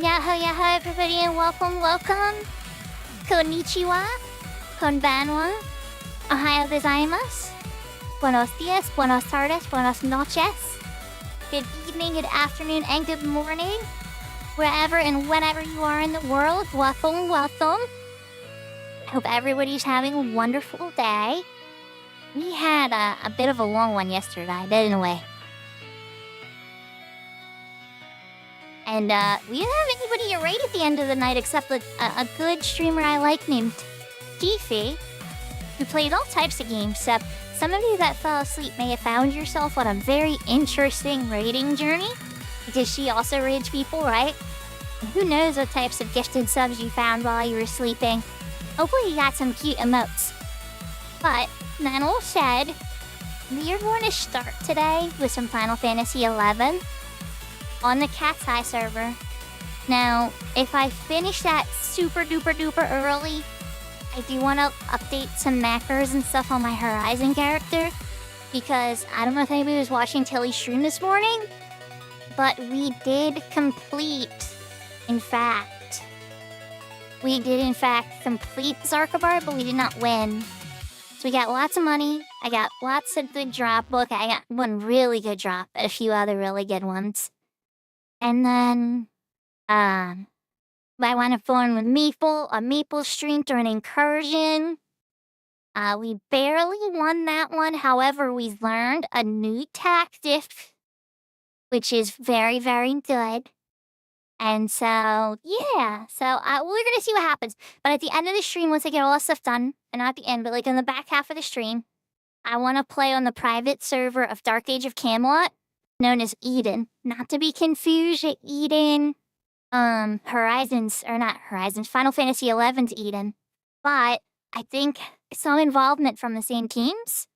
Yahoo everybody and welcome. Konnichiwa, konbanwa, ohayo gozaimasu, buenos dias, buenas tardes, buenas noches. Good evening, good afternoon, and good morning. Wherever and whenever you are in the world, welcome. I hope everybody's having a wonderful day. We had a bit of a long one yesterday, didn't we? And we didn't have anybody right at the end of the night except a good streamer I like named Tiffy, who played all types of games. So some of you that fell asleep may have found yourself on a very interesting raiding journey, because she also raids people, right? And who knows what types of gifted subs you found while you were sleeping. Hopefully you got some cute emotes. But that all said, we are going to start today with some Final Fantasy XI on the Cat's Eye server. Now, if I finish that super duper early, I do want to update some macros and stuff on my Horizon character, because I don't know if anybody was watching Tilly's stream this morning, but we did complete, in fact, complete Zarkabar, but we did not win. So we got lots of money, I got lots of good drop. Look, I got one really good drop, and a few other really good ones. And then, I wound up going with Meeple, a Meeple stream through an incursion. We barely won that one, however, we learned a new tactic, which is very, very good. And so, yeah, we're gonna see what happens. But at the end of the stream, once I get all that stuff done, and not at the end, but like in the back half of the stream, I want to play on the private server of Dark Age of Camelot, known as Eden. Not to be confused with Eden, Final Fantasy XI's Eden. But I think some involvement from the same teams,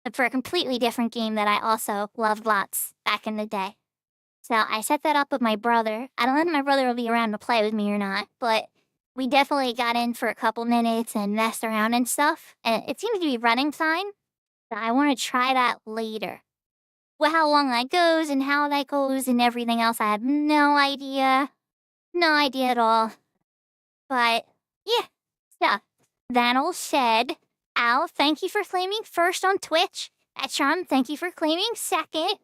but for a completely different game that I also loved lots back in the day. So I set that up with my brother. I don't know if my brother will be around to play with me or not, but we definitely got in for a couple minutes and messed around and stuff. And it seems to be running fine. So I want to try that later. Well, how long that goes and how that goes and everything else, I have no idea. No idea at all. But, yeah. So, that all said, Al, thank you for claiming first on Twitch. Etcham, thank you for claiming second.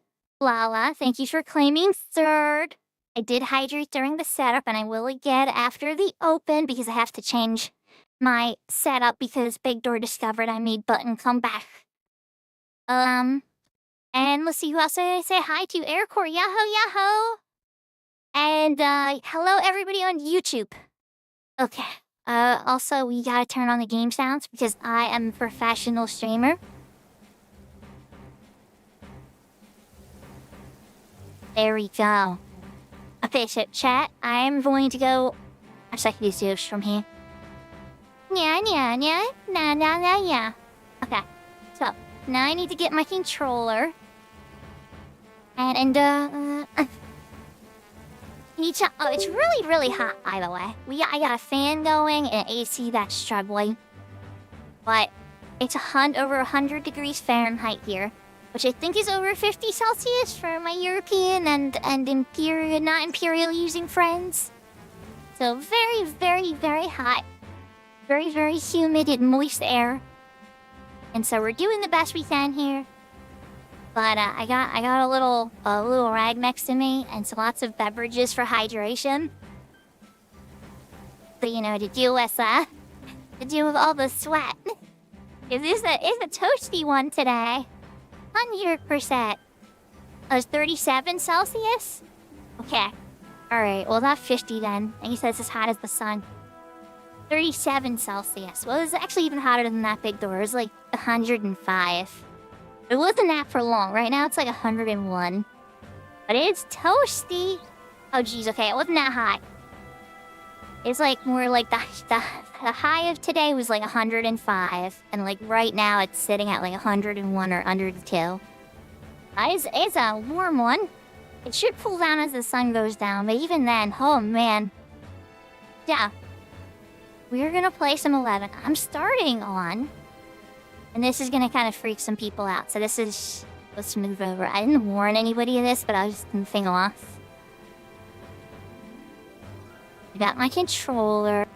Lala, thank you for claiming third. I did hydrate during the setup, and I will again after the open, because I have to change my setup because Big Door discovered I made button come back. And let's see who else I say hi to. Aircore, yahoo! And hello everybody on YouTube. Okay. Also we gotta turn on the game sounds because I am a professional streamer. There we go. Okay, so chat, I'm going to go. Actually, I can do Zeus from here. Yeah. Okay, so now I need to get my controller. And it's really hot, by the way. I got a fan going and AC that's struggling. But it's over 100 degrees Fahrenheit here, which I think is over 50 Celsius for my European and not Imperial using friends. So very hot. Very humid and moist air. And so we're doing the best we can here. But I got a little rag next to me and so lots of beverages for hydration. So, to deal with all the sweat. It's a toasty one today. 100%. Oh, it's 37 Celsius? Okay. Alright, well not 50 then. And he says it's as hot as the sun. 37 Celsius. Well, it was actually even hotter than that Big Door. It was like 105. It wasn't that for long. Right now it's like 101. But it's toasty. Oh geez, okay, it wasn't that high. It's like more like the high of today was like 105. And like right now it's sitting at like 101 or under 2. It's a warm one. It should cool down as the sun goes down, but even then, oh man. Yeah. We're gonna play some 11. I'm starting on... And this is gonna kind of freak some people out. So this is... Let's move over. I didn't warn anybody of this, but I was just gonna thing off. I got my controller.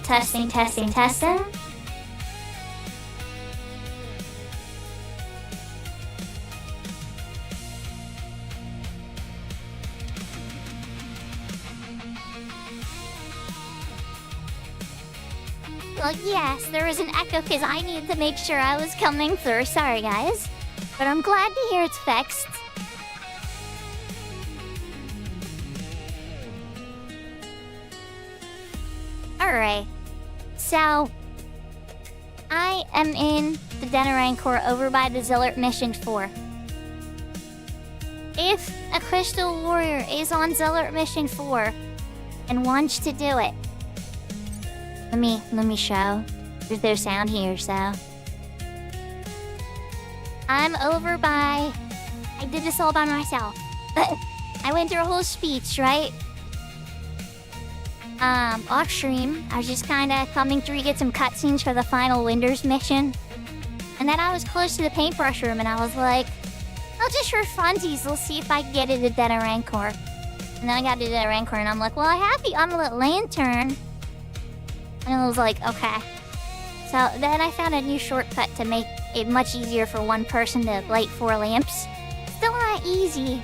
Testing, testing, testing. Well, yes, there was an echo because I needed to make sure I was coming through. Sorry, guys. But I'm glad to hear it's fixed. Alright. So, I am in the Denarain Core over by the Zillert Mission 4. if a Crystal Warrior is on Zealot Mission 4 and wants to do it, let me show. There's no sound here, so I'm over by. I did this all by myself. I went through a whole speech, right? Off stream, I was just kind of coming through to get some cutscenes for the final Winders mission. And then I was close to the paintbrush room and I was like, I'll just for funsies, let's see if I can get it at Dead Rancor. And then I got it at Rancor and I'm like, well, I have the unlit lantern. And I was like, okay. So then I found a new shortcut to make it much easier for one person to light 4 lamps. Still not easy,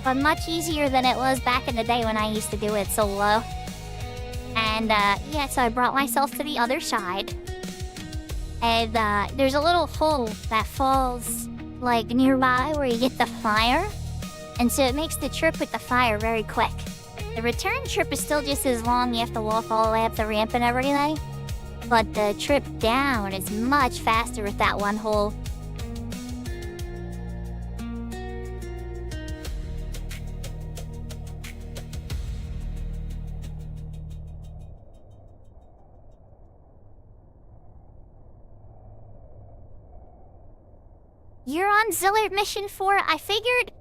but much easier than it was back in the day when I used to do it solo. And yeah, so I brought myself to the other side. And there's a little hole that falls like nearby where you get the fire. And so it makes the trip with the fire very quick. The return trip is still just as long, you have to walk all the way up the ramp and everything. But the trip down is much faster with that one hole. You're on Zealot Mission 4? I figured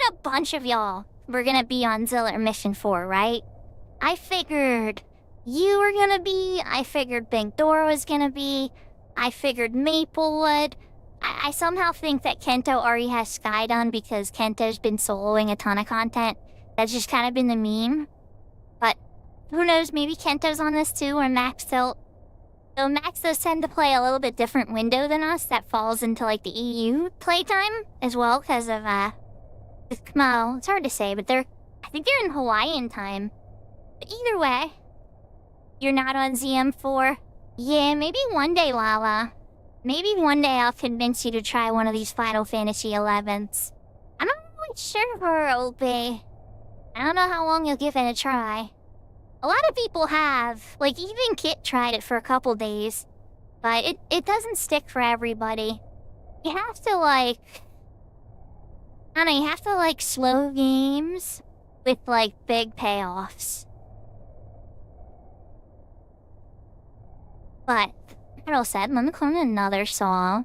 a bunch of y'all were gonna be on Zealot Mission 4, right? I figured you were gonna be, I figured Big Dora was gonna be, I figured Maple would. I somehow think that Kento already has Sky done because Kento's been soloing a ton of content. That's just kind of been the meme. But who knows, maybe Kento's on this too, or Max Tilt. So Max does tend to play a little bit different window than us that falls into like the EU playtime as well because of, well, it's hard to say, but I think they're in Hawaiian time. But either way, you're not on ZM4. Yeah, maybe one day, Lala. Maybe one day I'll convince you to try one of these Final Fantasy 11s. I'm not really sure where it'll be. I don't know how long you'll give it a try. A lot of people have. Like, even Kit tried it for a couple days. But it doesn't stick for everybody. You have to, like... I don't know, you have to, like, slow games with, like, big payoffs. But, that all said, let me clone another song.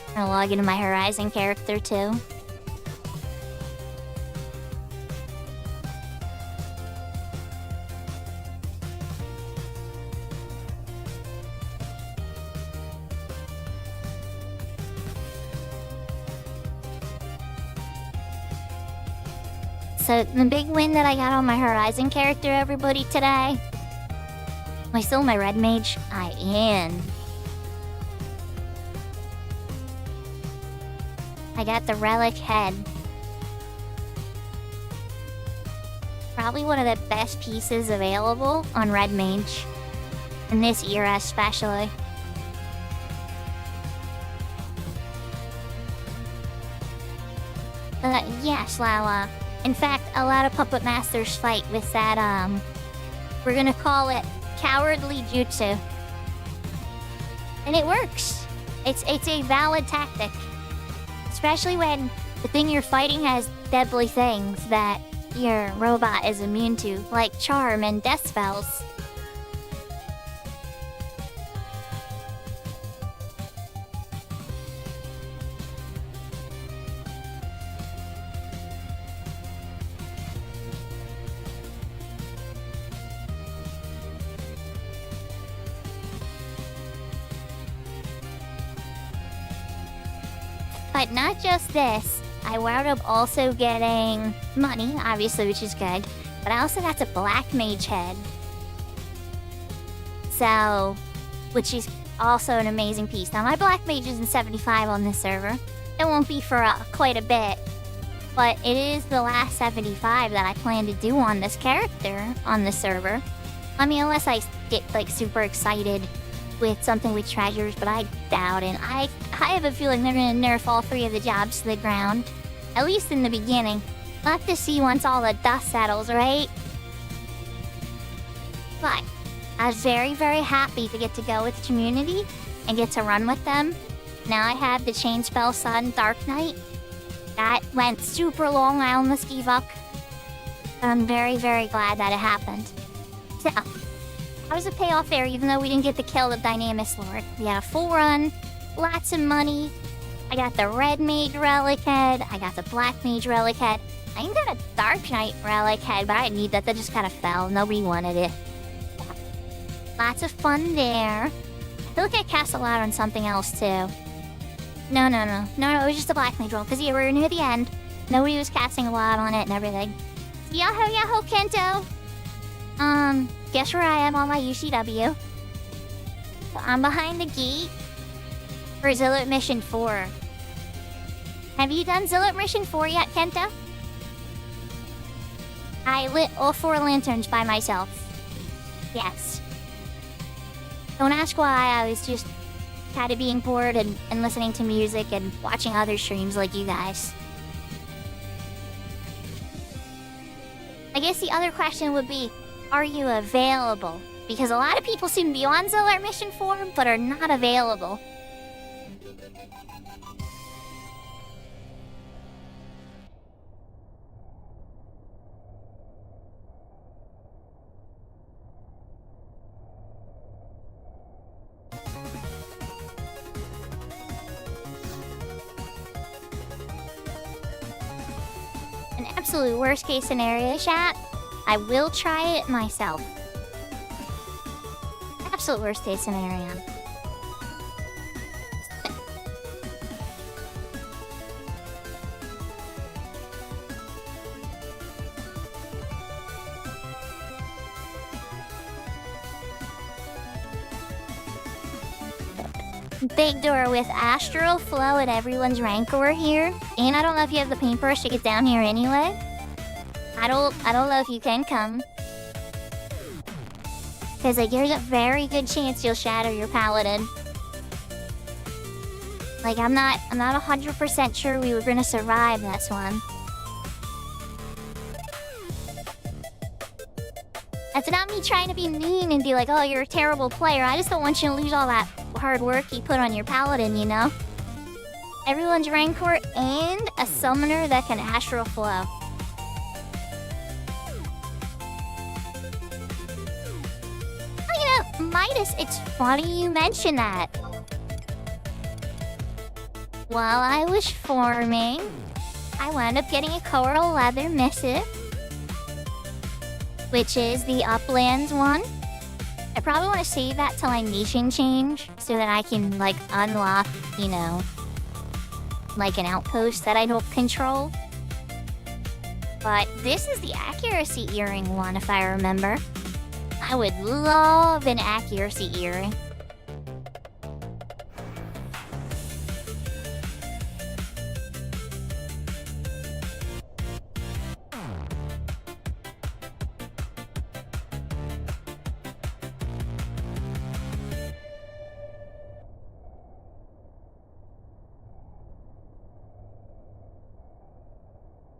I'm gonna log into my Horizon character too. So, the big win that I got on my Horizon character, everybody, today... Am I still my red mage? I am. I got the relic head. Probably one of the best pieces available on red mage. In this era especially. Yes, Lala. In fact, a lot of Puppet Masters fight with that, we're gonna call it cowardly jutsu. And it works. It's a valid tactic. Especially when the thing you're fighting has deadly things that your robot is immune to, like charm and death spells. But not just this, I wound up also getting money, obviously, which is good, but I also got the Black Mage head. So, which is also an amazing piece. Now, my Black Mage is in 75 on this server. It won't be for quite a bit, but it is the last 75 that I plan to do on this character on the server. I mean, unless I get, like, super excited with something with treasures, but I doubt it. I have a feeling they're gonna nerf all 3 of the jobs to the ground. At least in the beginning. We'll have to see once all the dust settles, right? But I was very, very happy to get to go with the community and get to run with them. Now I have the Chainspell Sun Dark Knight. That went super long, I almost gave up. But I'm very, very glad that it happened. So, that was a payoff there, even though we didn't get to kill the Dynamis Lord. We had a full run, lots of money. I got the Red Mage Relic Head, I got the Black Mage Relic Head. I even got a Dark Knight Relic Head, but I didn't need that, that just kind of fell. Nobody wanted it. Lots of fun there. I feel like I cast a lot on something else, too. No, it was just a Black Mage roll, because we were near the end. Nobody was casting a lot on it and everything. Yahoo, Kento! Guess where I am on my UCW? So I'm behind the gate for Zillet Mission 4. Have you done Zillet Mission 4 yet, Kento? I lit all 4 lanterns by myself. Yes. Don't ask why, I was just kind of being bored and listening to music and watching other streams like you guys. I guess the other question would be, are you available? Because a lot of people seem to be on Zillet Mission 4, but are not available. An absolute worst case scenario, chat. I will try it myself. Absolute worst case scenario. Big door with Astral Flow at everyone's Rancor here. And I don't know if you have the paintbrush to get down here anyway. I don't know if you can come. Because like, there's a very good chance you'll shatter your paladin. Like, I'm not 100% sure we were gonna survive this one. That's not me trying to be mean and be like, oh, you're a terrible player. I just don't want you to lose all that hard work you put on your paladin, you know? Everyone's Rancor and a summoner that can Astral Flow. Oh, you know, Midas, it's funny you mention that. While I was forming, I wound up getting a Coral Leather Missive, which is the Uplands one. I probably want to save that till I nation change so that I can, like, unlock, you know, like an outpost that I don't control. But this is the Accuracy Earring one, if I remember. I would love an Accuracy Earring.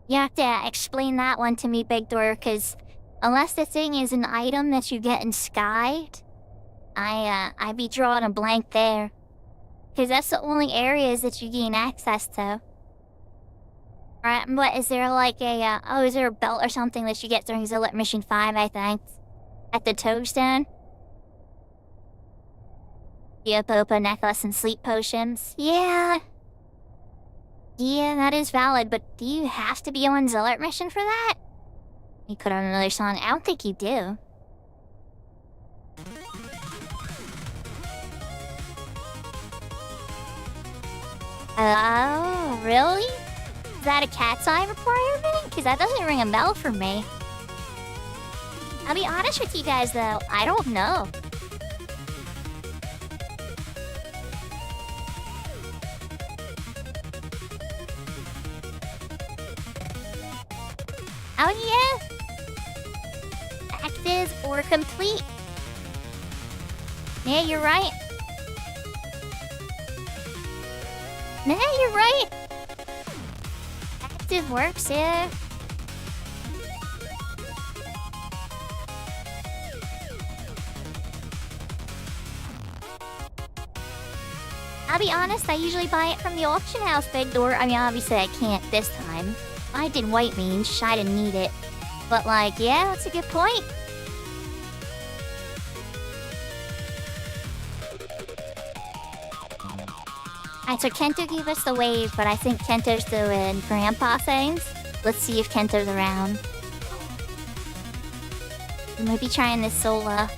You have to explain that one to me, Big Door, because unless the thing is an item that you get in Sky, I'd be drawing a blank there. Because that's the only areas that you gain access to. Right, but is there like a, is there a belt or something that you get during Zillet Mission 5, I think? At the Toadstone? The Opopa necklace and sleep potions? Yeah. Yeah, that is valid, but do you have to be on Zillet Mission for that? You could on another song. I don't think you do. Oh, really? Is that a cat's eye requirement? Because that doesn't ring a bell for me. I'll be honest with you guys, though. I don't know. Oh yeah! Active or complete. Yeah, you're right. Yeah, you're right. Active works, yeah. I'll be honest, I usually buy it from the auction house big door. I mean, obviously I can't this time. I did white means, I didn't need it. But like, yeah, that's a good point. Alright, so Kento gave us the wave, but I think Kento's doing grandpa things. Let's see if Kento's around. We might be trying this solo.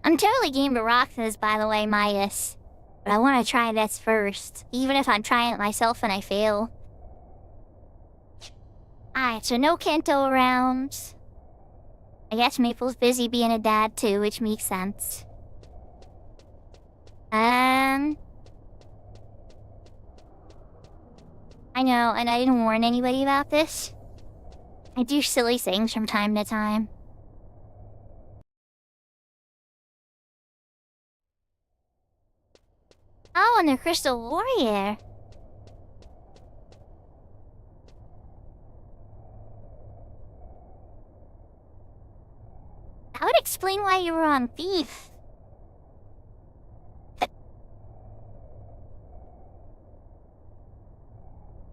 I'm totally game to rock this, by the way, Midas. But I want to try this first, even if I'm trying it myself and I fail. Alright, so no Kento around. I guess Maple's busy being a dad too, which makes sense. I know, and I didn't warn anybody about this. I do silly things from time to time. Oh, and the Crystal Warrior. That would explain why you were on Thief.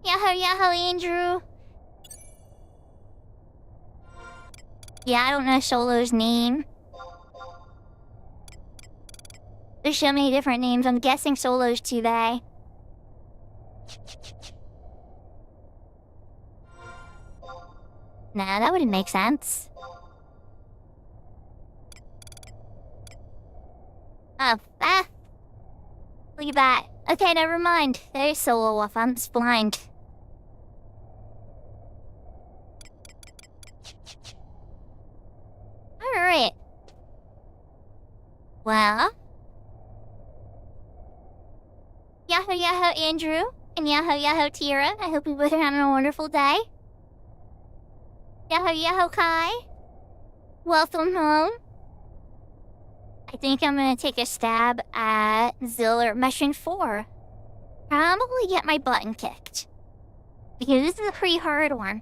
Yahoo, Andrew. Yeah, I don't know Solo's name. There's so many different names. I'm guessing Solo's Tubei. Nah, that wouldn't make sense. Oh, look at that. Okay, never mind. There's Solo Wolf. I'm just blind. Alright. Well... Yahoo, Andrew, and Yahoo, Tira. I hope you both are having a wonderful day. Yahoo, Kai. Welcome home. I think I'm gonna take a stab at Ziller Mission 4. Probably get my button kicked. Because this is a pretty hard one.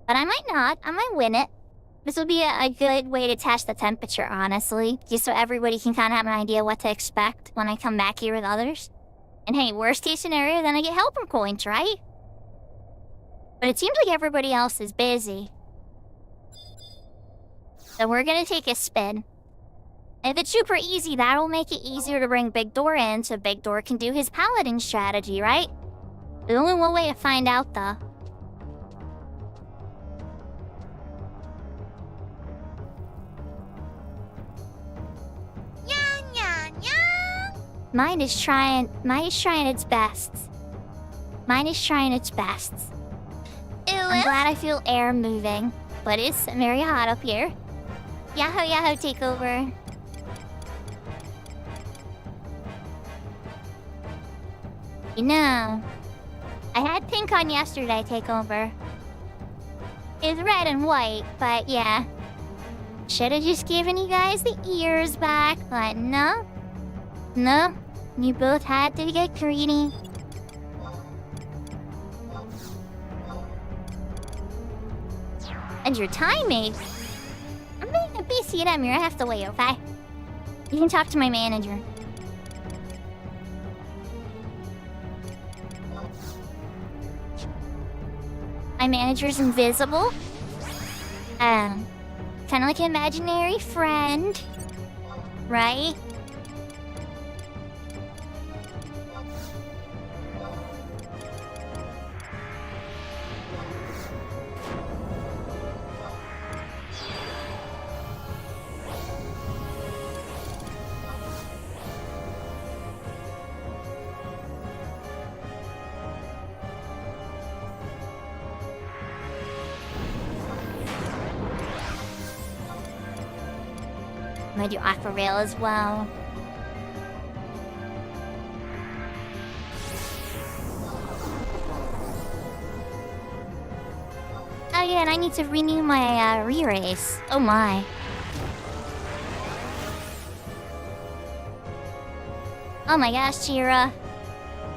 But I might not. I might win it. This will be a good way to test the temperature, honestly. Just so everybody can kind of have an idea what to expect when I come back here with others. And hey, worst case scenario, then I get helper coins, right? But it seems like everybody else is busy. So we're gonna take a spin. If it's super easy, that'll make it easier to bring Big Door in so Big Door can do his paladin strategy, right? There's only one way to find out, though. Mine is trying its best. Mine is trying its best. I'm glad I feel air moving, but it's very hot up here. Yahoo, take over. You know, I had pink on yesterday take over. It's red and white, but yeah. Should've just given you guys the ears back, but no. No, you both had to get greedy. And your timing? I'm being a BCM, you're gonna have to wait, okay? You can talk to my manager. My manager's invisible. Kinda like an imaginary friend. Right? I'm gonna do Aquarelle as well. Oh yeah, and I need to renew my re-race. Oh my. Oh my gosh, Chira.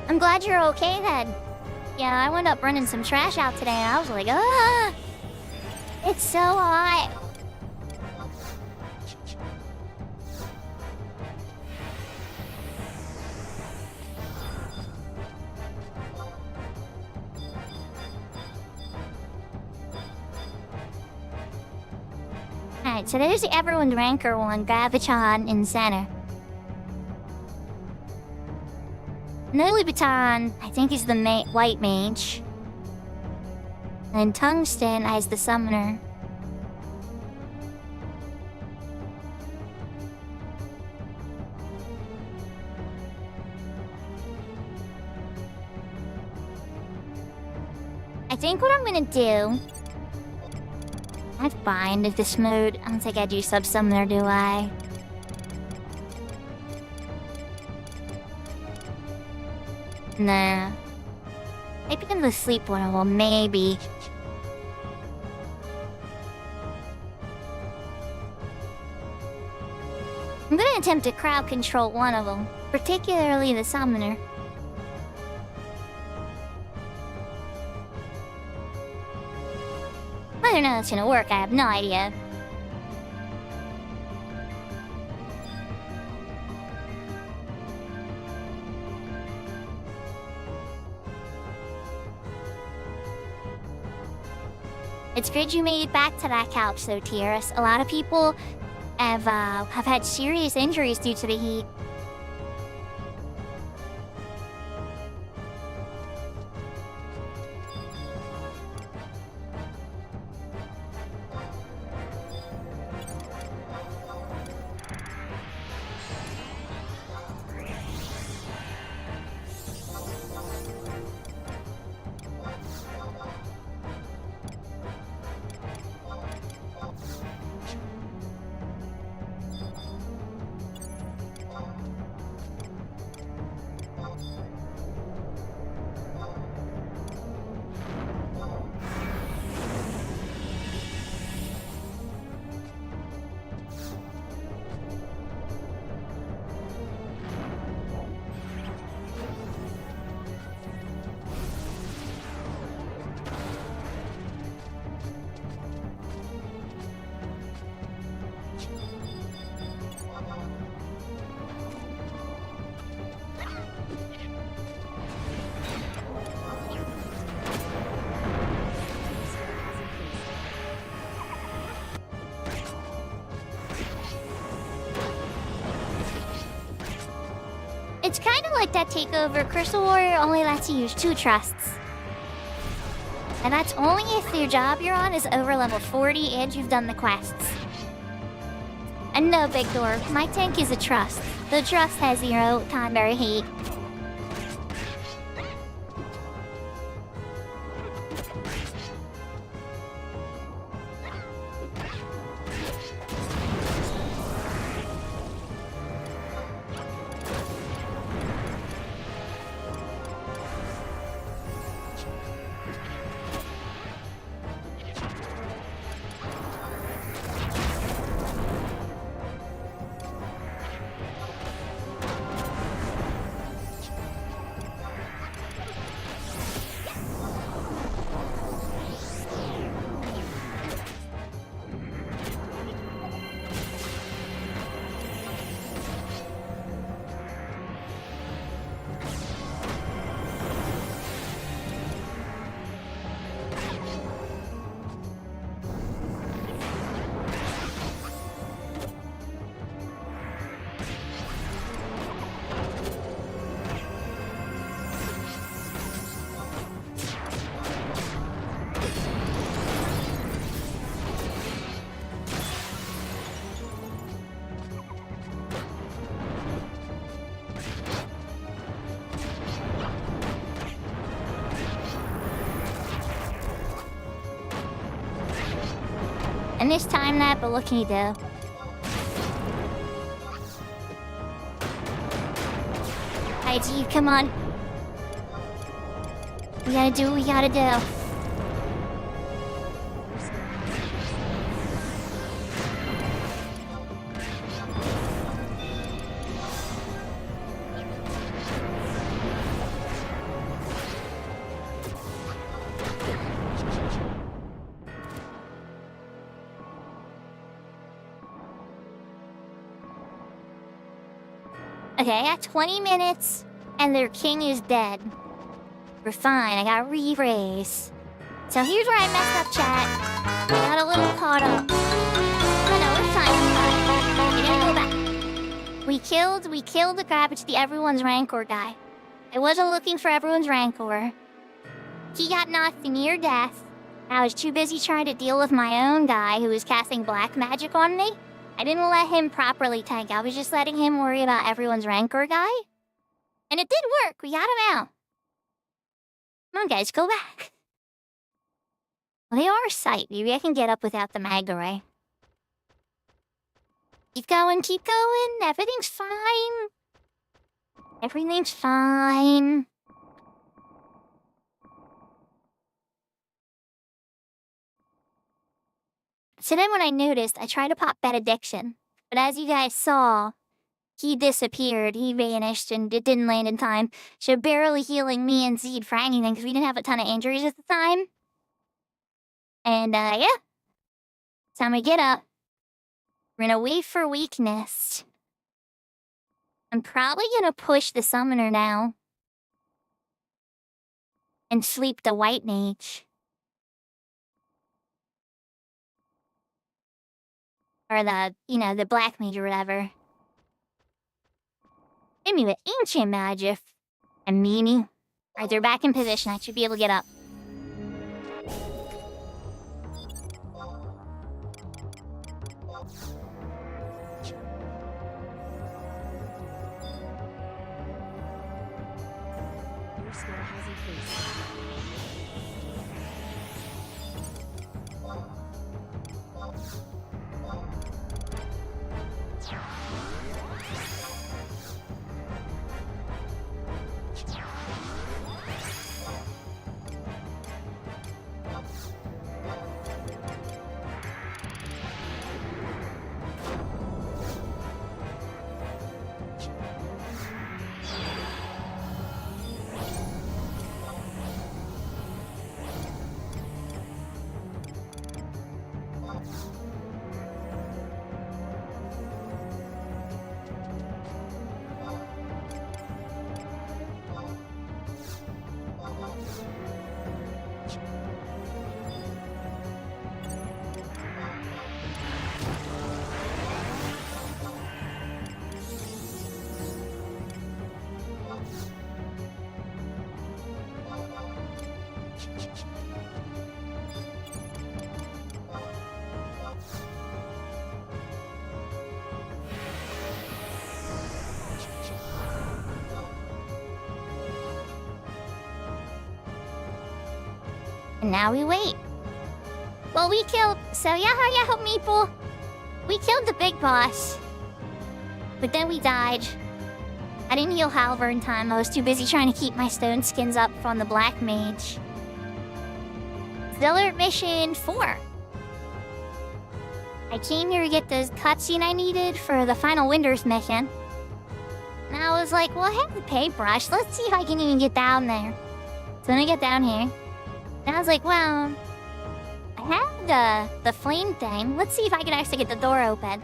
I'm glad you're okay then. Yeah, I wound up running some trash out today and I was like, ah! It's so hot. Alright, so there's the everyone's ranker one, Gravitron in the center. Nolibaton, I think, is the white mage. And Tungsten as the summoner. I think what I'm gonna do... That's fine with this mode. I don't think I do sub-summoner, do I? Nah. Maybe I'm the sleep one. Well, maybe. I'm gonna attempt to crowd control one of them, particularly the summoner. I don't know if it's gonna work, I have no idea. It's good you made it back to that couch though, Tiras. A lot of people have had serious injuries due to the heat. It's kind of like that takeover. Crystal Warrior only lets you use 2 trusts. And that's only if your job you're on is over level 40 and you've done the quests. And no, Big Door, my tank is a trust. The trust has 0 primary heat. And this time that, but look at you do. Alright, G, come on. We gotta do what we gotta do. Okay, I got 20 minutes, and their king is dead. We're fine, I got re-raise. So here's where I messed up, chat. I got a little caught up. But no, we're fine, we're fine. We're gonna go back. We killed the garbage, the everyone's rancor guy. I wasn't looking for everyone's rancor. He got knocked near death. I was too busy trying to deal with my own guy who was casting black magic on me. I didn't let him properly tank. I was just letting him worry about everyone's rancor guy. And it did work. We got him out. Come on, guys, go back. Well, they are a sight. Maybe I can get up without the mag array. Keep going, keep going. Everything's fine. Everything's fine. So then when I noticed, I tried to pop Benediction. But as you guys saw, he disappeared, he vanished, and it didn't land in time. So barely healing me and Zed for anything, because we didn't have a ton of injuries at the time. And, yeah. Time to get up. We're gonna wait for weakness. I'm probably gonna push the summoner now. And sleep the white mage. Or the black mage or whatever. Give me the ancient magic. And meanie. Alright, they're back in position. I should be able to get up. Your score has increased. And now we wait. Well, we killed... So, yeah, meeple. We killed the big boss. But then we died. I didn't heal Halver in time. I was too busy trying to keep my stone skins up from the black mage. Stellar Mission 4. I came here to get the cutscene I needed for the final Winters mission. And I was like, well, I have the paintbrush. Let's see if I can even get down there. So then I get down here. And I was like, well, I have the flame thing. Let's see if I can actually get the door open.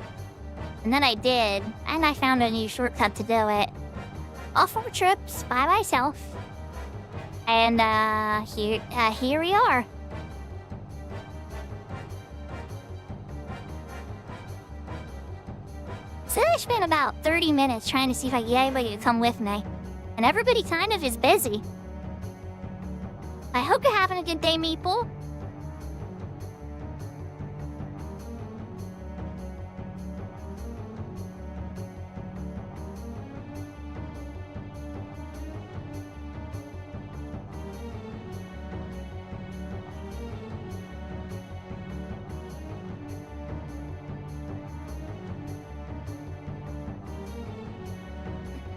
And then I did. And I found a new shortcut to do it. All 4 trips by myself. And here we are. So I spent about 30 minutes trying to see if I could get anybody to come with me. And everybody kind of is busy. I hope you're having a good day, meeple.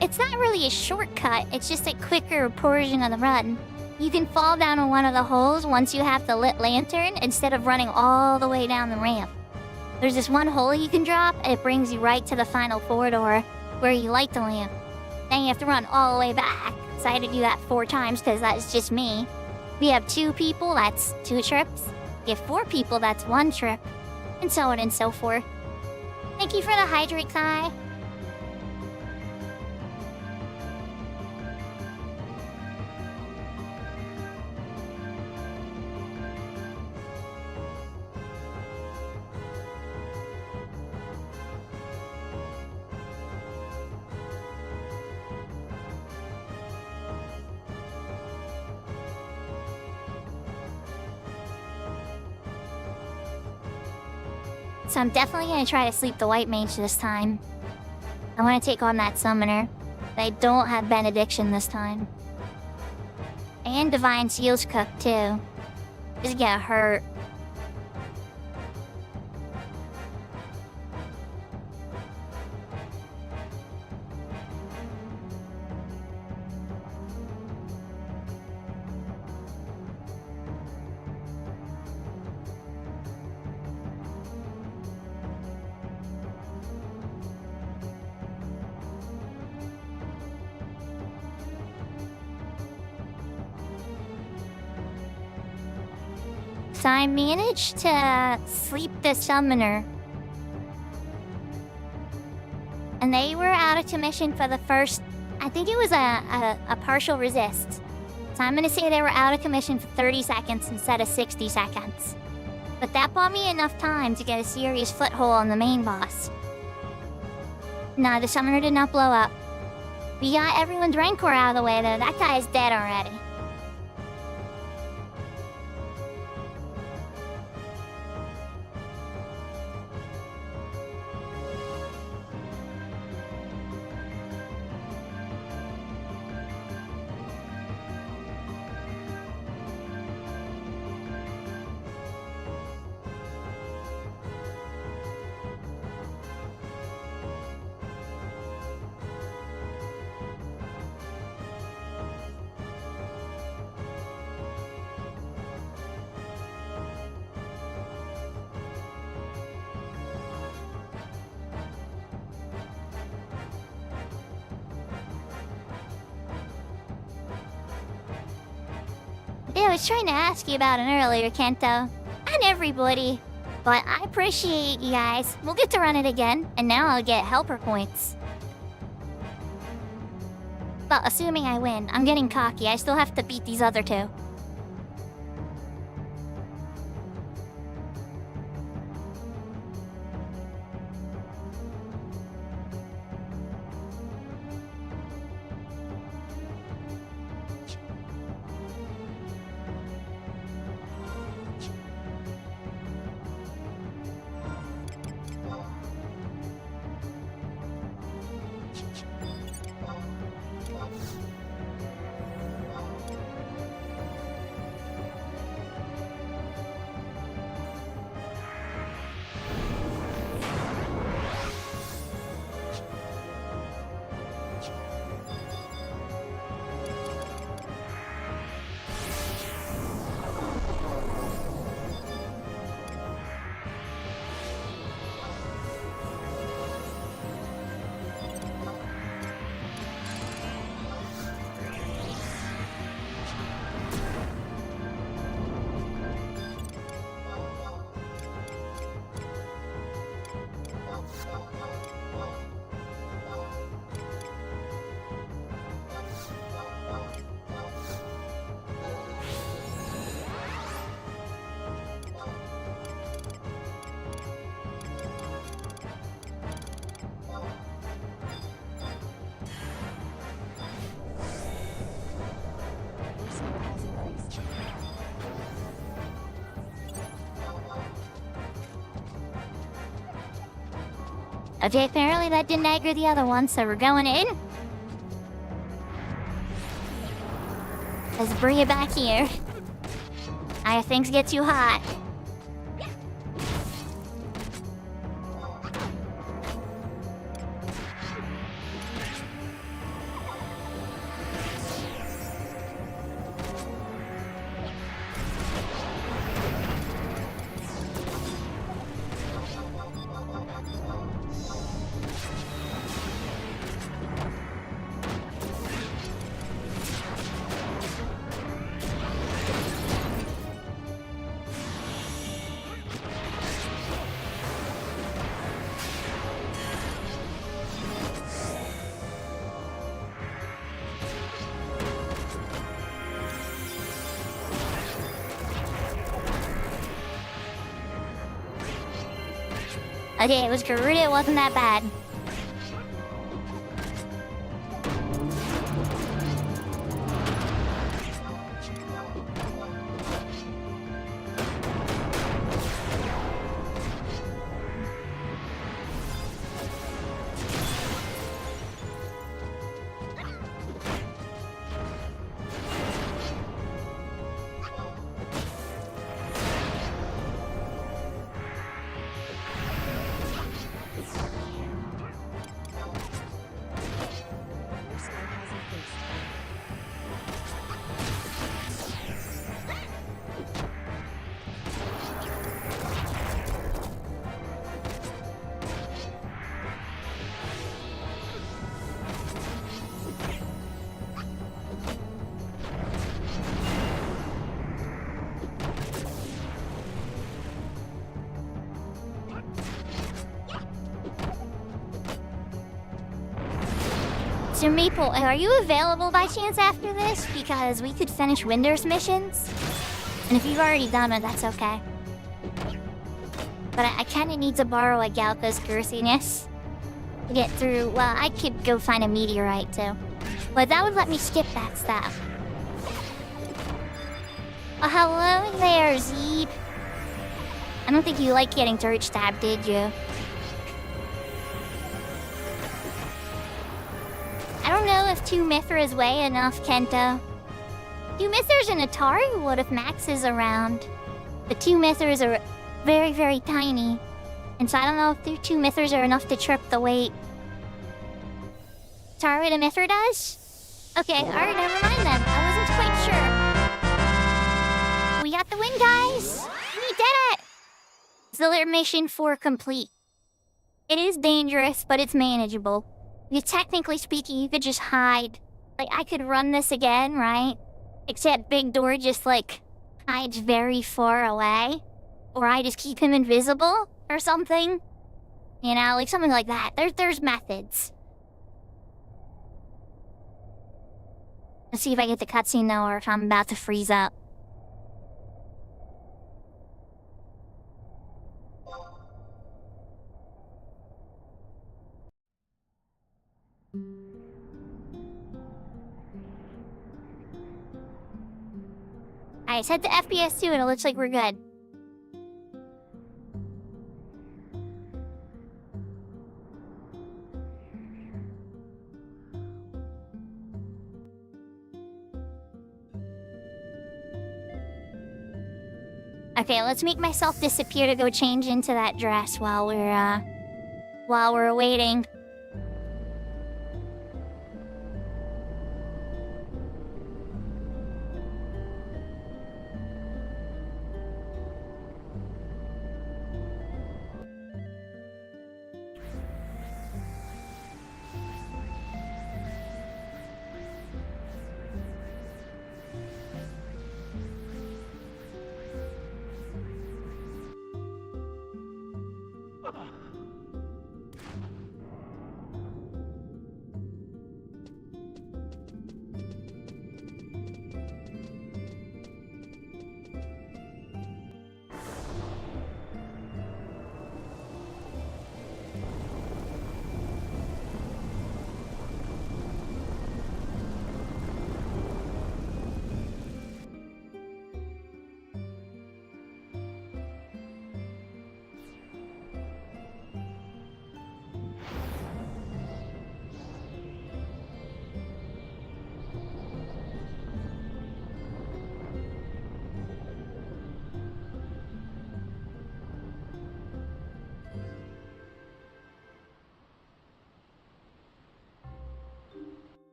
It's not really a shortcut, it's just a quicker portion of the run. You can fall down in one of the holes once you have the lit lantern instead of running all the way down the ramp. There's this one hole you can drop and it brings you right to the final corridor where you light the lamp. Then you have to run all the way back. So I had to do that 4 times because that's just me. We have 2 people, that's 2 trips. We have 4 people, that's 1 trip. And so on and so forth. Thank you for the hydrate, Kai. So I'm definitely gonna try to sleep the white mage this time. I wanna take on that summoner. But I don't have benediction this time. And divine seals cook too. Just get hurt. So I managed to sleep the summoner. And they were out of commission for the first... I think it was a partial resist. So I'm gonna say they were out of commission for 30 seconds instead of 60 seconds. But that bought me enough time to get a serious foothold on the main boss. Nah, the summoner did not blow up. We got everyone's Rancor out of the way though. That guy's dead already. Yeah, I was trying to ask you about it earlier, Kento. And everybody. But I appreciate you guys. We'll get to run it again, and now I'll get helper points. But assuming I win, I'm getting cocky. I still have to beat these other two. Okay, apparently that didn't aggro the other one, so we're going in. Let's bring it back here. If things get too hot. Okay, it was Garuda, it wasn't that bad. So Maple, are you available by chance after this? Because we could finish Winter's missions. And if you've already done it, that's okay. But I kind of need to borrow a Galpa's girthiness to get through. Well, I could go find a meteorite too. But that would let me skip that stuff. Oh, hello there, Zeeb. I don't think you liked getting dirt stabbed, did you? I don't know if 2 Mithras weigh enough, Kento. 2 Mithras and Atari would if Max is around. The 2 Mithras are very, very tiny. And so I don't know if the 2 Mithras are enough to trip the weight. Atari the Mithra does? Okay, alright, never mind then. I wasn't quite sure. We got the win, guys! We did it! Auxiliary mission 4 complete. It is dangerous, but it's manageable. Because technically speaking, you could just hide. Like, I could run this again, right? Except Big Door just, like, hides very far away. Or I just keep him invisible, or something. You know, like something like that. There's methods. Let's see if I get the cutscene though, or if I'm about to freeze up. Alright, set to FPS 2 and it looks like we're good. Okay, let's make myself disappear to go change into that dress while we're waiting.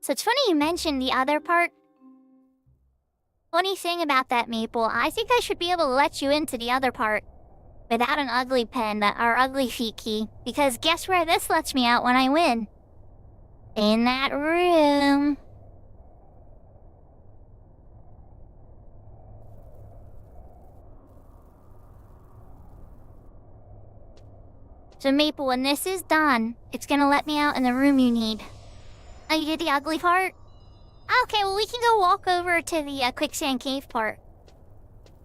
So it's funny you mentioned the other part. Funny thing about that, Maple, I think I should be able to let you into the other part without an ugly pen or ugly feet key. Because guess where this lets me out when I win? In that room. So Maple, when this is done, it's gonna let me out in the room you need. Oh, you did the ugly part? Okay, well we can go walk over to the quicksand cave part.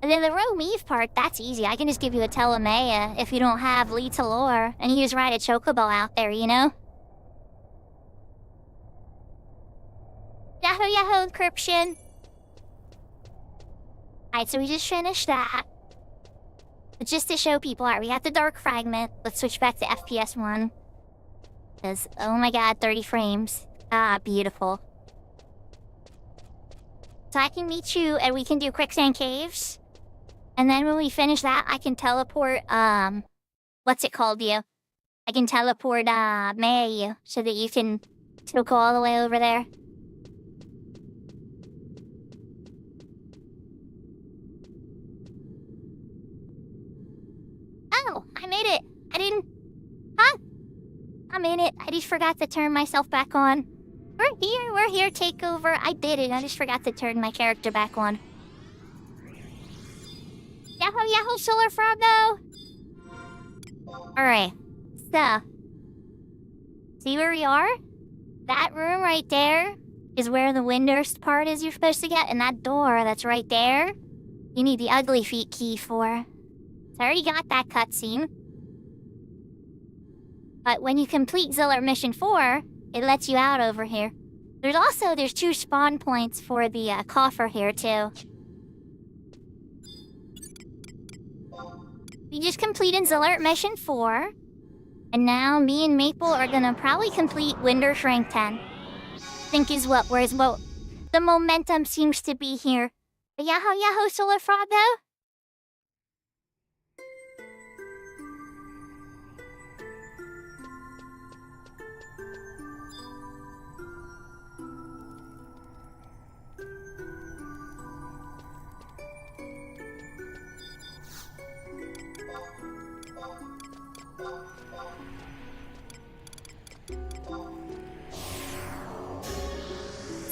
And then the Rome Eve part, that's easy. I can just give you a Telemea if you don't have Lee Talor, and you just ride a chocobo out there, you know? Yahoo Yahoo encryption. Alright, so we just finished that. But just to show people, alright, we got the dark fragment. Let's switch back to FPS 1. Because, oh my god, 30 frames. Ah, beautiful. So I can meet you and we can do quicksand caves. And then when we finish that, I can teleport, what's it called, you? I can teleport, Maya you, so that you can still go all the way over there. Oh, I made it. I didn't... Huh? I'm in it. I just forgot to turn myself back on. We're here, takeover. I did it. I just forgot to turn my character back on. Yahoo, Yahoo, Solar Frog, though. Alright, so, see where we are? That room right there is where the windows part is you're supposed to get, and that door that's right there, you need the ugly feet key for. So I already got that cutscene. But when you complete Zillert Mission 4, it lets you out over here. There's 2 spawn points for the coffer here, too. We just completed Zillert Mission 4. And now me and Maple are gonna probably complete Winder's Rank 10. Think is what the momentum seems to be here. But yahoo Solar Frog though?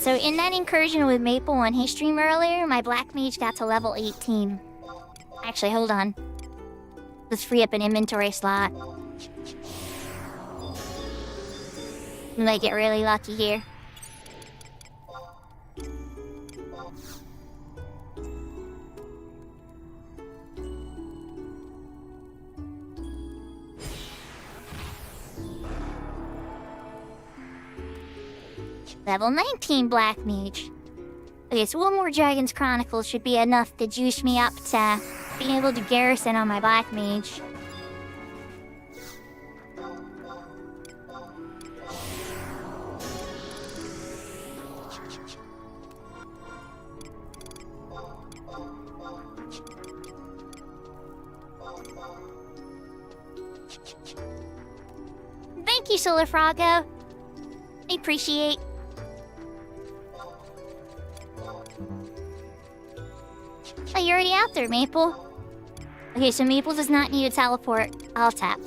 So in that incursion with Maple on his stream earlier, my Black Mage got to level 18. Actually, hold on. Let's free up an inventory slot. We might get really lucky here. Level 19 Black Mage. Okay, so one more Dragon's Chronicles should be enough to juice me up to being able to garrison on my Black Mage. Thank you, Solar Frogo. I appreciate. Oh, you're already out there, Maple. Okay, so Maple does not need a teleport. I'll tap.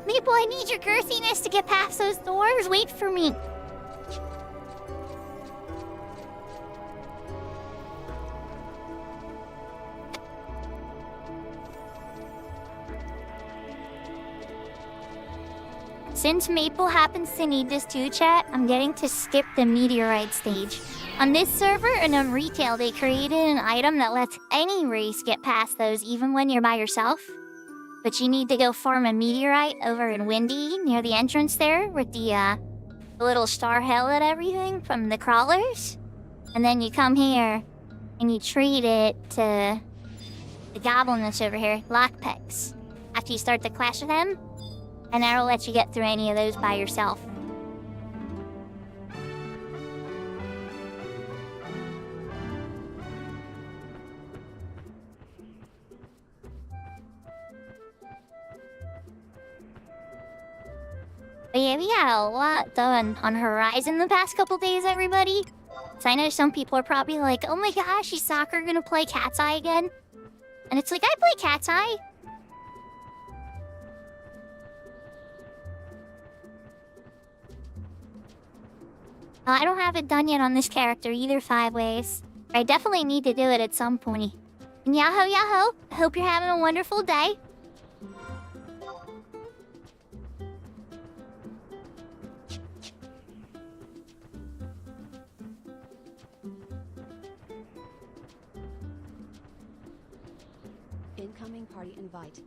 Maple, I need your girthiness to get past those doors. Wait for me. Since Maple happens to need this too, chat, I'm getting to skip the meteorite stage. On this server and on retail, they created an item that lets any race get past those even when you're by yourself. But you need to go farm a meteorite over in Windy near the entrance there with the little star helmet everything from the crawlers. And then you come here and you trade it to the goblin that's over here, Lockpicks. After you start the clash with him, and that'll let you get through any of those by yourself. But yeah, we got a lot done on Horizon the past couple days, everybody. So I know some people are probably like, oh my gosh, is Sakura gonna play Cat's Eye again? And it's like, I play Cat's Eye. I don't have it done yet on this character either 5 ways. I definitely need to do it at some point. And yahoo, I hope you're having a wonderful day. Incoming party invite.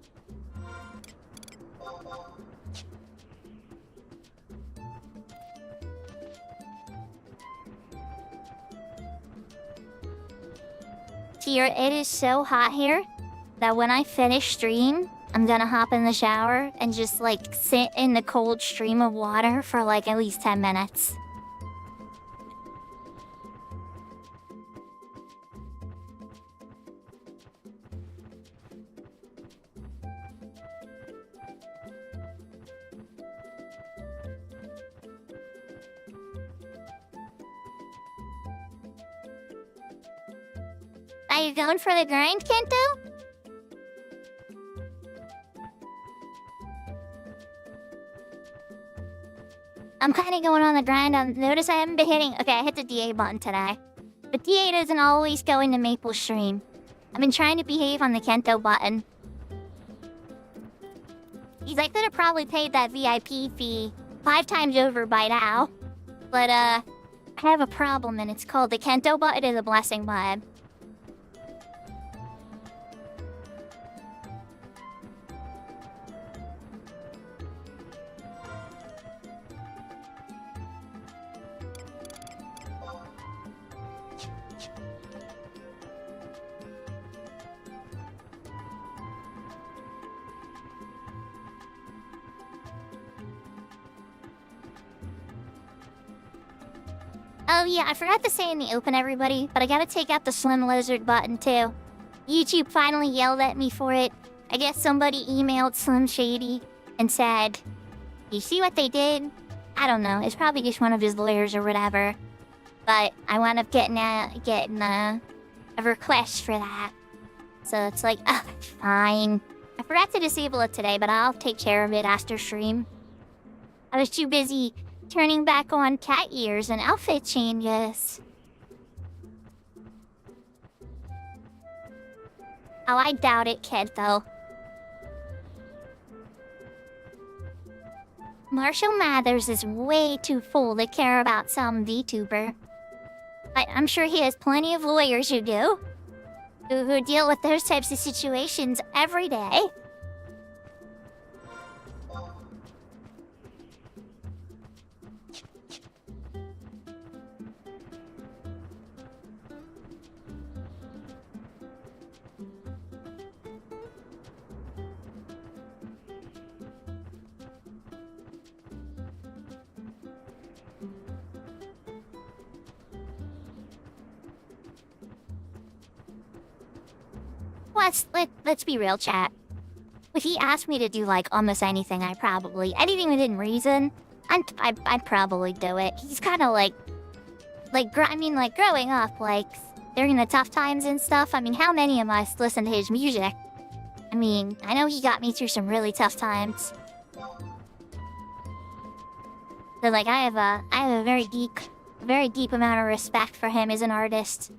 Here, it is so hot here that when I finish stream, I'm gonna hop in the shower and just like sit in the cold stream of water for like at least 10 minutes. Are you going for the grind, Kento? I'm kind of going on the grind. Notice I haven't been hitting... Okay, I hit the DA button today. But DA doesn't always go into Maple stream. I've been trying to behave on the Kento button. Because I could have probably paid that VIP fee 5 times over by now. But, I have a problem, and it's called the Kento button and the Blessing button. Oh yeah, I forgot to say in the open, everybody, but I gotta take out the Slim Lizard button too. YouTube finally yelled at me for it. I guess somebody emailed Slim Shady and said, "You see what they did?" I don't know. It's probably just one of his lawyers or whatever. But I wound up getting a request for that. So it's like, fine. I forgot to disable it today, but I'll take care of it after stream. I was too busy turning back on cat ears and outfit changes. Oh, I doubt it, kid, though. Marshall Mathers is way too full to care about some VTuber. But I'm sure he has plenty of lawyers who do. Who deal with those types of situations every day. Let's be real, chat. If he asked me to do, like, almost anything, anything within reason, I'd probably do it. He's kind of like, growing up, like, during the tough times and stuff, I mean, how many of us listen to his music? I mean, I know he got me through some really tough times. So, like, I have a very deep amount of respect for him as an artist.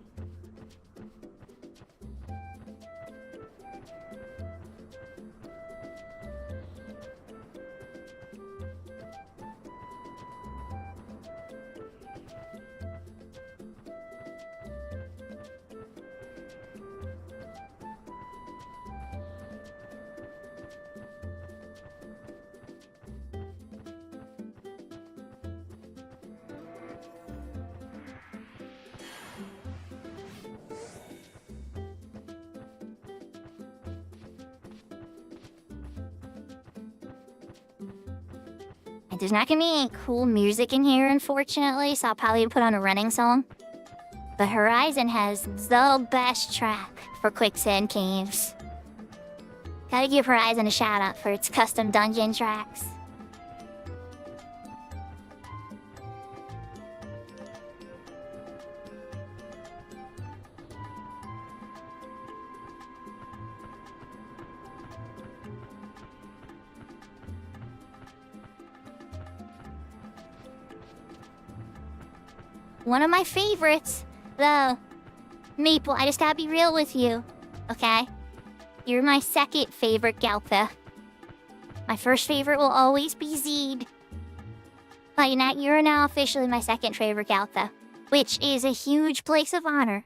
There's not gonna be any cool music in here, unfortunately, so I'll probably put on a running song. But Horizon has the best track for Quicksand Caves. Gotta give Horizon a shout out for its custom dungeon tracks. One of my favorites, though. Maple, I just gotta be real with you, okay? You're my second favorite Galpa. My first favorite will always be Zed. But you're now officially my second favorite Galpa, which is a huge place of honor.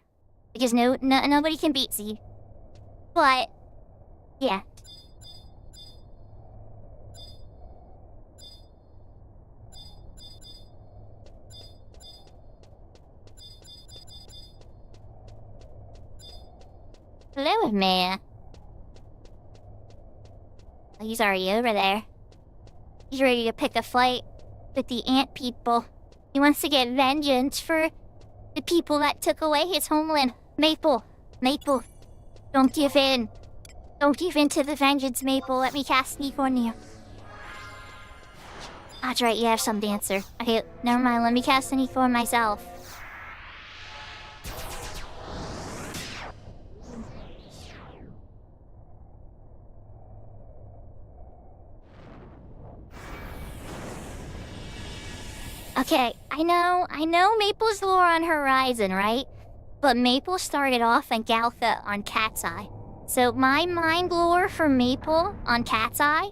Because nobody can beat Zed. But, yeah. Hello, man. Oh, he's already over there. He's ready to pick a fight with the ant people. He wants to get vengeance for the people that took away his homeland. Maple, don't give in. Don't give in to the vengeance, Maple. Let me cast Sneak on you. That's right, you have some dancer. Okay, never mind. Let me cast Sneak on myself. Okay, I know Maple's lore on Horizon, right? But Maple started off in Galtha on Cat's Eye. So my mind lore for Maple on Cat's Eye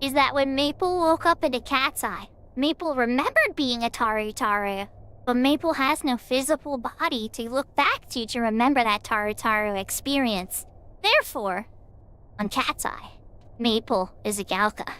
is that when Maple woke up into Cat's Eye, Maple remembered being a Taru, but Maple has no physical body to look back to remember that Taru experience. Therefore, on Cat's Eye, Maple is a Galka.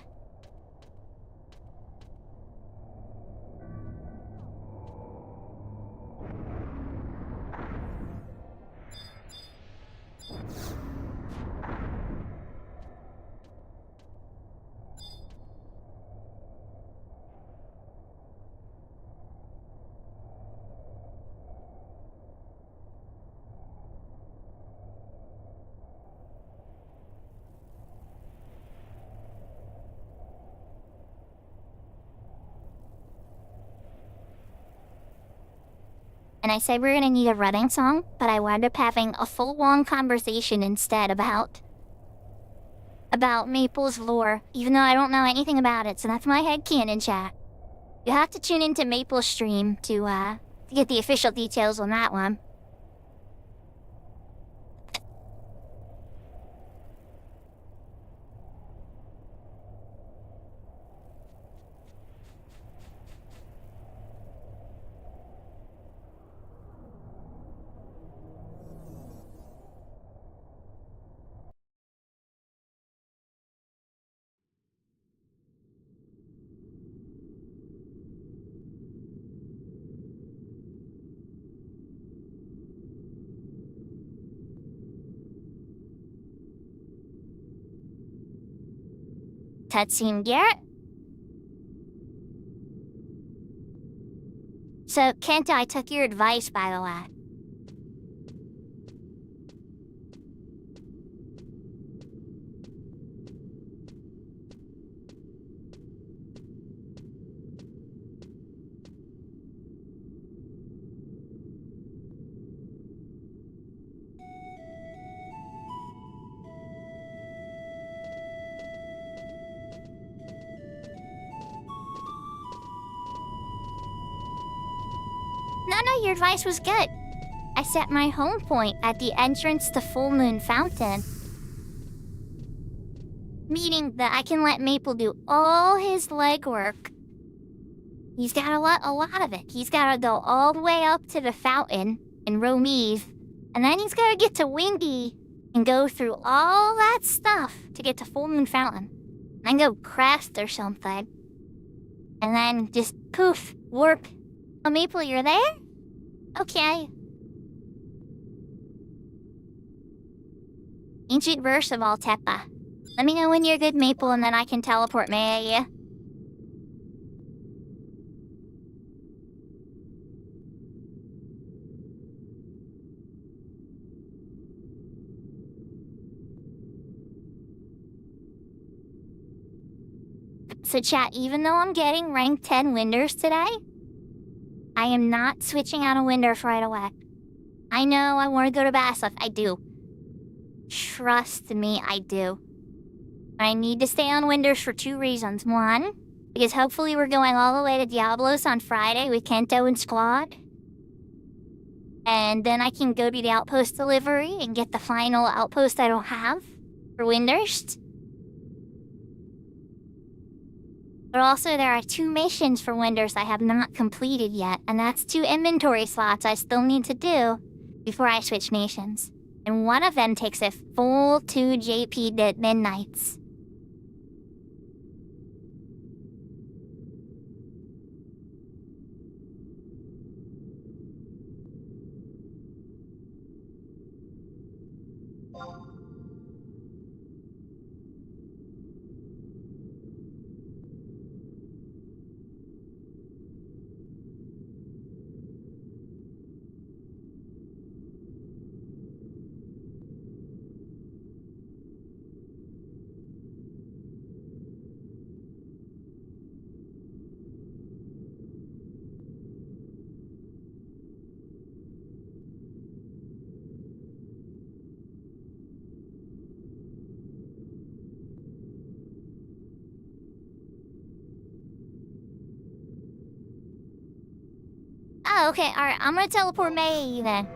And I said we're gonna need a running song, but I wound up having a full-on conversation instead about Maple's lore, even though I don't know anything about it, so that's my headcanon chat. You have to tune into Maple's stream to get the official details on that one. Cutscene Garrett. So, Kenta, I took your advice, by the way. No, your advice was good. I set my home point at the entrance to Full Moon Fountain. Meaning that I can let Maple do all his legwork. He's got a lot of it. He's gotta go all the way up to the fountain in Rome Eve, and then he's gotta get to Windy and go through all that stuff to get to Full Moon Fountain. Then go crest or something. And then just poof, warp. Oh, Maple, you're there? Okay. Ancient verse of Altepa. Let me know when you're good, Maple, and then I can teleport Maya. So chat, even though I'm getting rank 10 Winders today, I am not switching out of Winders right away. I know I want to go to Basilisk. I do. Trust me, I do. I need to stay on Winders for 2 reasons. 1, because hopefully we're going all the way to Diablos on Friday with Kento and Squad. And then I can go to the outpost delivery and get the final outpost I don't have for Winders. But also there are 2 missions for Winders I have not completed yet, and that's 2 inventory slots I still need to do before I switch nations. And one of them takes a full 2 JP at midnights. Oh, okay, alright, I'm gonna teleport Mei then.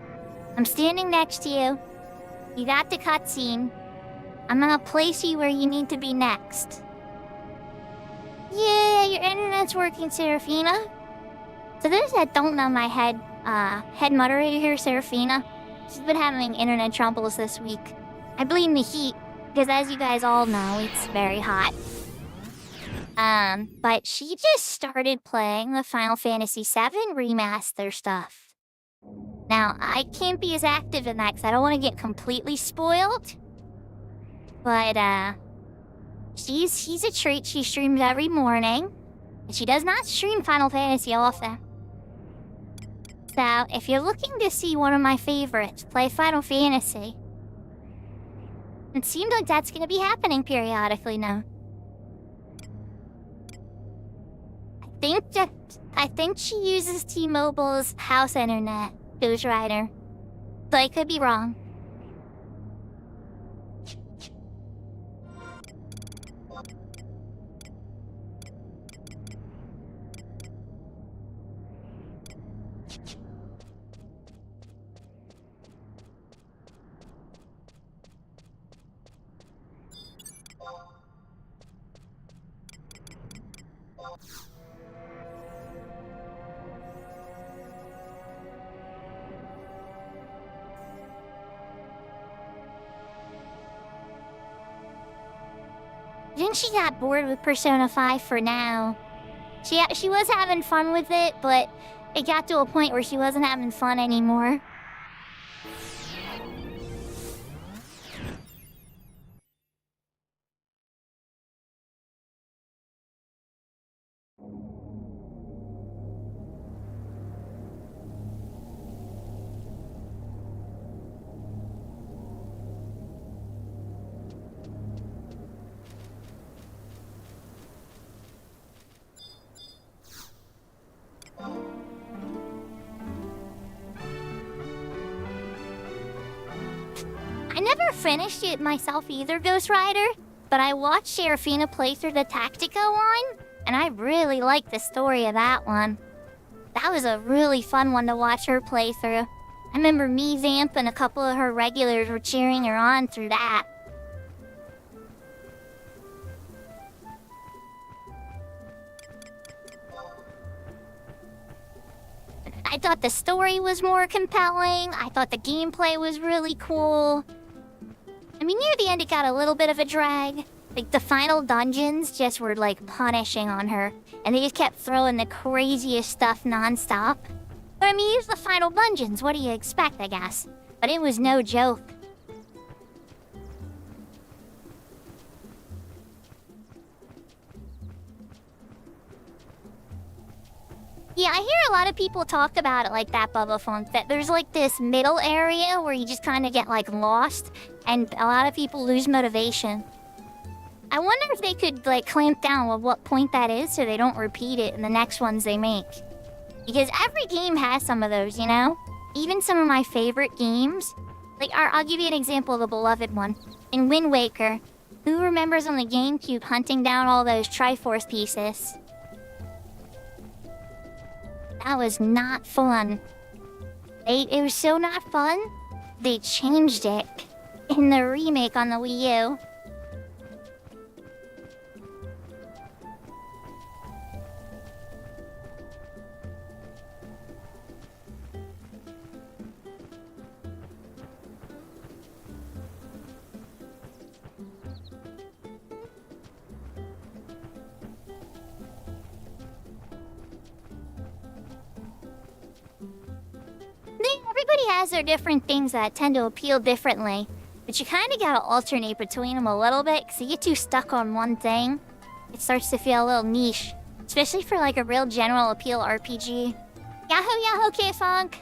I'm standing next to you. You got the cutscene. I'm gonna place you where you need to be next. Yeah, your internet's working, Serafina. So those that don't know my head moderator here, Serafina, she's been having internet troubles this week. I blame the heat, because as you guys all know, it's very hot. But she just started playing the Final Fantasy VII remaster stuff. Now, I can't be as active in that because I don't want to get completely spoiled. But, she's a treat. She streams every morning. And she does not stream Final Fantasy often. So, if you're looking to see one of my favorites play Final Fantasy, it seems like that's going to be happening periodically now. I think she uses T-Mobile's house internet, Ghost Rider. But I could be wrong. I think she got bored with Persona 5 for now. She was having fun with it, but it got to a point where she wasn't having fun anymore. I never finished it myself either, Ghost Rider, but I watched Serafina play through the Tactica one, and I really liked the story of that one. That was a really fun one to watch her play through. I remember me, Vamp, and a couple of her regulars were cheering her on through that. I thought the story was more compelling. I thought the gameplay was really cool. I mean, near the end it got a little bit of a drag. Like, the final dungeons just were, like, punishing on her. And they just kept throwing the craziest stuff non-stop. But I mean, it's the final dungeons. What do you expect, I guess? But it was no joke. Yeah, I hear a lot of people talk about it like that, Bubba Funk, that there's like this middle area where you just kind of get like lost, and a lot of people lose motivation. I wonder if they could like clamp down on what point that is so they don't repeat it in the next ones they make. Because every game has some of those, you know? Even some of my favorite games. Like, I'll give you an example of the beloved one. In Wind Waker, who remembers on the GameCube hunting down all those Triforce pieces? That was not fun. It was so not fun, they changed it in the remake on the Wii U. Everybody has their different things that tend to appeal differently, but you kind of gotta alternate between them a little bit, because you get too stuck on one thing, it starts to feel a little niche, especially for like a real general appeal RPG. Yahoo Yahoo K-Funk!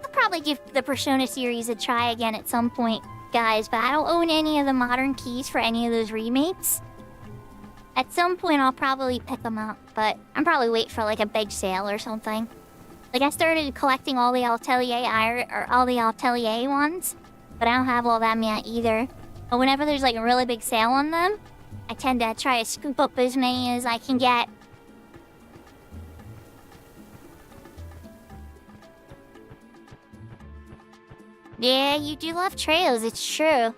I'll probably give the Persona series a try again at some point, guys, but I don't own any of the modern keys for any of those remakes. At some point, I'll probably pick them up, but I'm probably wait for like a big sale or something. Like, I started collecting all the Atelier ones, but I don't have all them yet either. But whenever there's like a really big sale on them, I tend to try to scoop up as many as I can get. Yeah, you do love trails, it's true.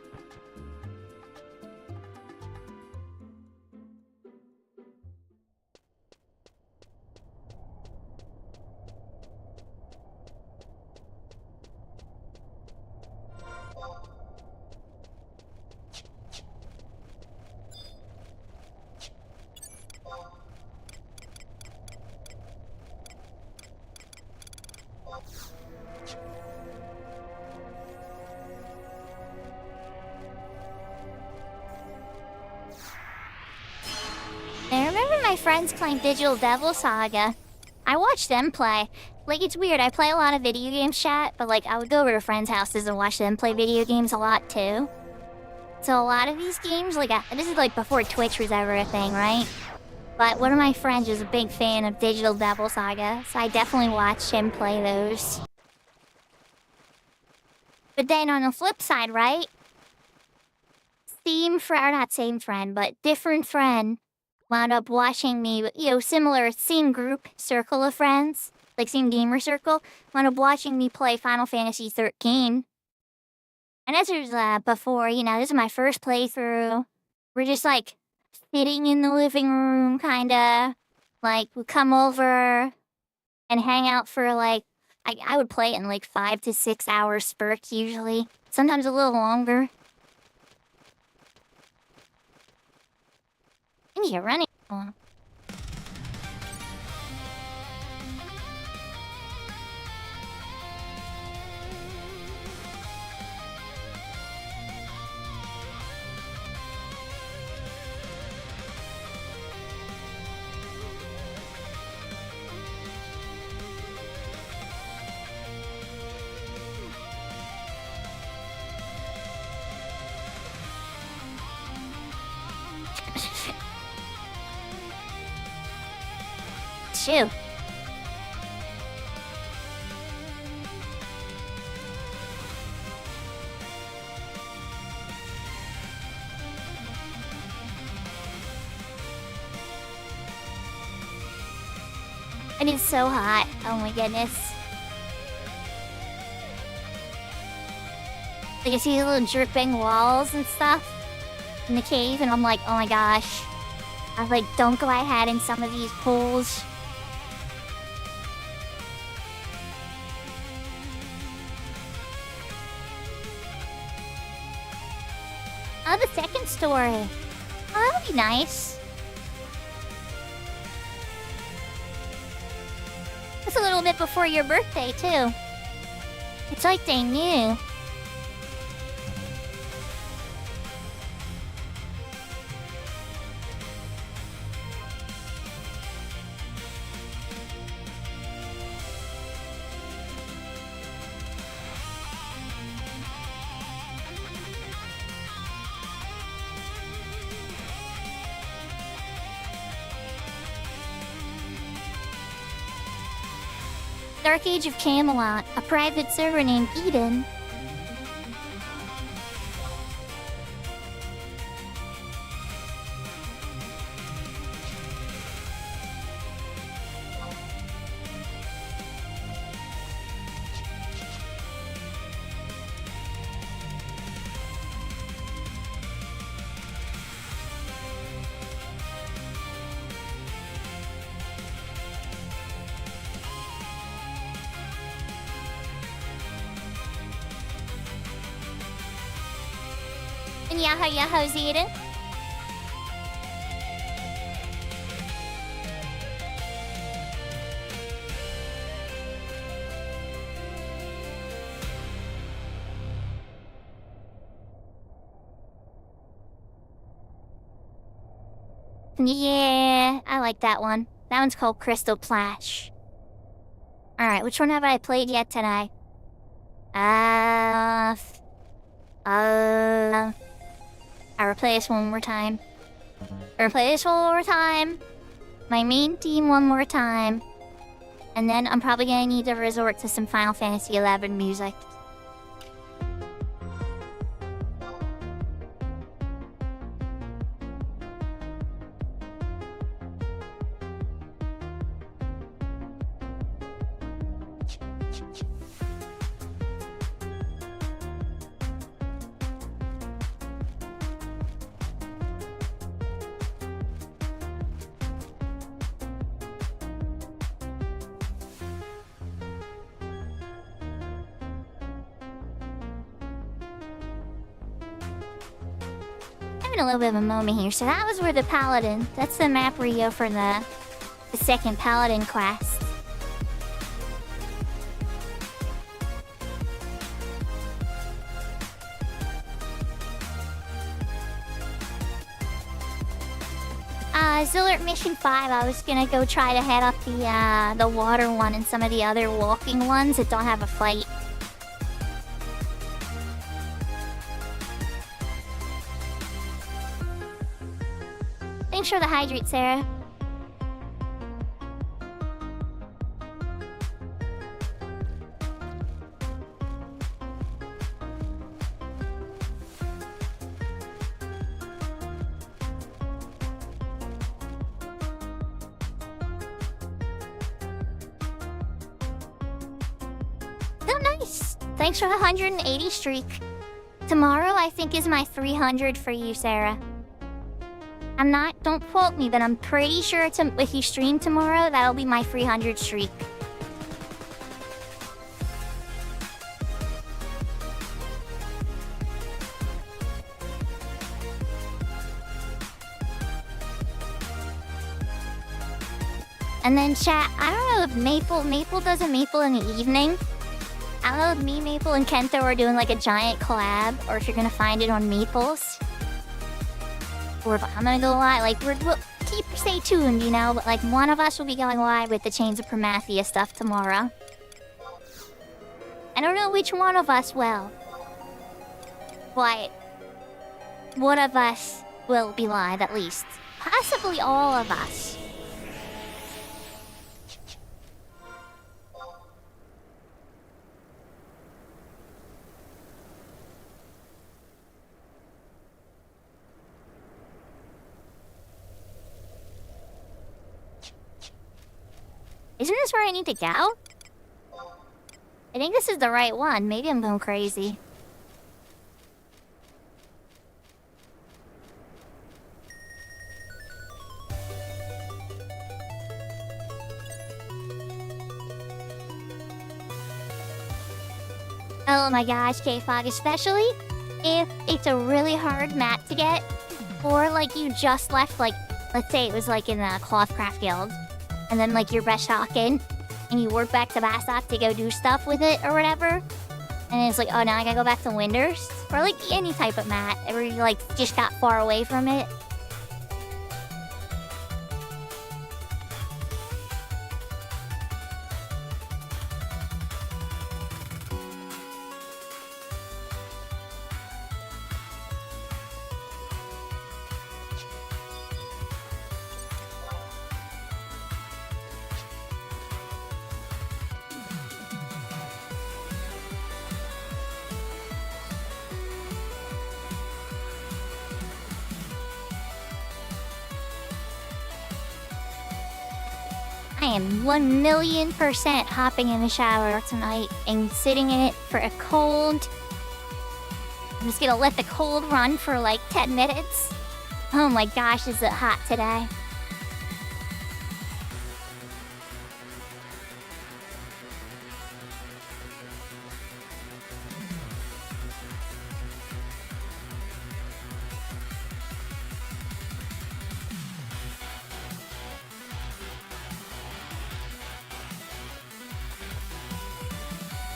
my friends claim Digital Devil Saga. I watch them play. Like, it's weird. I play a lot of video games chat, but like, I would go over to friends' houses and watch them play video games a lot too. So a lot of these games, like, this is like before Twitch was ever a thing, right? But one of my friends is a big fan of Digital Devil Saga, so I definitely watched him play those. But then on the flip side, right? Same friend, but different friend wound up watching me, you know, similar, same group, circle of friends, like same gamer circle, wound up watching me play Final Fantasy XIII. And as was before, you know, this is my first playthrough. We're just like sitting in the living room, kinda. Like, we come over and hang out for like, I would play it in like 5 to 6 hour spurts usually. Sometimes a little longer. And you're running. Shoot. And it's so hot. Oh my goodness. Like, I see the little dripping walls and stuff in the cave, and I'm like, oh my gosh. I was like, don't go ahead in some of these pools. Oh, the second story. Oh, that would be nice. It's a little bit before your birthday, too. It's like they knew. Dark Age of Camelot, a private server named Eden. And Yahoo's Eden. Yeah, I like that one. That one's called Crystal Plash. Alright, which one have I played yet tonight? I'll replay this one more time. Replay this one more time. My main theme one more time. And then I'm probably gonna need to resort to some Final Fantasy XI music. A little bit of a moment here. So that was where the Paladin, that's the map where you go for the second Paladin quest. Still at mission 5, I was gonna go try to head up the water one and some of the other walking ones that don't have a fight. Thanks for the hydrate, Sarah. Oh, nice. Thanks for the 180 streak. Tomorrow, I think, is my 300 for you, Sarah. I'm not, don't quote me, but I'm pretty sure if you stream tomorrow, that'll be my 300 streak. And then chat, I don't know if Maple does a Maple in the evening. I don't know if me, Maple, and Kento are doing like a giant collab, or if you're gonna find it on Maples. Or if I'm gonna go live, like, we'll stay tuned, you know, but like one of us will be going live with the Chains of Prometheus stuff tomorrow. I don't know which one of us will. But one of us will be live at least. Possibly all of us. Isn't this where I need to go? I think this is the right one. Maybe I'm going crazy. Oh my gosh, K-Fog, especially if it's a really hard map to get, or like you just left, like, let's say it was like in the Clothcraft Guild, and then like you're Beshtalking, and you work back to Basok to go do stuff with it or whatever, and it's like, oh, now I gotta go back to Winders, or like any type of map where you like just got far away from it. I am 1,000,000% hopping in the shower tonight and sitting in it for a cold. I'm just gonna let the cold run for like 10 minutes. Oh my gosh, is it hot today?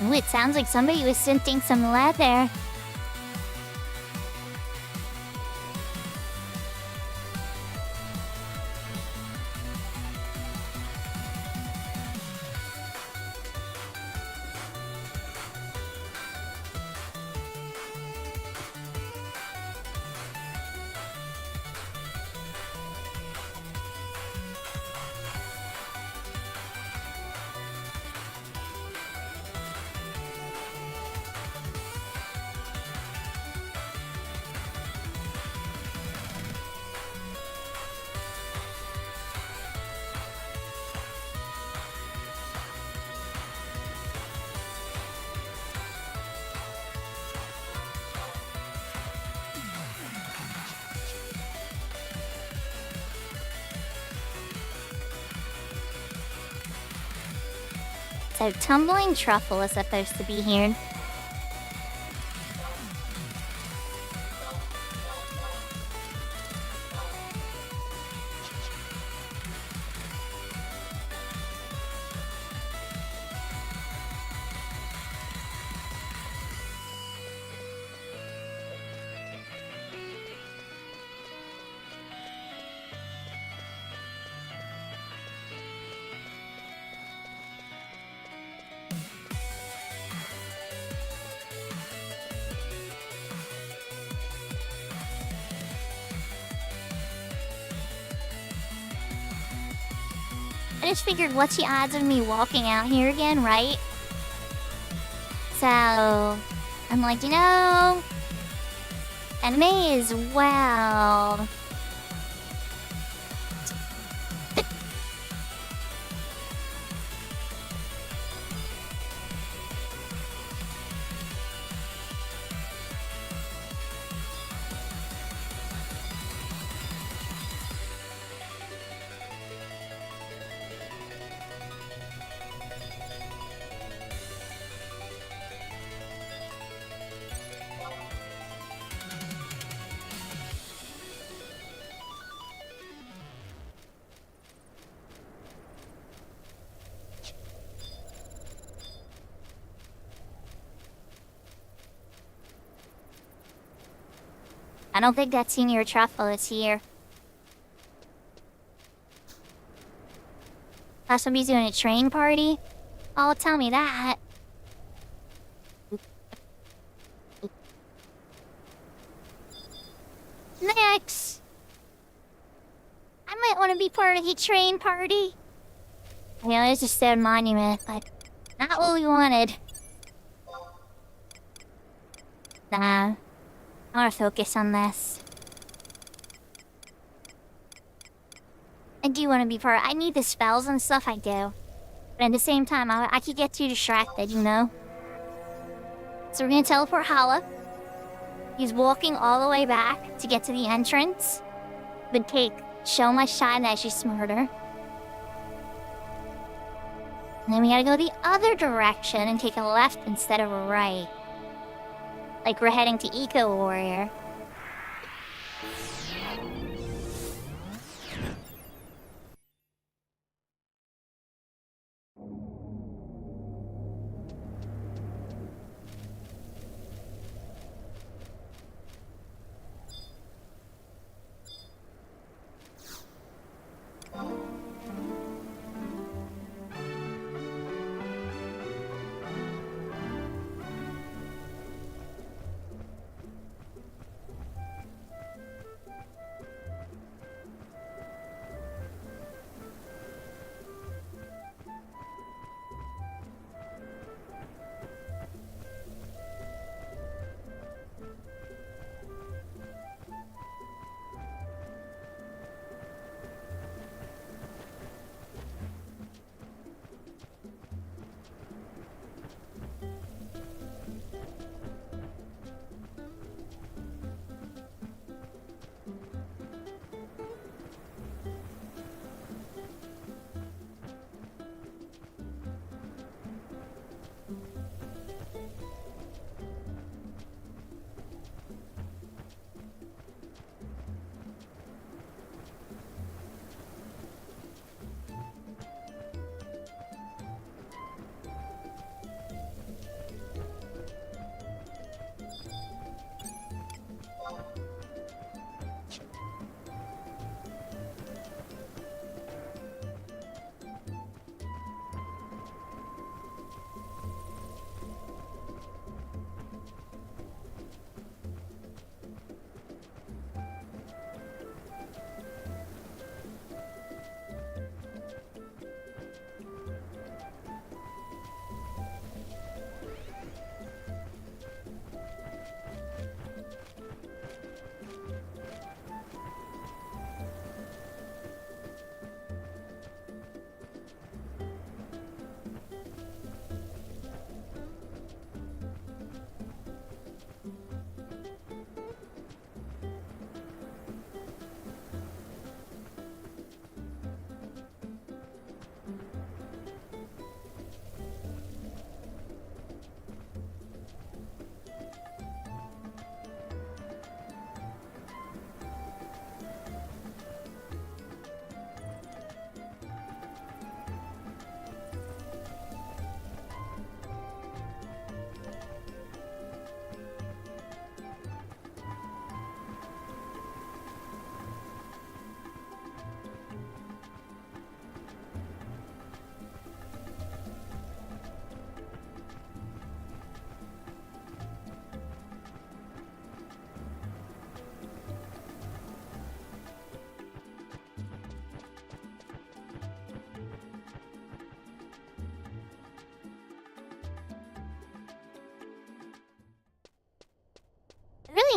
Ooh, it sounds like somebody was scenting some leather. So tumbling truffle is supposed to be here. just figured what's the odds of me walking out here again, right? So, I'm like, I may as well. I don't think that senior truffle is here. Plus, somebody's doing a train party? Oh, tell me that. Next! I might want to be part of the train party. It's a stone monument, but not what we wanted. Nah. I want to focus on this. I do want to be part. I need the spells and stuff, I do. But at the same time, I could get too distracted, So we're gonna teleport Hala. He's walking all the way back to get to the entrance. Would take so much time that she's smarter. And then we gotta go the other direction and take a left instead of a right. Like we're heading to Eco Warrior.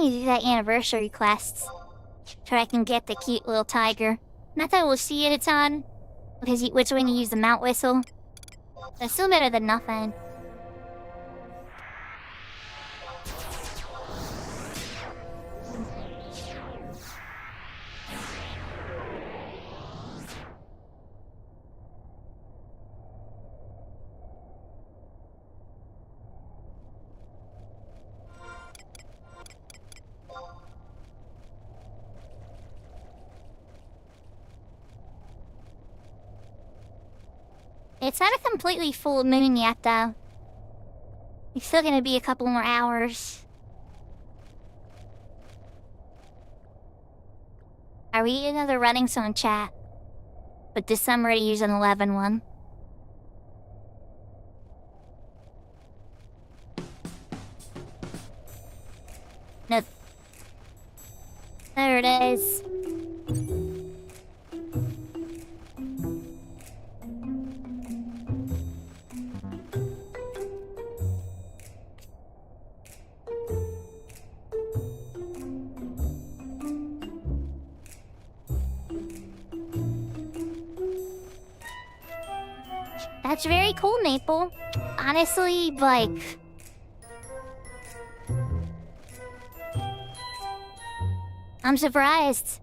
need to do that anniversary quest. So I can get the cute little tiger. Not that we'll see it a ton, because which way to use the mount whistle. That's still better than nothing. It's not a completely full moon yet, though. It's still gonna be a couple more hours. Are we another running song chat? But this time we're gonna use an 11 one. No. There it is. That's very cool, Maple. Honestly, like... I'm surprised.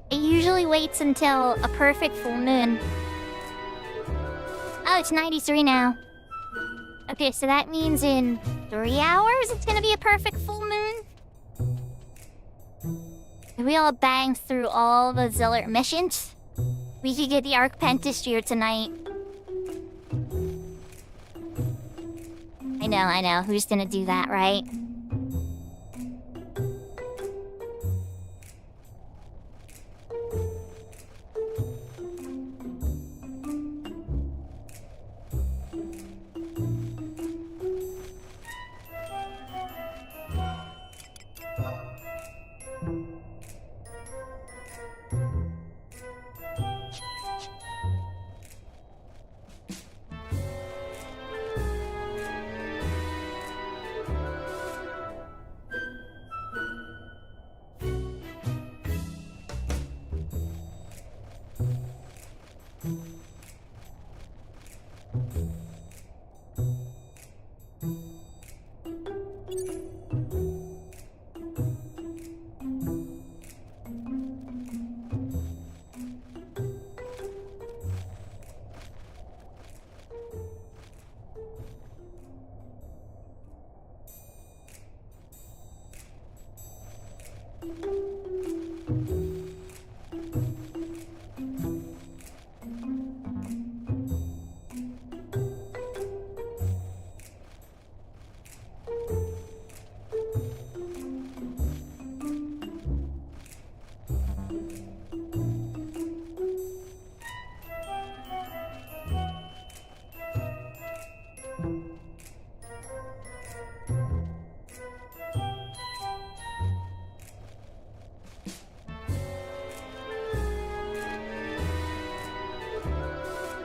It usually waits until a perfect full moon. Oh, it's 93 now. Okay, so that means in 3 hours it's gonna be a perfect full moon? If we all bang through all the Zealot missions, we could get the Archpentasphere tonight. I know. Who's gonna do that, right?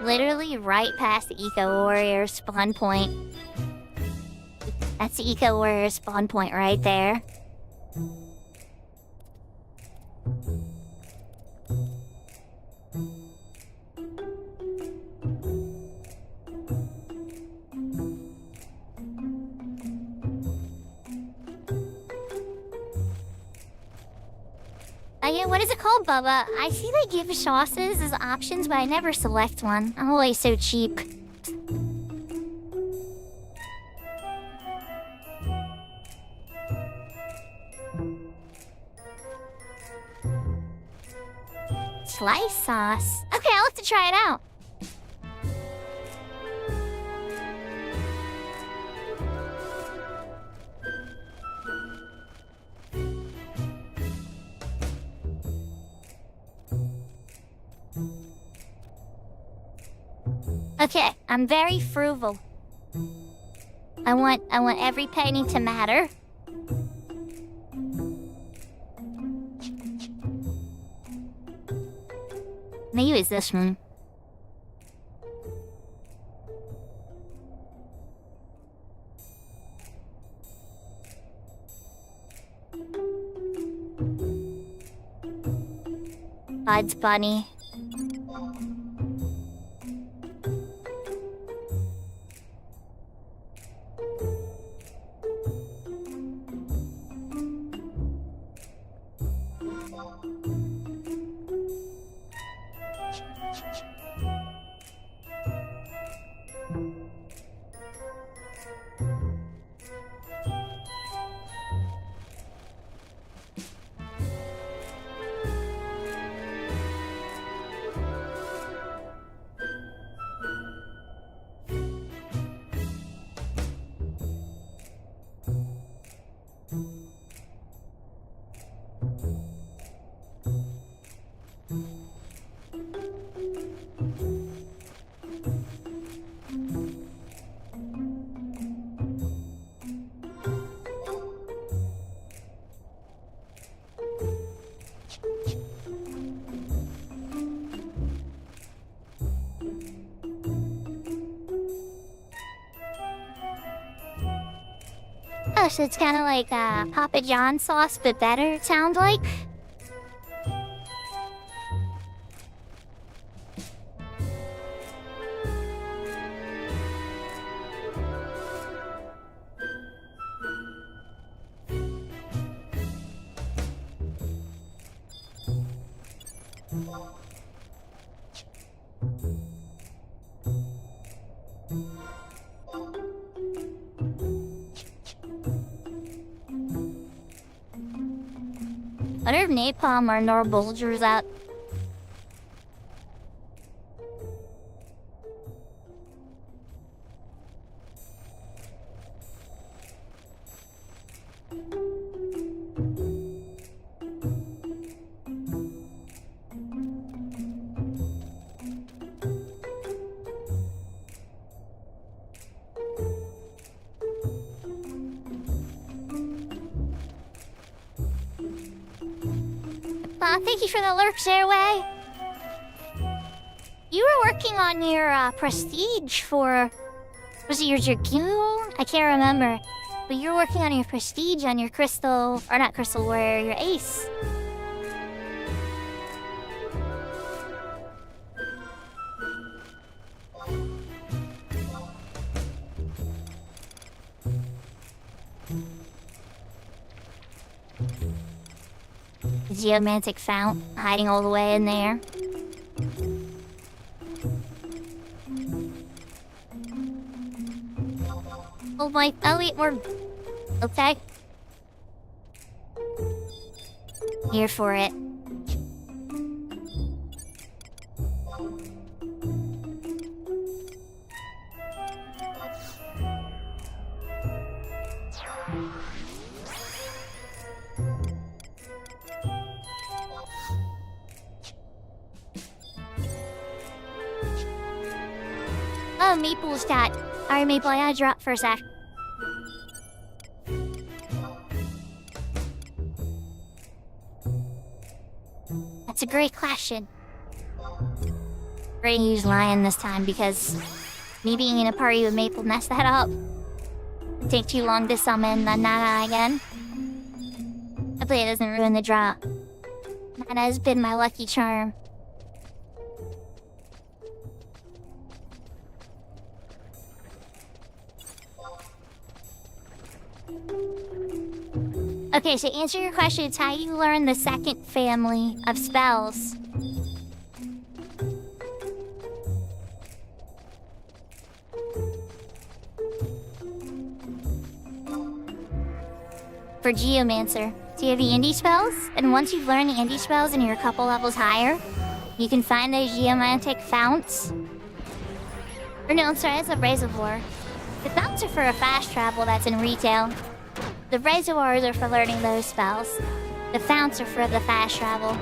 Literally right past the Eco Warrior spawn point. That's the Eco Warrior spawn point right there. Yeah, what is it called, Bubba? I see they give sauces as options, but I never select one. I'm always so cheap. Slice sauce. Okay, I'll have to try it out. Okay, I'm very frugal. I want every penny to matter. Maybe it's this one. Bugs Bunny. Oh, so it's kind of like Papa John's sauce, but better, it sounds like. I wonder if napalm or nor bulgers up. Thank you for the lurks, Airway. You were working on your prestige for... Was it your Dragoon? I can't remember. But you were working on your prestige on your crystal... Or not crystal warrior, your ace. Geomantic fount hiding all the way in there. Oh my, oh wait, more. Okay. Here for it. Oh, Maple's got... Alright, Maple, I gotta drop for a sec. That's a great question. We're gonna use Lion this time because me being in a party with Maple messed that up. It'd take too long to summon the Nana again. Hopefully it doesn't ruin the draw. Nana has been my lucky charm. Okay, so answer your question, it's how you learn the second family of spells. For Geomancer, so you have the indie spells, and once you've learned the indie spells and you're a couple levels higher, you can find those geomantic founts. Or no, I'm sorry, that's a reservoir. The founts are for a fast travel that's in retail. The reservoirs are for learning those spells. The founts are for the fast travel.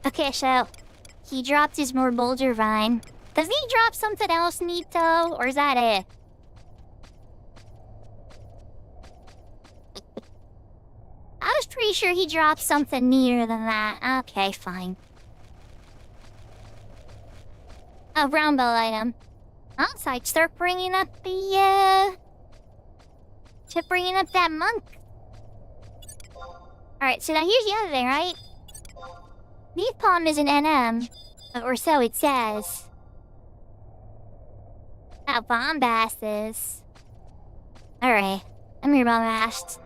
Okay, so he dropped his more boulder vine. Does he drop something else neat though, or is that it? I was pretty sure he dropped something neater than that. Okay, fine. Oh, brown belt item. Oh, so I'd start bringing up the, bringing up that monk. Alright, so now here's the other thing, right? Leaf Palm is an NM, or so it says. Oh, Bombast is. Alright, I'm here, Bombast.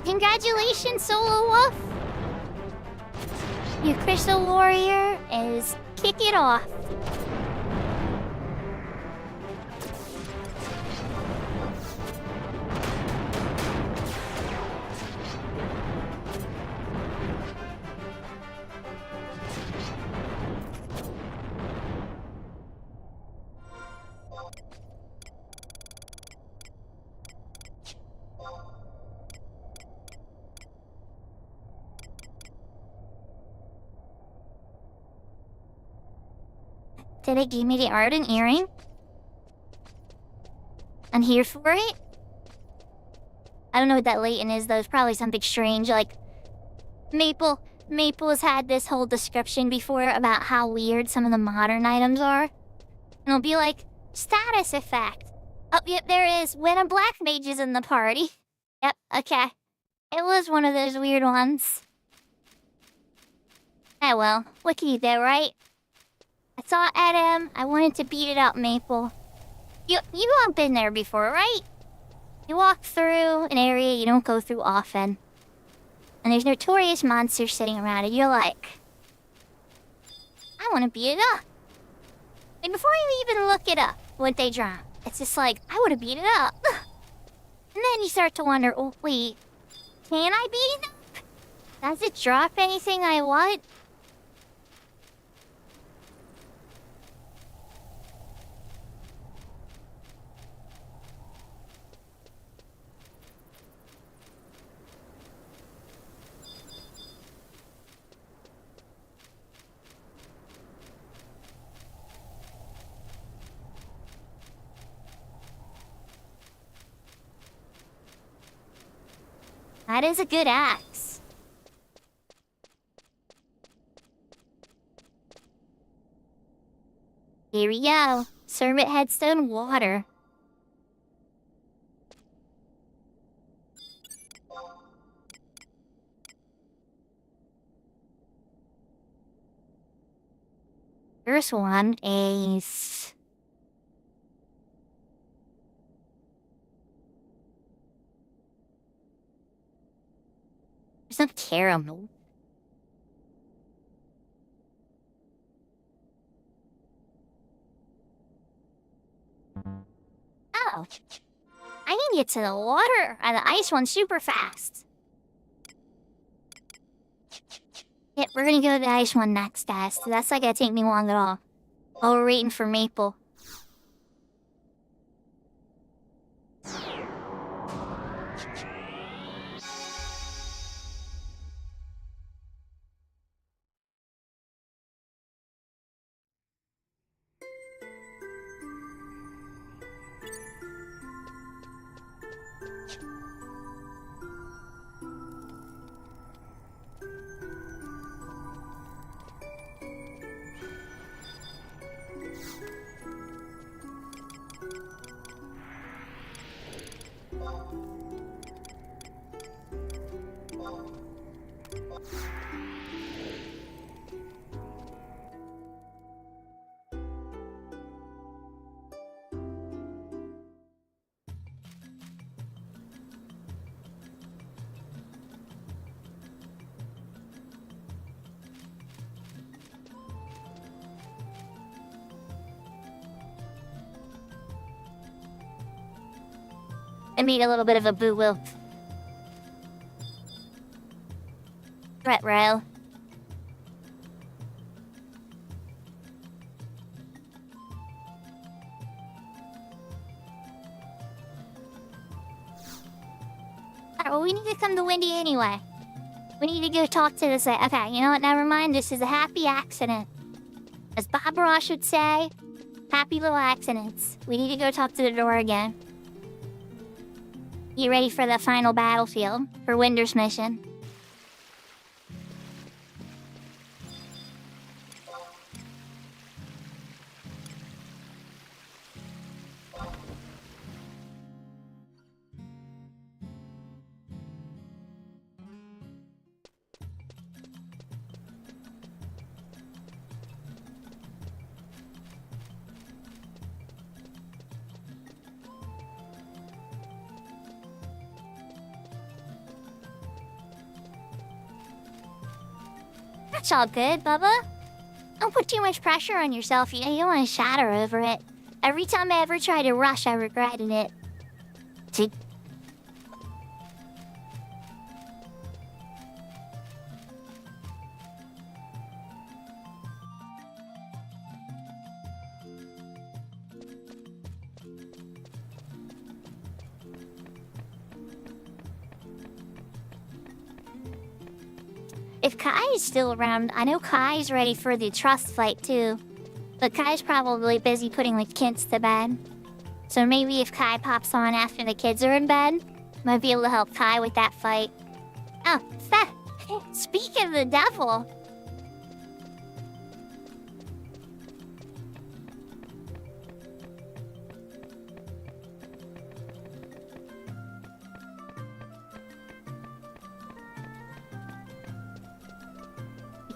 Congratulations, Solo Wolf! Your Crystal Warrior is kick it off. Did it give me the Ardent Earring? I'm here for it? I don't know what that Leighton is, though. It's probably something strange, like... Maple has had this whole description before about how weird some of the modern items are. And it'll be like, status effect. Oh, yep, there it is. When a black mage is in the party. Yep, okay. It was one of those weird ones. Oh well, what can you do, right? I saw it at him. I wanted to beat it up, Maple. You all been there before, right? You walk through an area you don't go through often. And there's notorious monsters sitting around and you're like... I want to beat it up. And before you even look it up, what they drop, it's just like, I want to beat it up. And then you start to wonder, oh wait, can I beat it up? Does it drop anything I want? That is a good axe. Here we go. Servant headstone water. First one is... There's no caramel. Oh. I can get to the water and the ice one super fast. Yep, we're gonna go to the ice one next, guys. So that's not gonna take me long at all. While we're waiting for Maple. I made a little bit of a boo-woo. Retro. Alright, well, we need to come to Windy anyway. We need to go talk to this. Okay, you know what? Never mind. This is a happy accident. As Bob Ross would say, happy little accidents. We need to go talk to the door again. Get ready for the final battlefield for Winder's mission. That's all good, Bubba. Don't put too much pressure on yourself. You don't want to shatter over it. Every time I ever tried to rush, I regretted it. See? If Kai is still around, I know Kai's ready for the trust fight too. But Kai's probably busy putting the kids to bed. So maybe if Kai pops on after the kids are in bed, might be able to help Kai with that fight. Oh, speak of the devil.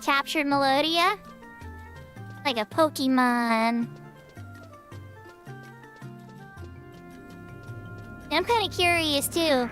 Captured Melodia? Like a Pokemon. I'm kind of curious too.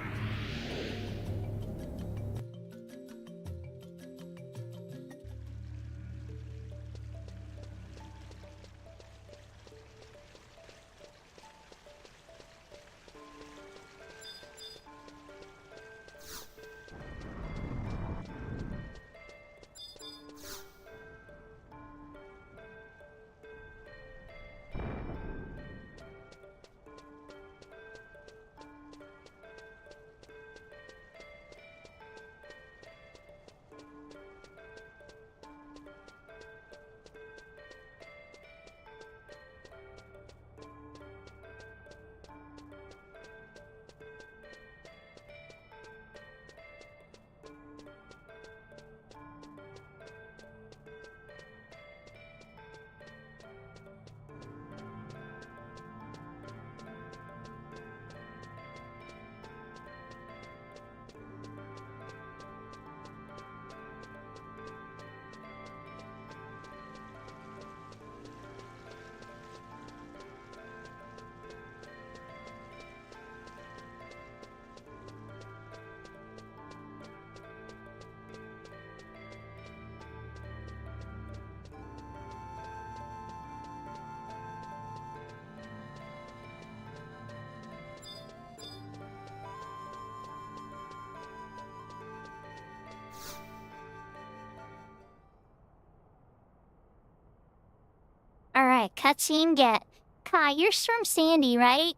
Alright, cutscene get. Kai, you're from Sandy, right?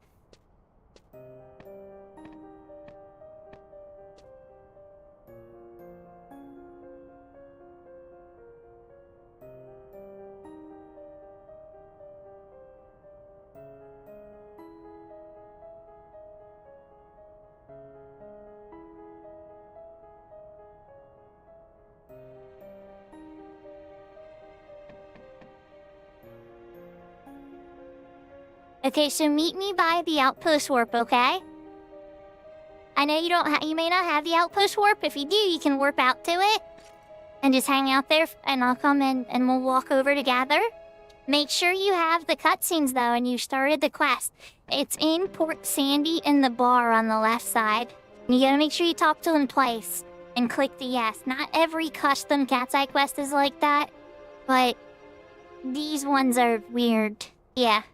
Okay, so meet me by the outpost warp, okay? I know you may not have the outpost warp. If you do, you can warp out to it. And just hang out there, and I'll come in and we'll walk over together. Make sure you have the cutscenes, though, and you started the quest. It's in Port Sandy in the bar on the left side. And you gotta make sure you talk to them twice. And click the yes. Not every custom Cat's Eye quest is like that. But these ones are weird. Yeah.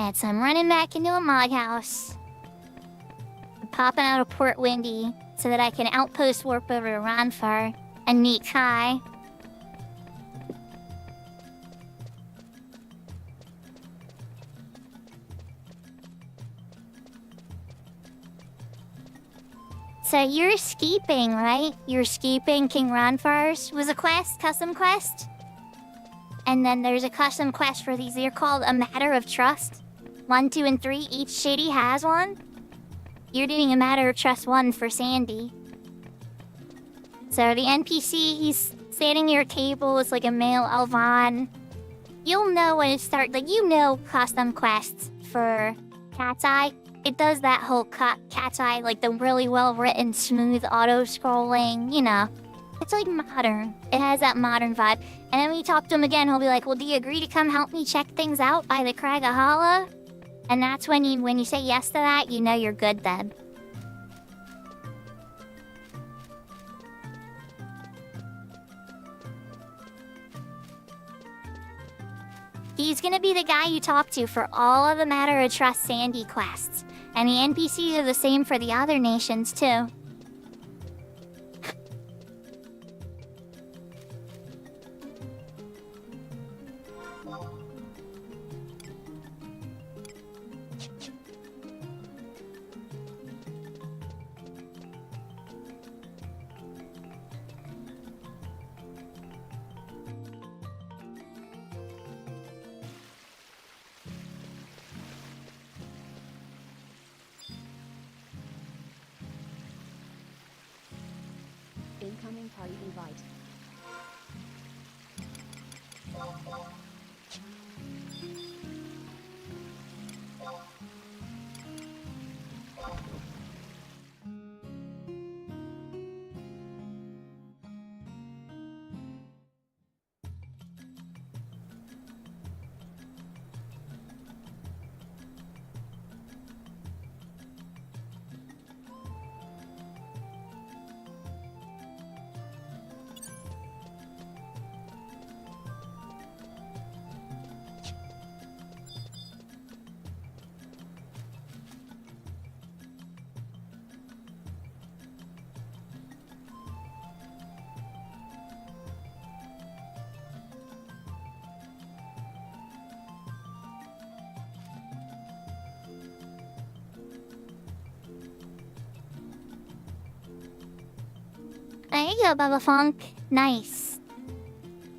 And so I'm running back into a mod house. I'm popping out of Port Windy so that I can outpost warp over to Ranfar and meet Kai. So you're escaping, right? You're escaping King Ranfar's was a quest, custom quest. And then there's a custom quest for these. They're called A Matter of Trust. 1, 2, and 3. Each city has one. You're doing A Matter of Trust 1 for Sandy. So the NPC, he's standing near a table. It's like a male Alvan. You'll know when it starts. Like, you know custom quests for Cat's Eye. It does that whole Cat's Eye, like the really well-written, smooth auto-scrolling, you know. It's like modern. It has that modern vibe. And then when you talk to him again, he'll be like, well, do you agree to come help me check things out by the Kragahala? And that's when you say yes to that, you know you're good then. He's gonna be the guy you talk to for all of the Matter of Trust Sandy quests. And the NPCs are the same for the other nations, too. Incoming party invite. There you go, Bubba Funk. Nice.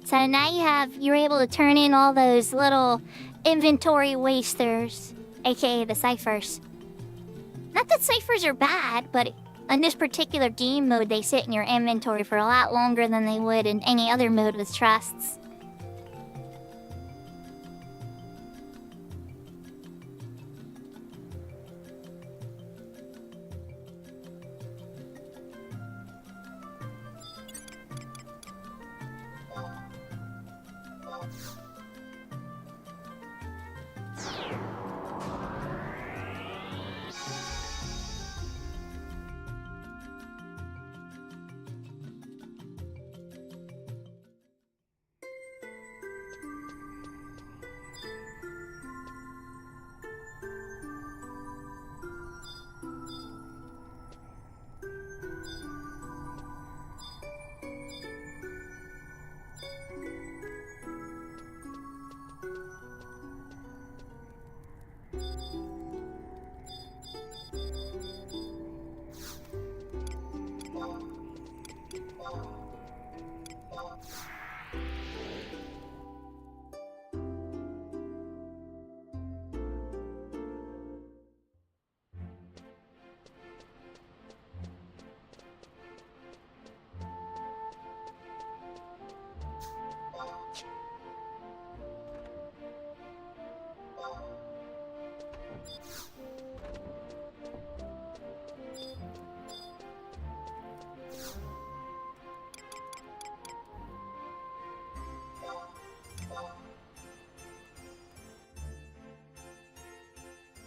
So now you're able to turn in all those little inventory wasters, aka the ciphers. Not that ciphers are bad, but in this particular game mode, they sit in your inventory for a lot longer than they would in any other mode with trusts.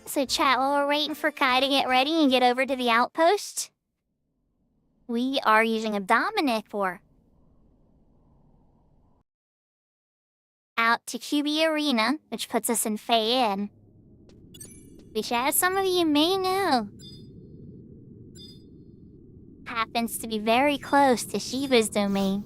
So chat, while we're waiting for Kai to get ready and get over to the outpost, we are using a Dominic for out to QB Arena, which puts us in Fei-In. which, as some of you may know, happens to be very close to Shiva's domain.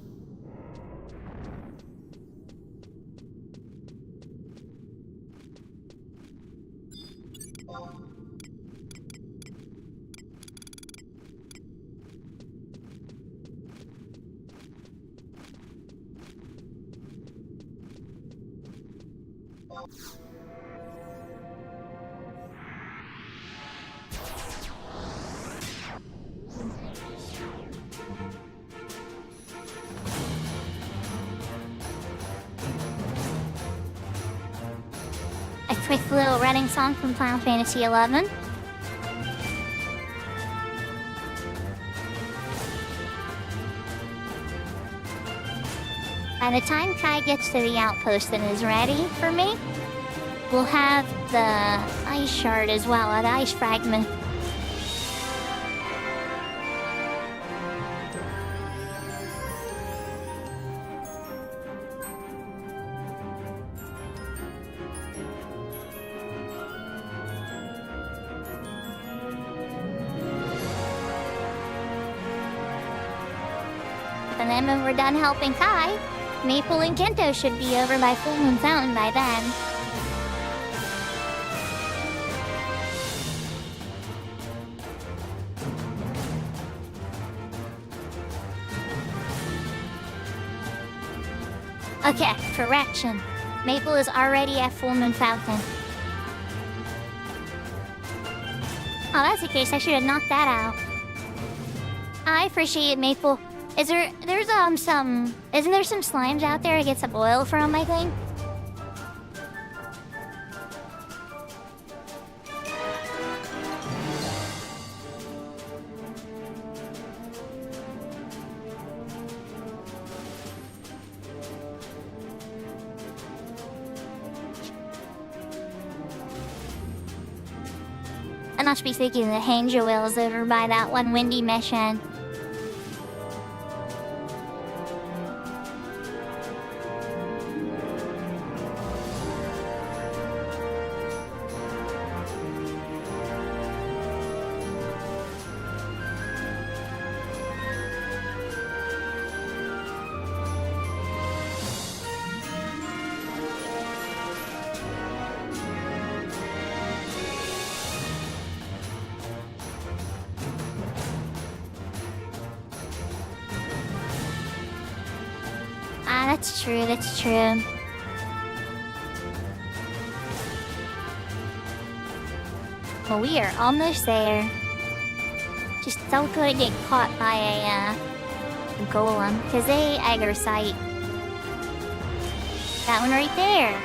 A quick little running song from Final Fantasy XI. By the time Kai gets to the outpost and is ready for me, we'll have the ice shard as well, an ice fragment. And then when we're done helping Kai, Maple and Kento should be over by Full Moon Fountain by then. Okay, correction. Maple is already at Full Moon Fountain. Oh, that's the case. I should have knocked that out. I appreciate it, Maple. Isn't there some slimes out there to get some oil from, I think? I must be thinking of the Hangja Wells over by that one windy mission. That's true. Well, we are almost there. Just don't go to get caught by a golem, because they aggro sight. That one right there.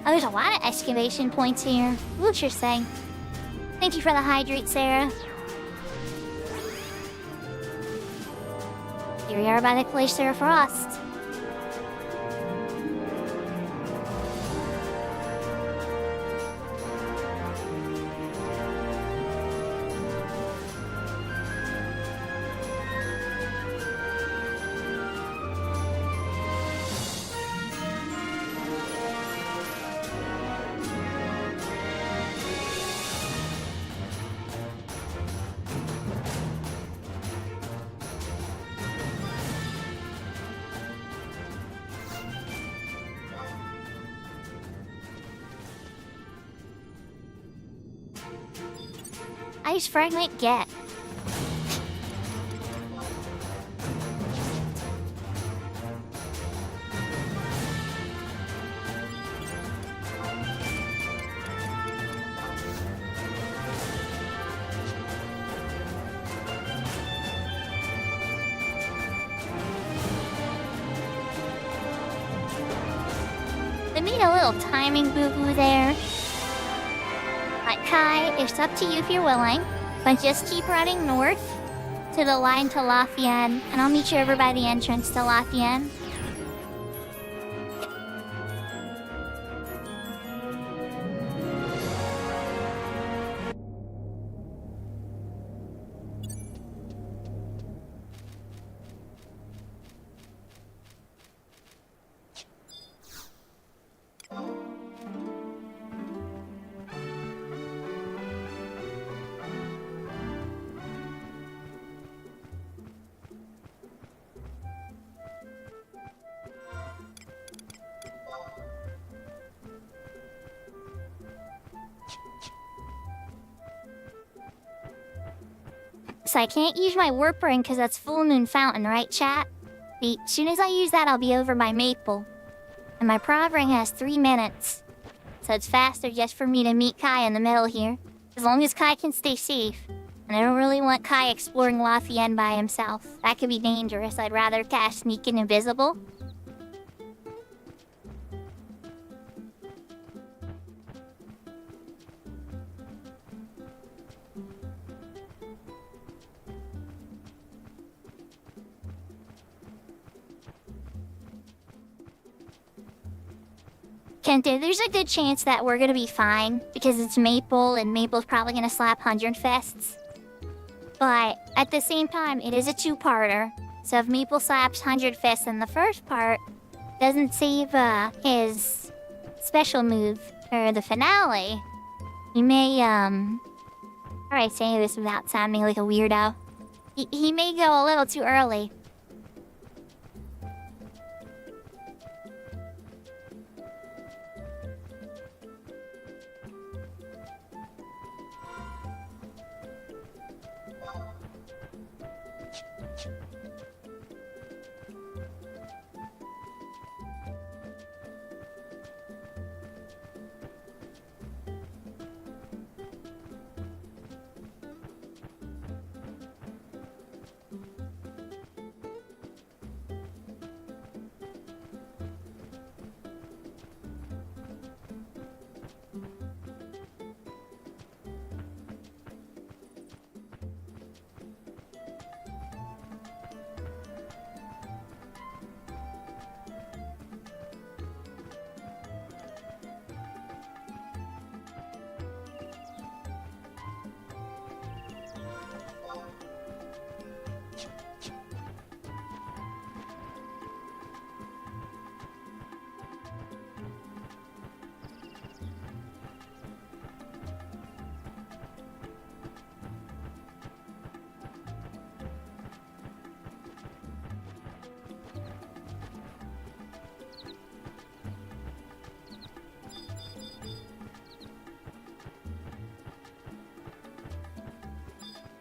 Oh, there's a lot of excavation points here. Interesting. Thank you for the hydrate, Sarah. Here we are by the Glacier of Frost. ice fragment get? I made a little timing boo-boo there. But Kai, it's up to you if you're willing. But just keep running north to the line to Lafayette, and I'll meet you over by the entrance to Lafayette. So I can't use my warp ring because that's Full Moon Fountain, right, chat? As soon as I use that, I'll be over by Maple. And my prov ring has 3 minutes. So it's faster just for me to meet Kai in the middle here. As long as Kai can stay safe. And I don't really want Kai exploring Lafayette by himself. That could be dangerous. I'd rather cast Sneak and Invisible. Kente, there's a good chance that we're gonna be fine, because it's Maple, and Maple's probably gonna slap 100 Fests. But, at the same time, it is a 2-parter, so if Maple slaps 100 Fests in the first part, doesn't save, his special move for the finale, he may, how do I say this without sounding like a weirdo? He may go a little too early.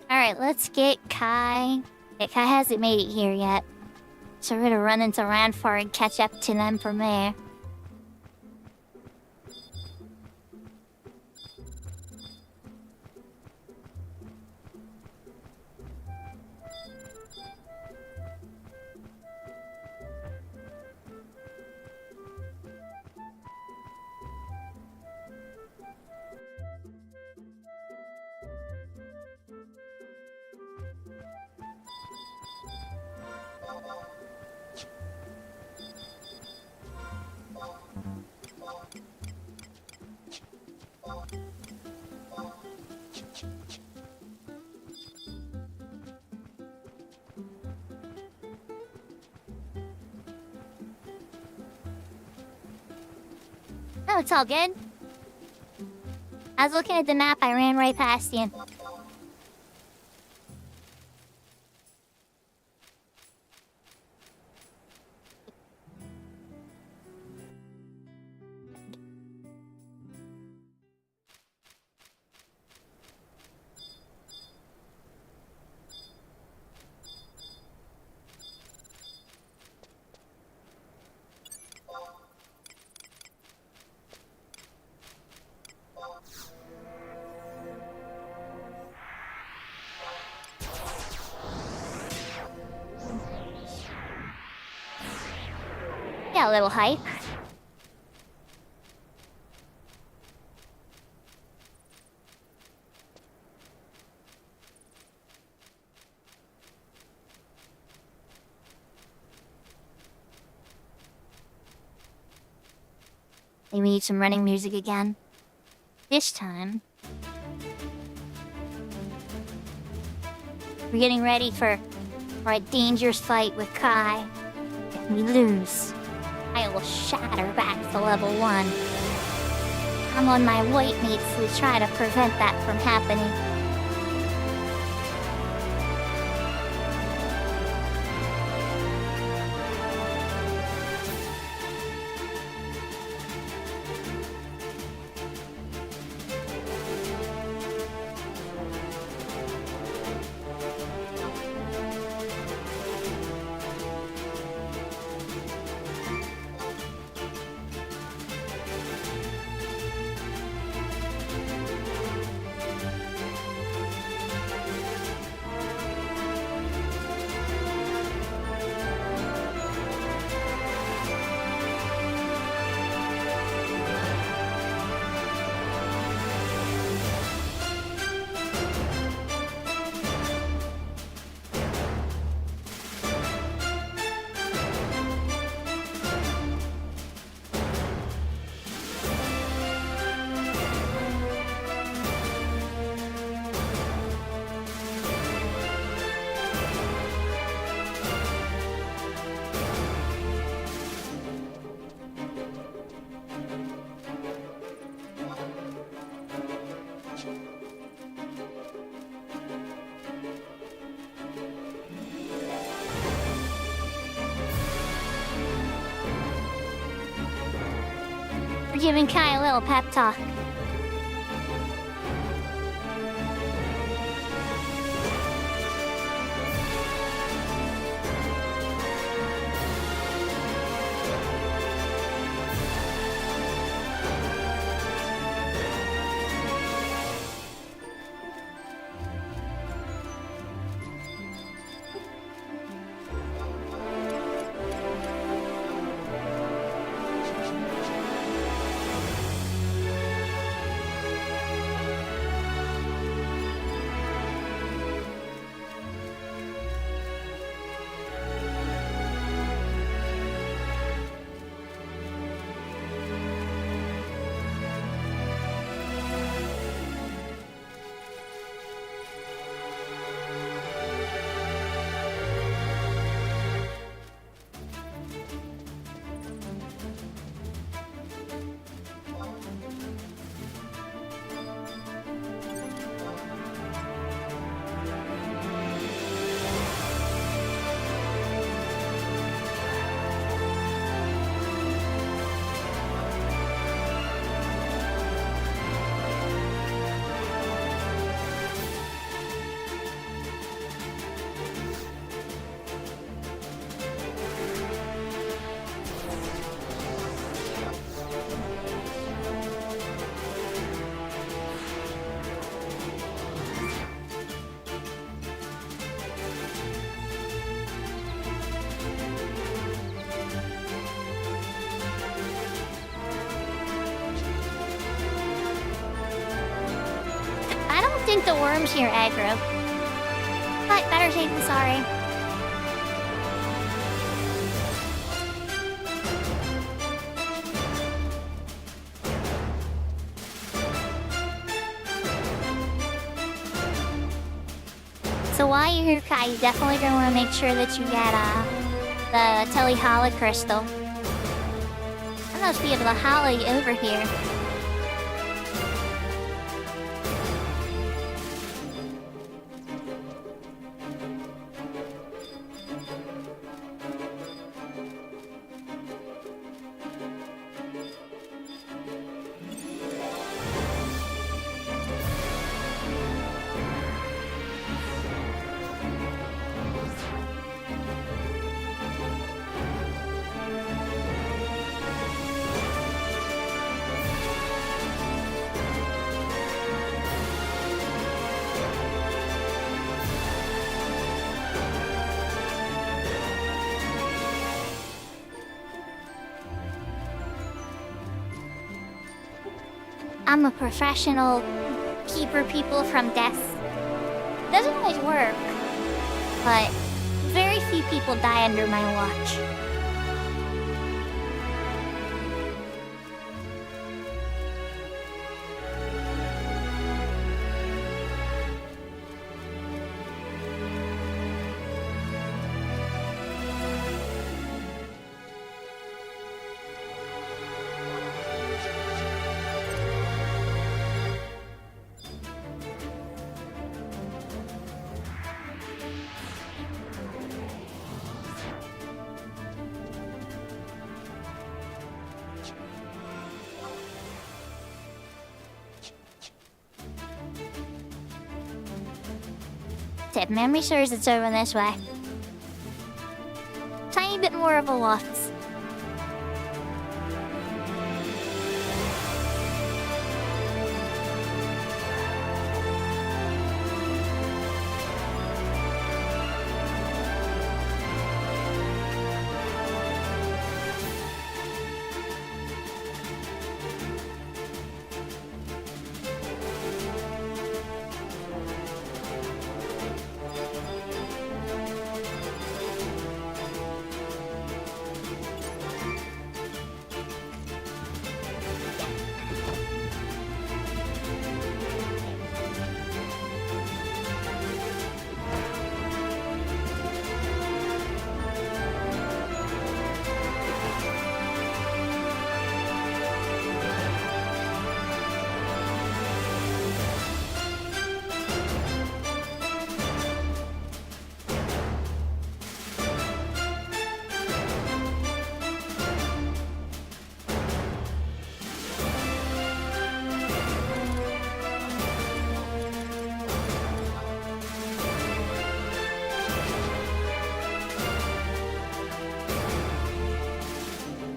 Alright, let's get Kai. Yeah, Kai hasn't made it here yet. So we're gonna run into Ranfar and catch up to them from there. Oh, it's all good. I was looking at the map, I ran right past you. Got a little hype. Maybe we need some running music again. This time, we're getting ready for a dangerous fight with Kai. If we lose, I will shatter back to level 1. I'm on my white meats to try to prevent that from happening. We're giving Kai a little pep talk. I think the worms here aggro. But better safe than sorry. So while you're here, Kai, you definitely gonna want to make sure that you get the Telehala crystal. I'm supposed to be able to hollow you over here. I'm a professional keeper people from death. Doesn't always work, but very few people die under my watch. If memory serves, it's over this way. Tiny bit more of a loft.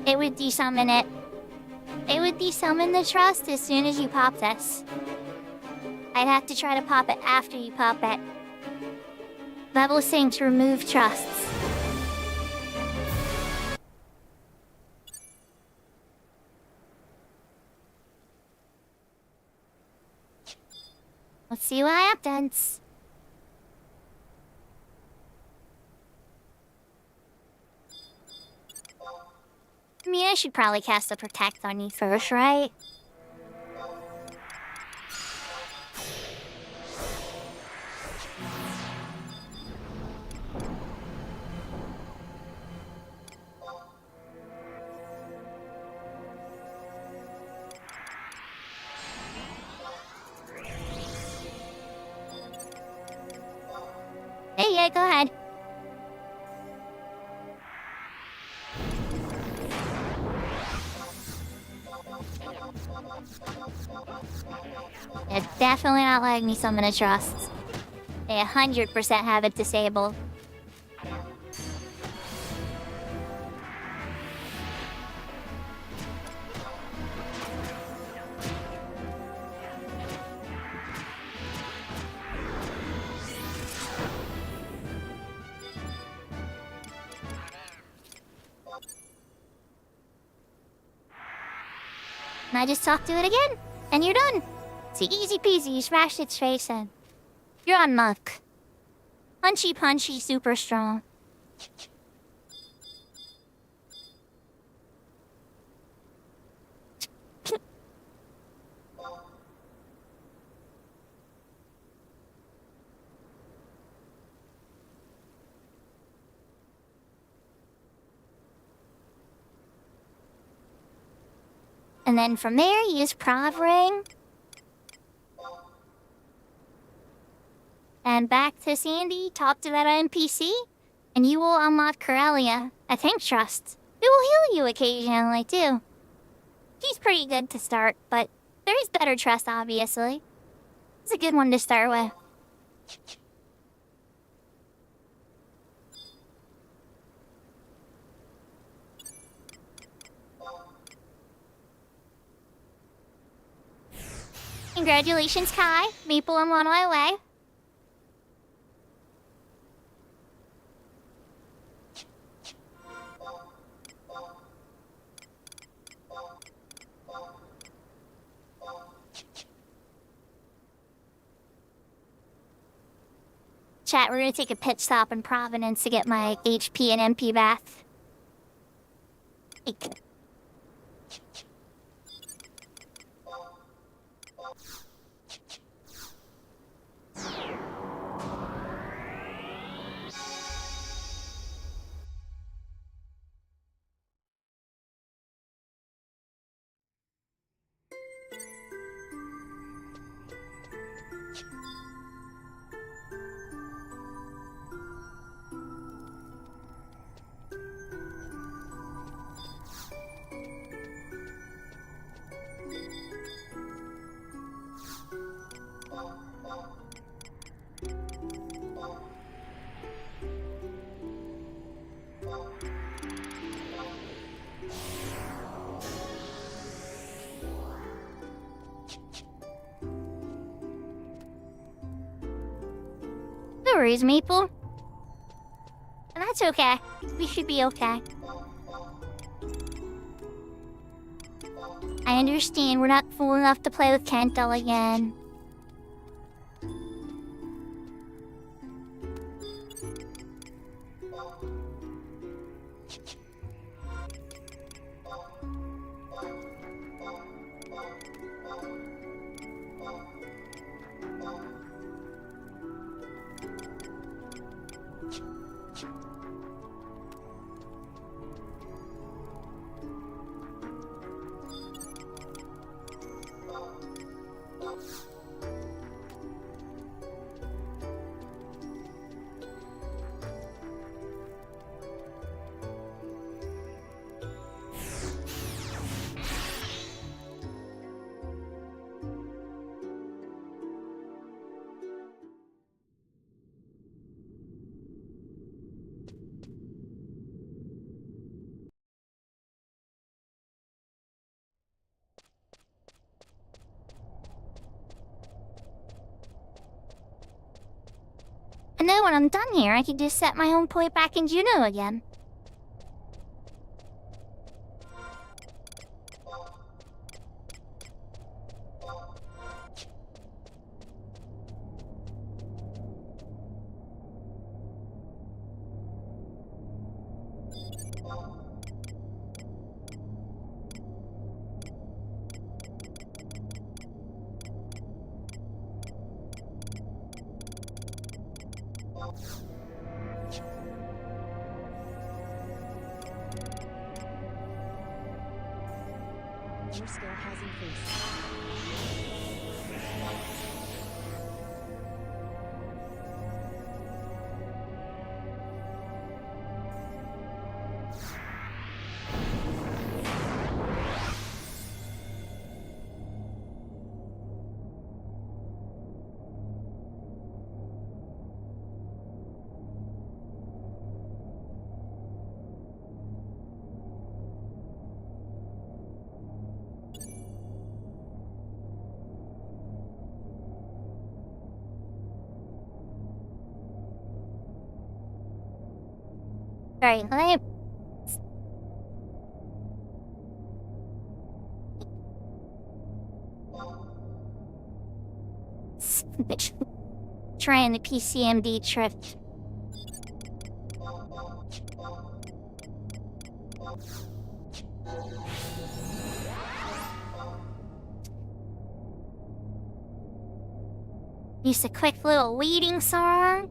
It would desummon it. It would desummon the trust as soon as you pop this. I'd have to try to pop it after you pop it. Level syncs remove trusts. Let's see what happens. I mean, I should probably cast a protect on you first, right? Hey, yeah, go ahead. It's definitely not letting me summon a trust. They 100% have it disabled. And I just talk to it again, and you're done. It's easy peasy, you smashed its face in. You're on muck. Punchy punchy, super strong. And then from there, use Prov Ring. And back to Sandy, talk to that NPC, and you will unlock Corellia, a tank trust. It will heal you occasionally, too. He's pretty good to start, but there is better trust, obviously. It's a good one to start with. Congratulations, Kai. Maple, I'm on my way. Chat, we're gonna take a pit stop in Providence to get my HP and MP bath. Like, no worries, Maple. That's okay. We should be okay. I understand we're not fool enough to play with Kental again. And then when I'm done here, I can just set my home point back in Juneau again. Your skill has increased. Sorry, let me... Bitch. Trying the PCMD trip. Just a quick little leading song.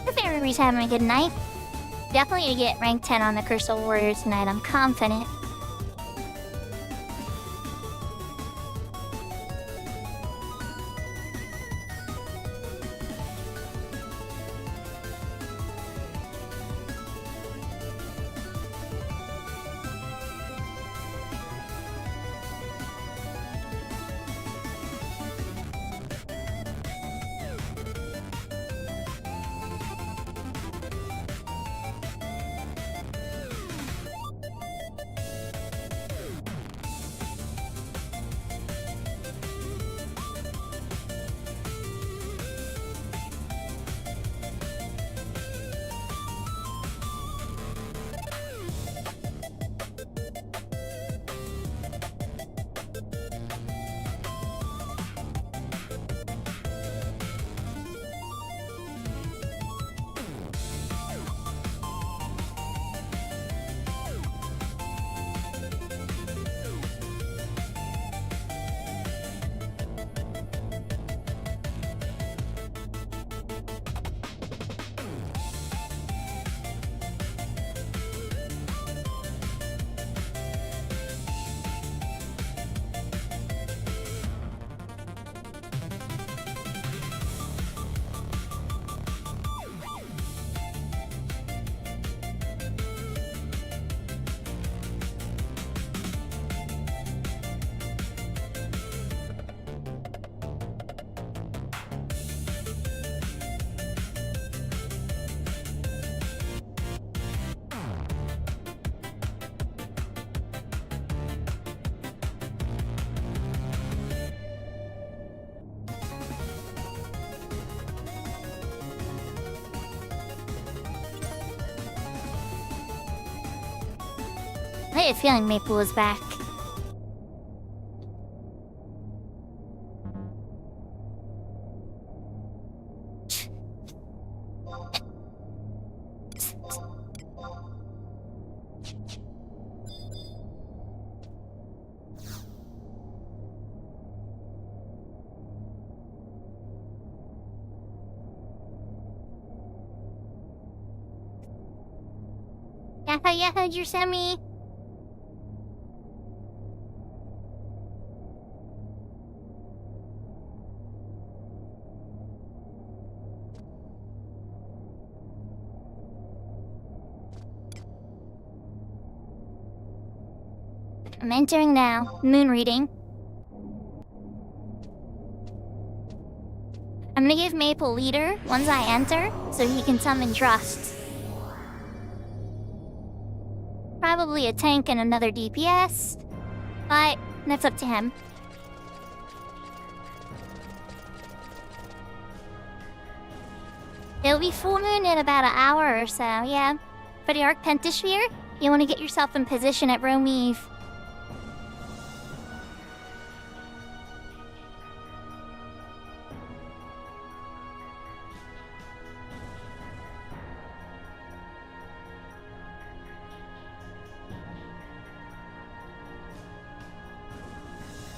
If everybody's having a good night, definitely gonna get rank 10 on the Crystal Warrior tonight, I'm confident. get a feeling Maple is back. Yaha, you send me? I'm entering now. Moon reading. I'm gonna give Maple leader once I enter, so he can summon Trust. Probably a tank and another DPS, but that's up to him. It'll be full moon in about an hour or so, yeah. For the Arc Pentasphere, you want to get yourself in position at Rome Eve.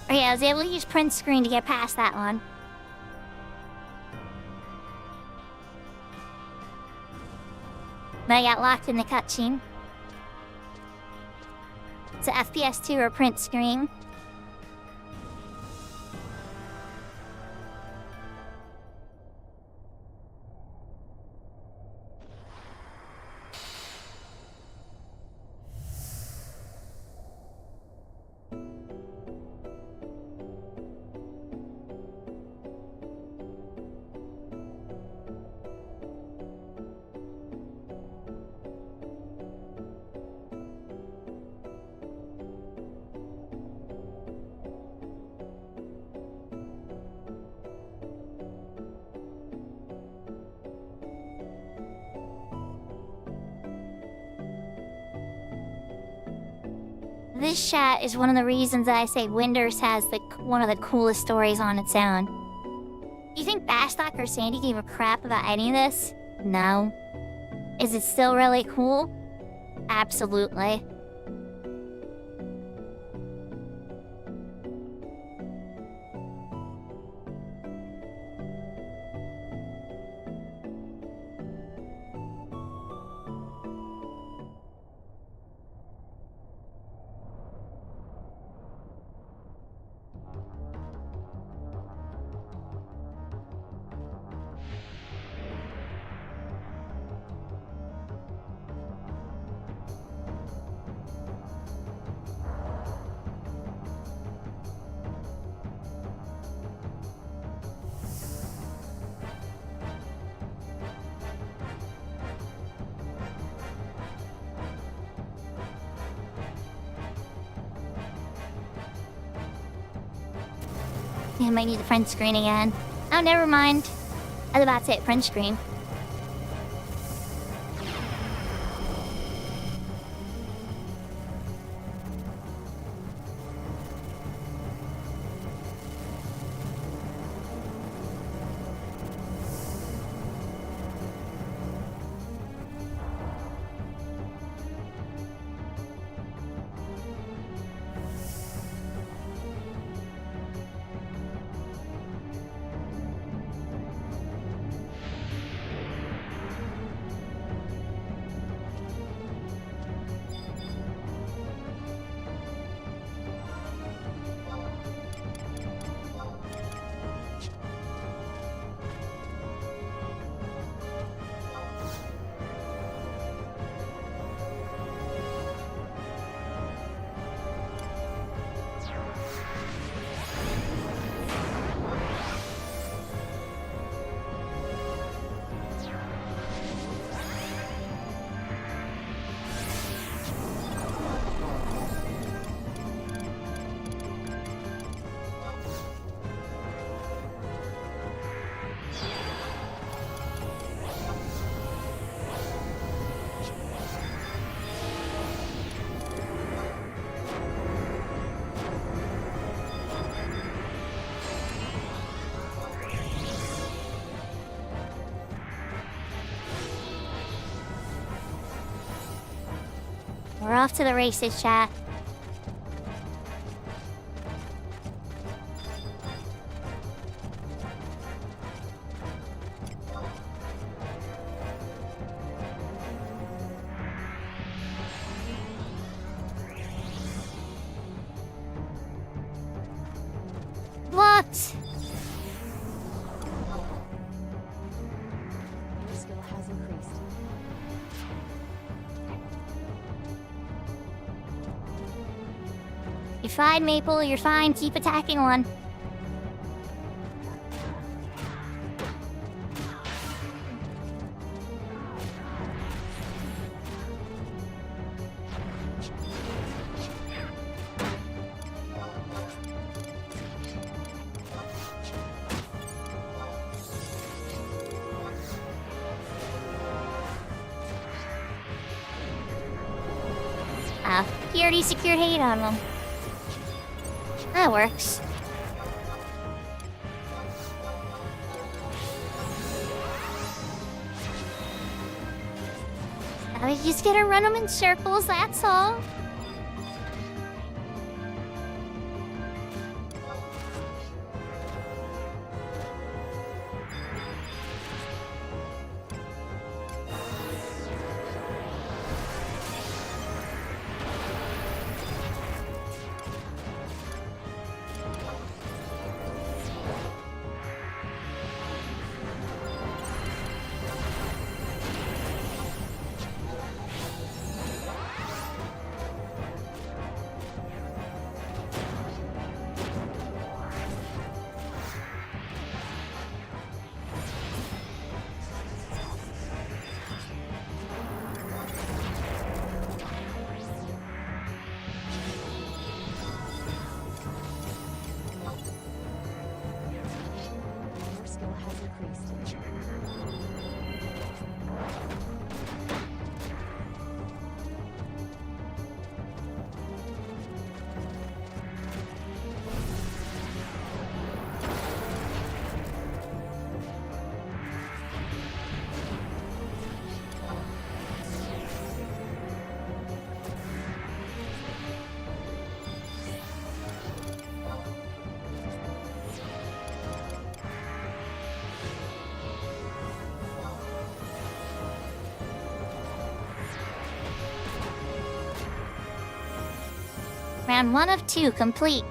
Oh yeah, I was able to use print screen to get past that one. But I got locked in the cutscene. It's a FPS 2 or print screen. This chat is one of the reasons that I say Winders has one of the coolest stories on its own. Do you think Bastok or Sandy gave a crap about any of this? No. Is it still really cool? Absolutely. I might need the print screen again. Oh, never mind. I was about to hit print screen. off to the races, chat. What? Your skill has increased. You're fine, Maple. You're fine. Keep attacking one. He already secured hate on him. That works. Now we just gotta run them in circles, that's all. Your skill has increased. Round 1 of 2 complete.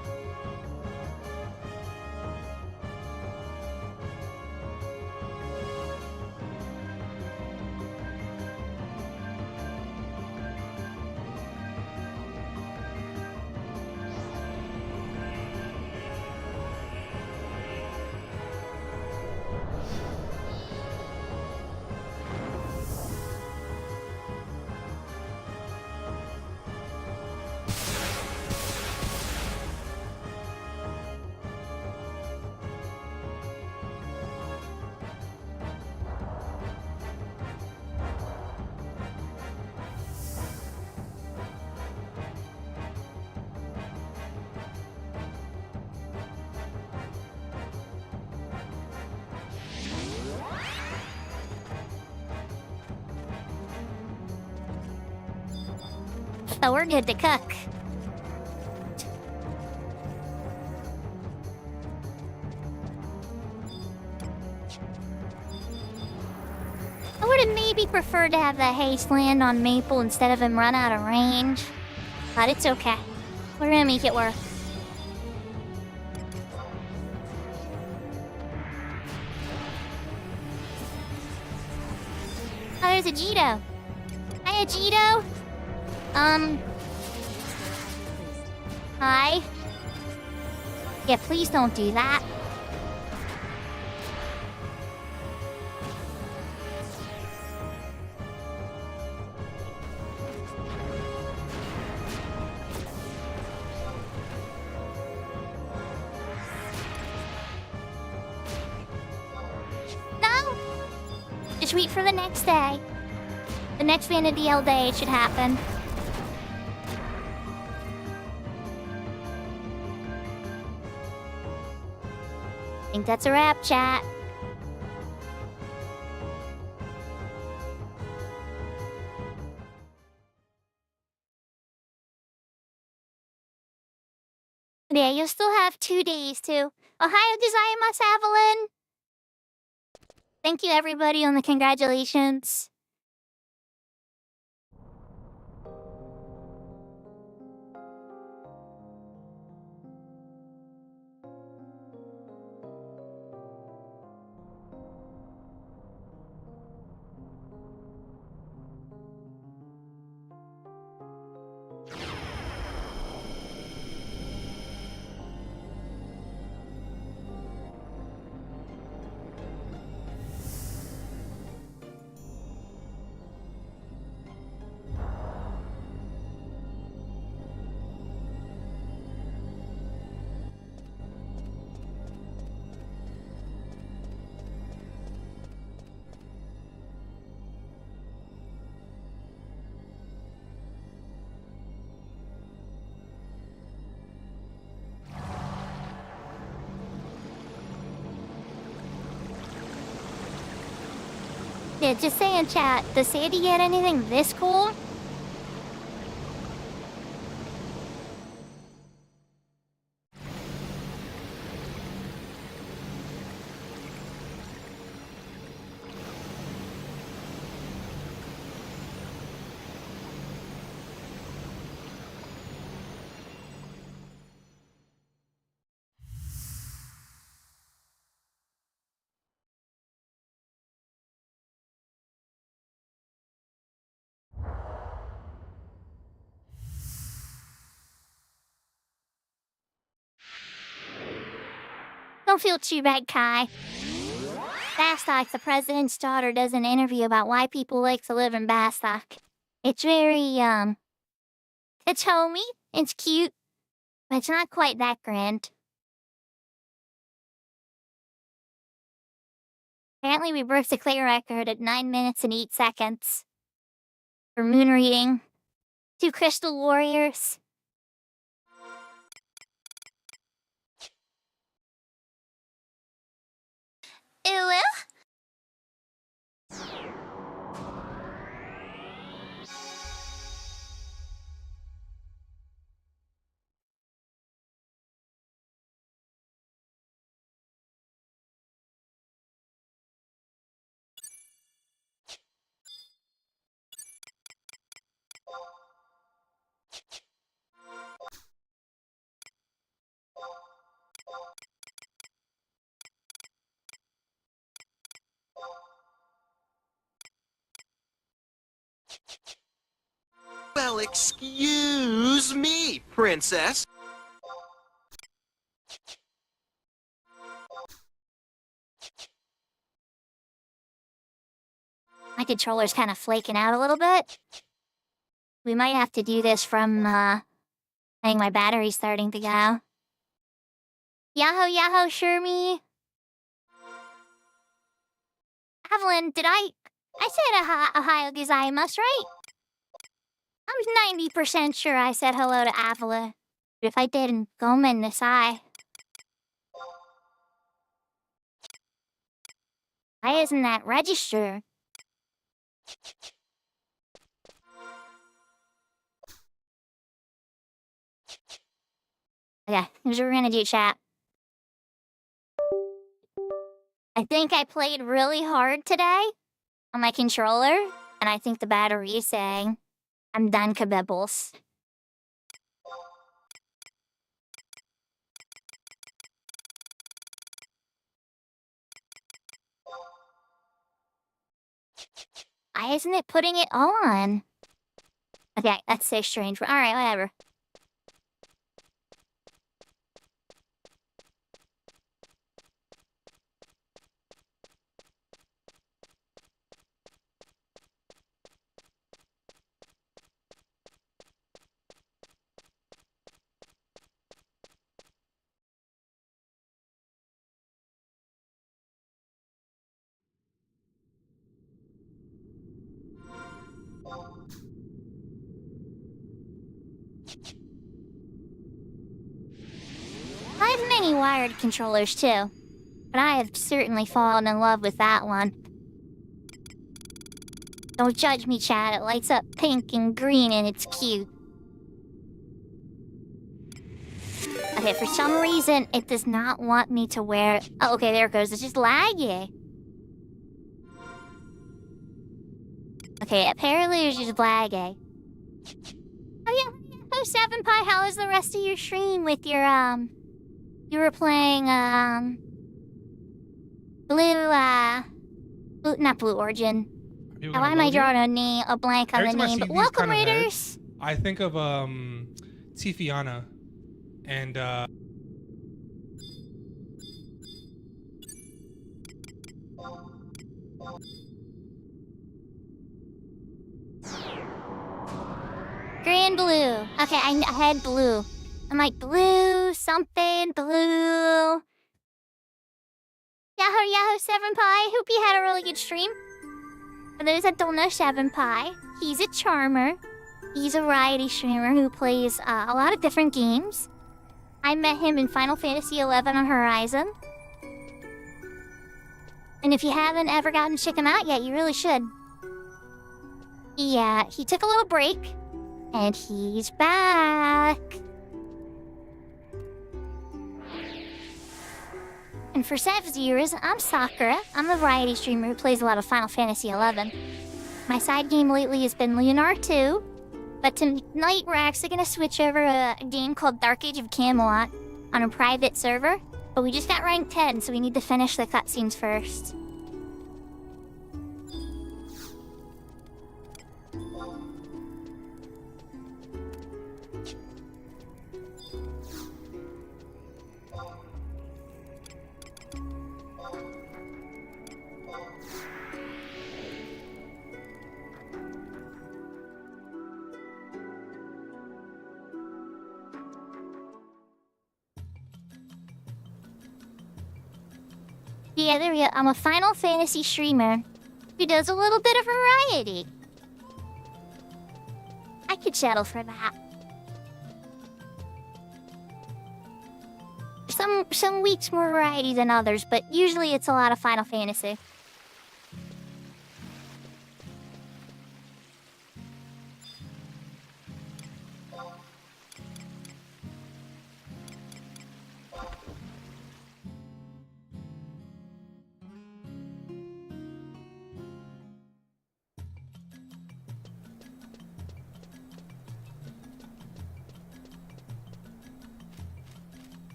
So we're good to cook. I would have maybe preferred to have the haste land on Maple instead of him run out of range. But it's okay. We're gonna make it work. Oh, there's a Jito. Hi, Jito. Hi. Yeah, please don't do that. No! Just wait for the next day. The next Vanity L day should happen. I think that's a wrap, chat. Yeah, you still have 2 days to. Ohio gozaimasu, Evelyn! Thank you, everybody, on the congratulations. Yeah, just say in chat, does Sandy get anything this cool? Don't feel too bad, Kai. Bastok, the president's daughter, does an interview about why people like to live in Bastok. It's very, it's homey, it's cute, but it's not quite that grand. Apparently we broke the clay record at 9 minutes and 8 seconds. For moon reading. 2 crystal warriors. Ew. Well, excuse me, princess. My controller's kind of flaking out a little bit. We might have to do this from, I think my battery's starting to go. Yahoo, yahoo, Shermie. Evelyn, did I said Ohio gozaimasu, right? I'm 90% sure I said hello to Avila. If I didn't, gomen nasai. Why isn't that registered? Okay, here's what we're gonna do, chat. I think I played really hard today on my controller, and I think the battery is saying I'm done, kabibbles. Why isn't it putting it on? Okay, that's so strange. Alright, whatever. I have many wired controllers too, but I have certainly fallen in love with that one. Don't judge me, chat. It lights up pink and green and it's cute. Okay, Okay, for some reason, it does not want me to wear... Oh, okay, there it goes. It's just laggy. Okay, apparently it's just laggy. Oh, yeah. Oh, 7 Pi, how was the rest of your stream with your, You were playing, not Blue Origin. Why am I drawing a blank on the name? But welcome, Raiders! I think of, Tifiana. And, Green blue. Okay, I had blue. I'm like, blue, something, blue. Yahoo, 7 Pi. Hope you had a really good stream. For those that don't know 7 Pi, he's a charmer. He's a variety streamer who plays a lot of different games. I met him in Final Fantasy XI on Horizon. And if you haven't ever gotten to check him out yet, you really should. He took a little break. And he's back. And for 7 years, I'm Sakura. I'm a variety streamer who plays a lot of Final Fantasy XI. My side game lately has been Lunar 2. But tonight we're actually going to switch over to a game called Dark Age of Camelot on a private server. But we just got ranked 10, so we need to finish the cutscenes first. Yeah, there we go. I'm a Final Fantasy streamer who does a little bit of variety. I could settle for that. Some weeks more variety than others, but usually it's a lot of Final Fantasy.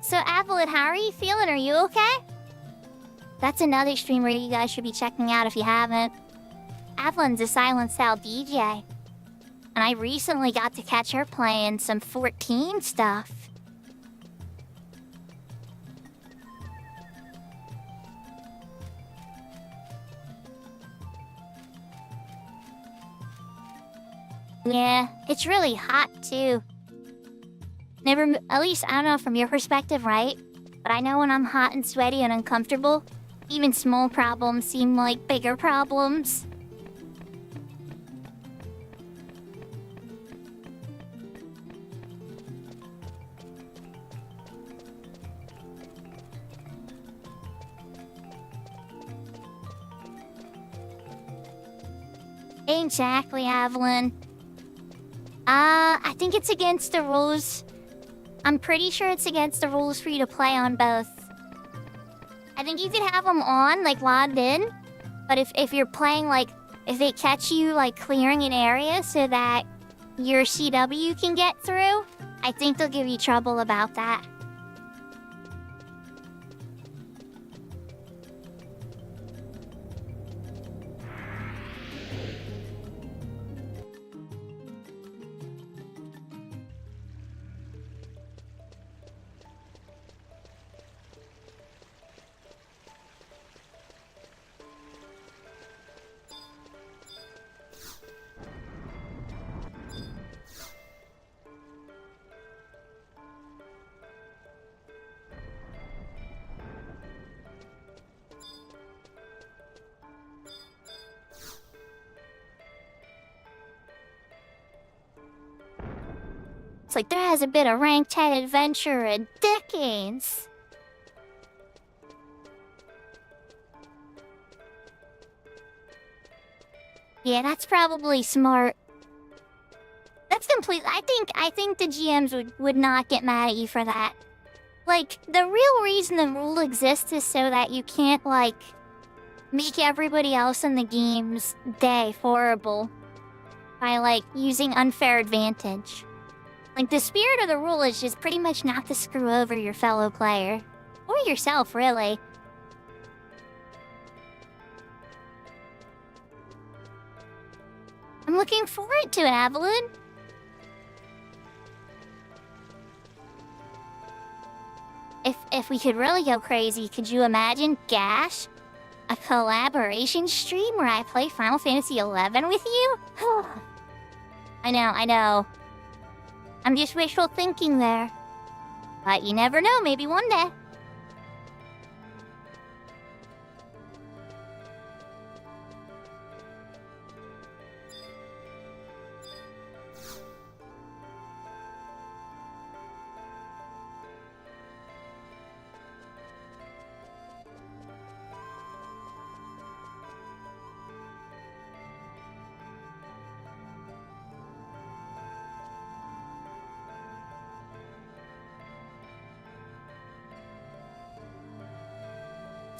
So, Applet, how are you feeling? Are you okay? That's another streamer you guys should be checking out if you haven't. Applet's a Silent Cell DJ. And I recently got to catch her playing some 14 stuff. Yeah, it's really hot too. At least, I don't know from your perspective, right? But I know when I'm hot and sweaty and uncomfortable, even small problems seem like bigger problems. Exactly, Evelyn. I think it's against the rules. I'm pretty sure it's against the rules for you to play on both. I think you could have them on, like, logged in. But if you're playing, like, if they catch you, like, clearing an area so that your CW can get through, I think they'll give you trouble about that. It's like there hasn't been a ranked 10 adventure in decades. Yeah, that's probably smart. That's complete. I think the GMs would not get mad at you for that. Like, the real reason the rule exists is so that you can't, like, make everybody else in the game's day horrible by, like, using unfair advantage. Like, the spirit of the rule is just pretty much not to screw over your fellow player. Or yourself, really. I'm looking forward to it, Evelyn. If we could really go crazy, could you imagine, Gash? A collaboration stream where I play Final Fantasy XI with you? I know. I'm just wishful thinking there. But you never know, maybe one day.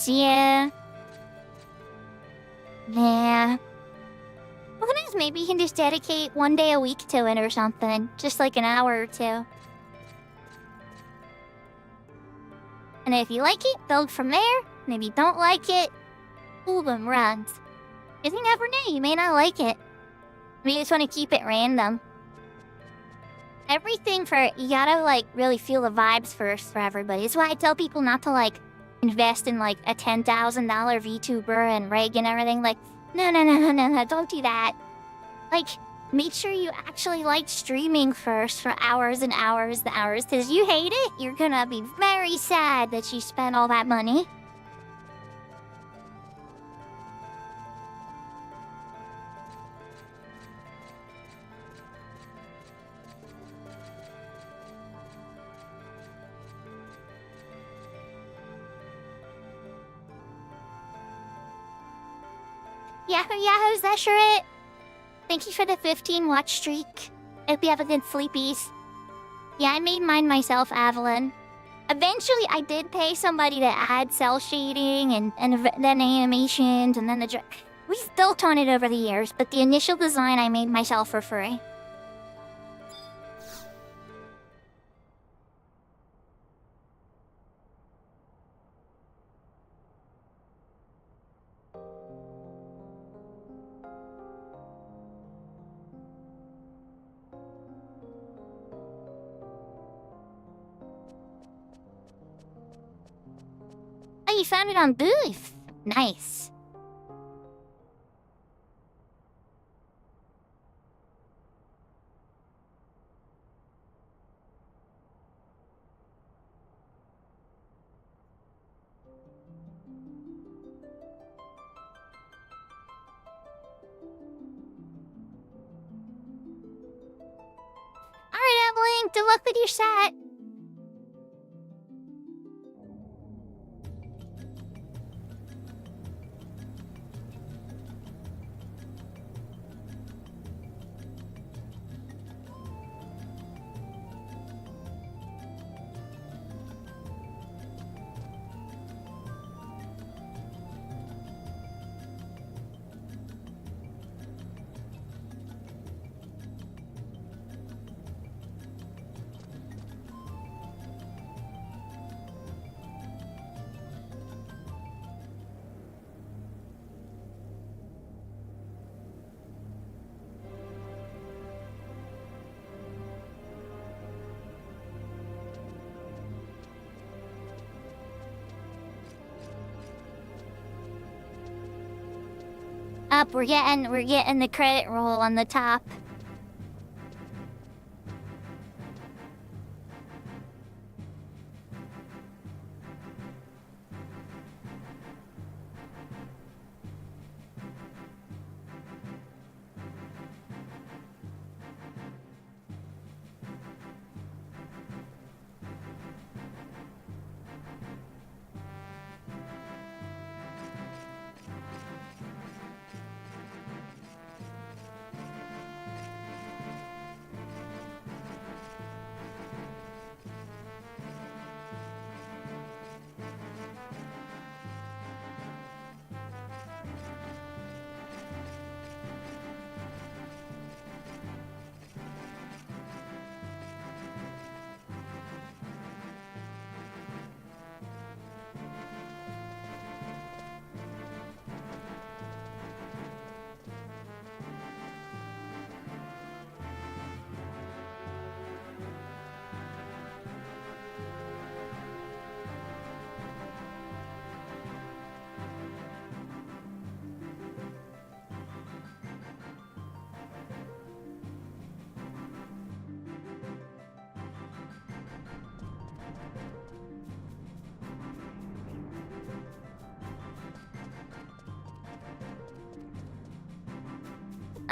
Yeah. Nah. Who knows, maybe you can just dedicate one day a week to it or something. Just like an hour or two. And if you like it, build from there. And if you don't like it, pull them runs. Because you never know, you may not like it. Maybe you just want to keep it random. Everything you gotta, like, really feel the vibes first for everybody. That's why I tell people not to, like, invest in, like, a $10,000 VTuber and rig and everything. Like, no, don't do that. Like, make sure you actually like streaming first for hours and hours and hours. Because you hate it, you're gonna be very sad that you spent all that money. Yahoo's that sure it? Thank you for the 15 watch streak. Hope you have a good sleepies. Yeah, I made mine myself, Avalon. Eventually, I did pay somebody to add cell shading and then animations and then the... We've built on it over the years, but the initial design I made myself for free. Oh, you found it on Booth. Nice. Alright, Evelyn, good luck with your set. Up, we're getting the credit roll on the top.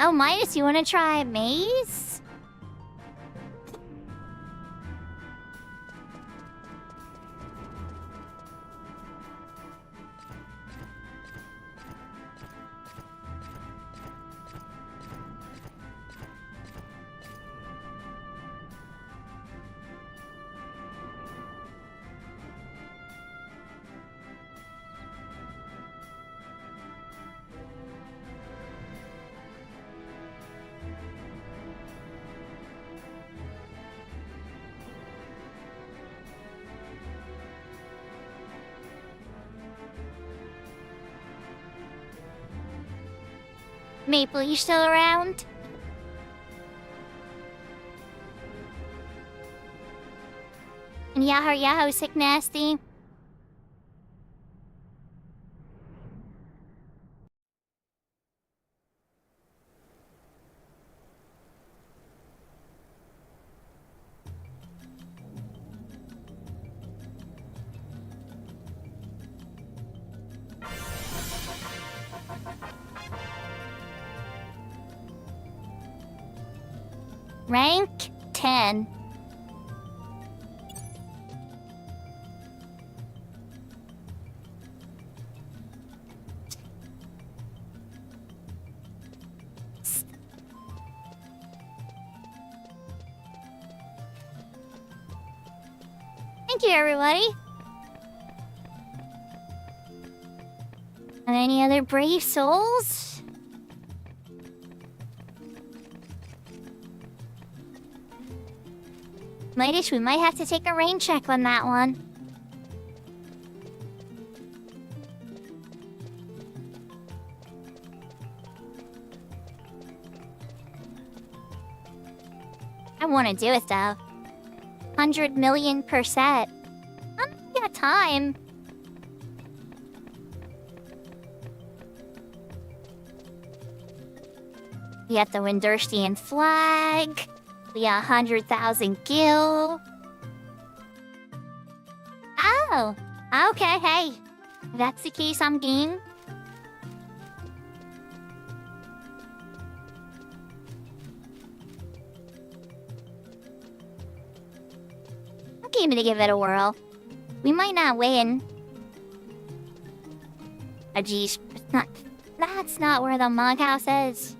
Oh, Midas, you wanna try maze? Maple, you still around? And Yahoo Sick Nasty. Rank 10. Thank you, everybody. And any other brave souls? Mightish, we might have to take a rain check on that one. I want to do it though. 100 million%. I don't got time. We got the Winderstian flag. We got 100,000 gil. Oh, okay, hey. If that's the case, I'm game. I'm game to give it a whirl. We might not win. Oh, geez. That's not where the mug house is.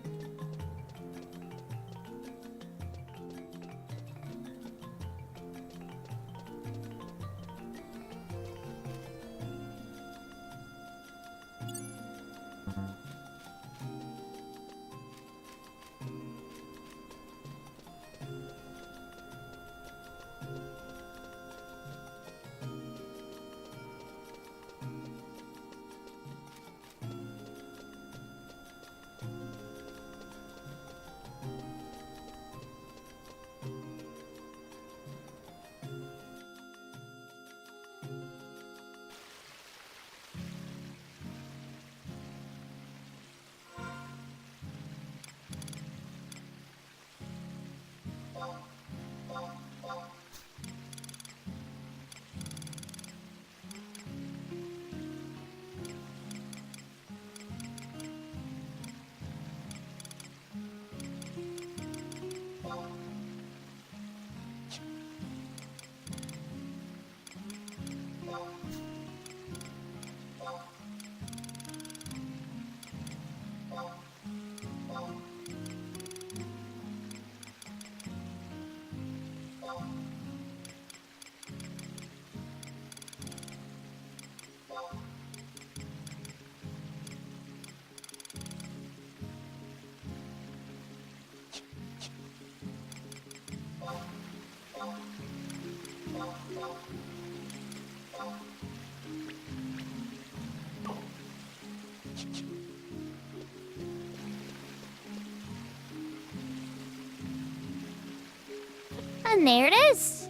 And there it is.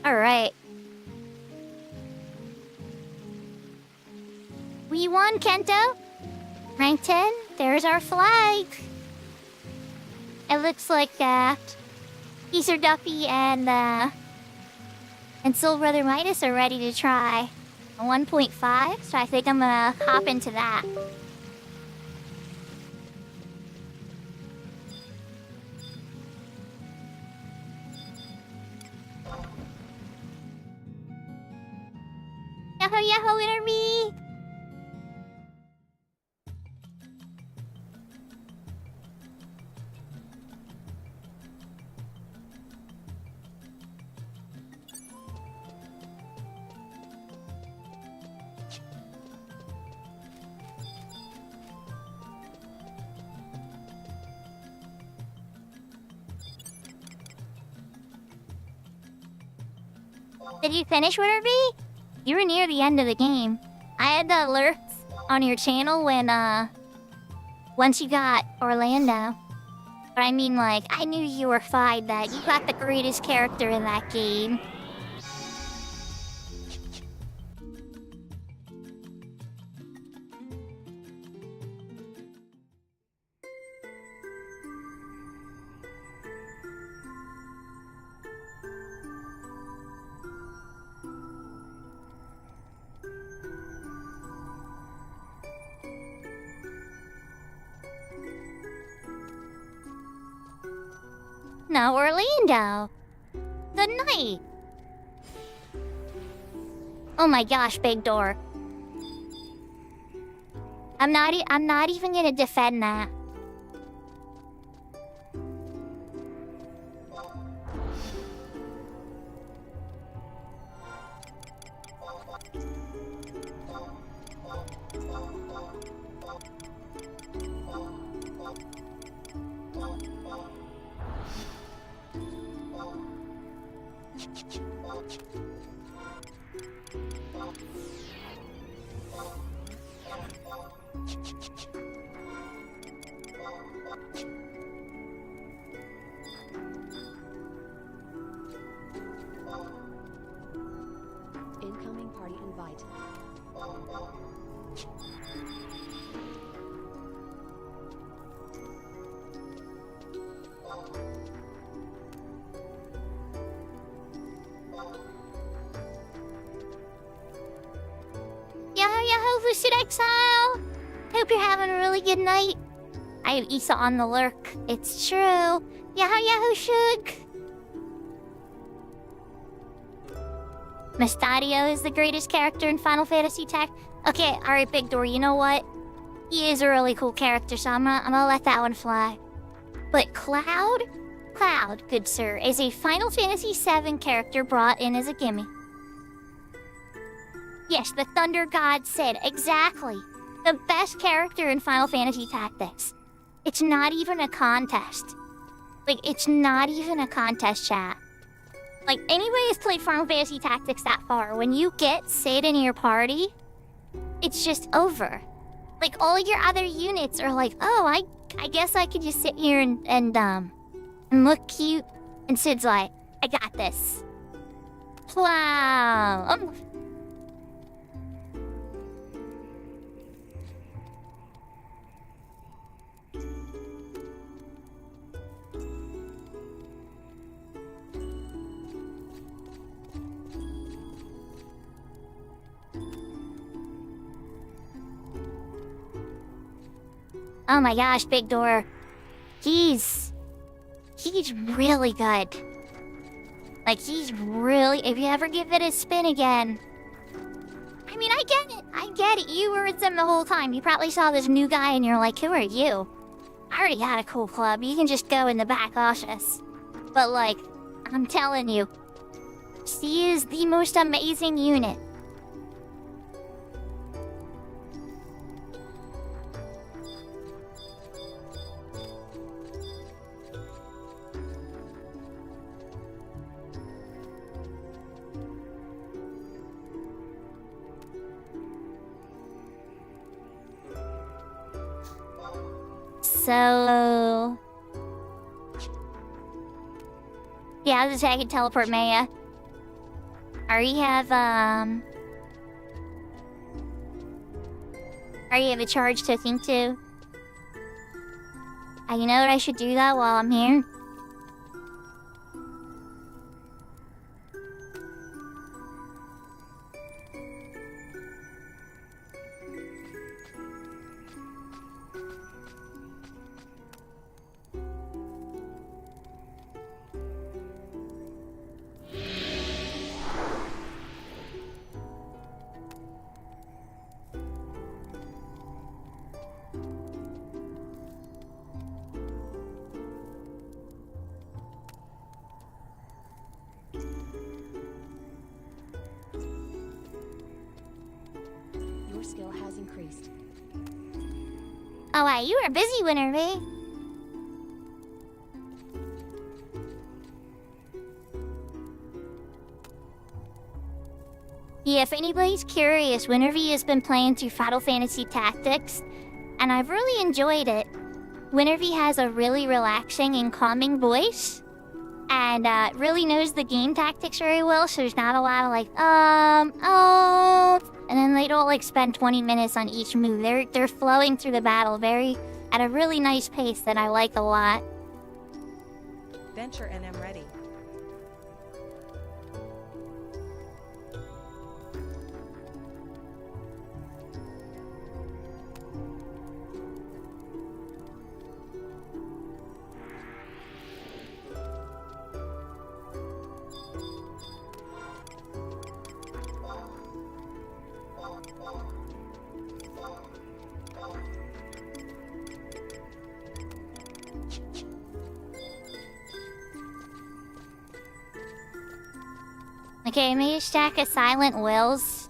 Alright. We won, Kento. Rank 10. There's our flag. It looks like Geezer Duffy and and Soul Brother Midas are ready to try a 1.5, so I think I'm gonna hop into that. Yahoo yahoo winner me! Did you finish Winter B? You were near the end of the game. I had the alerts on your channel when, once you got Orlando. But I mean, like, I knew you were fine that you got the greatest character in that game. No, Orlando. Good night. Oh my gosh, big door. I'm not even gonna defend that. Incoming party invite. Yahoo yahoo, Lucid Exile! Hope you're having a really good night. I have Issa on the lurk. It's true. Yahoo yahoo, Shug! Mustadio is the greatest character in Final Fantasy Tech. Okay, alright, Big Door, you know what? He is a really cool character, so I'm gonna let that one fly. But Cloud? Cloud, good sir, is a Final Fantasy VII character brought in as a gimme. Yes, the Thunder God said, exactly. The best character in Final Fantasy Tactics. It's not even a contest. Like, it's not even a contest, chat. Like, anybody who's played Final Fantasy Tactics that far, when you get Sid in your party, it's just over. Like, all your other units are like, oh, I guess I could just sit here and look cute. And Sid's like, I got this. Wow. Oh my gosh, Big Door. He's really good. Like, he's really... If you ever give it a spin again... I mean, I get it. You were with them the whole time. You probably saw this new guy and you're like, who are you? I already had a cool club. You can just go in the back office. But, like, I'm telling you, she is the most amazing unit. So... Yeah, I was just saying I can teleport Maya. Already have, already have a charge to think to. You know what, I should do that while I'm here. skill has increased. Oh, wow, you are busy, Winterby. Yeah, if anybody's curious, Winterby has been playing through Final Fantasy Tactics, and I've really enjoyed it. Winterby has a really relaxing and calming voice, and really knows the game tactics very well, so there's not a lot of like, and then they don't like spend 20 minutes on each move. They're flowing through the battle at a really nice pace that I like a lot. Venture NM ready. Okay, maybe a stack of Silent Wills.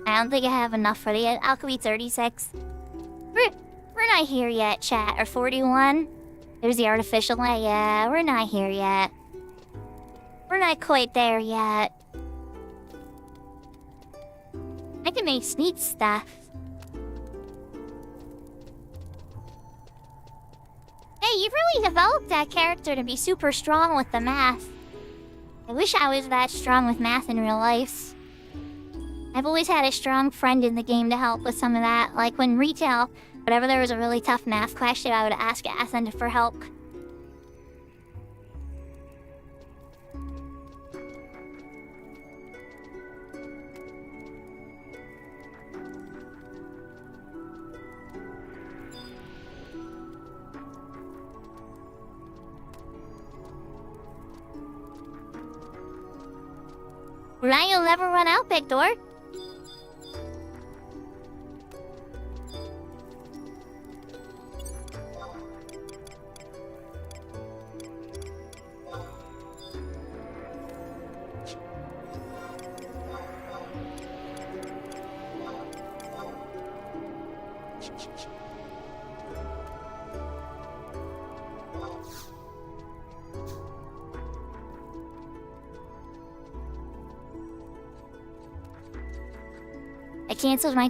I don't think I have enough for the Alchemy 36. We're not here yet, chat. Or 41. There's the artificial light. Yeah, we're not here yet. We're not quite there yet. I can make neat stuff. Hey, you really developed that character to be super strong with the math. I wish I was that strong with math in real life. I've always had a strong friend in the game to help with some of that. Like when retail, whenever there was a really tough math question, I would ask Athen for help. Ryan, you'll never run out, Big Door. I canceled my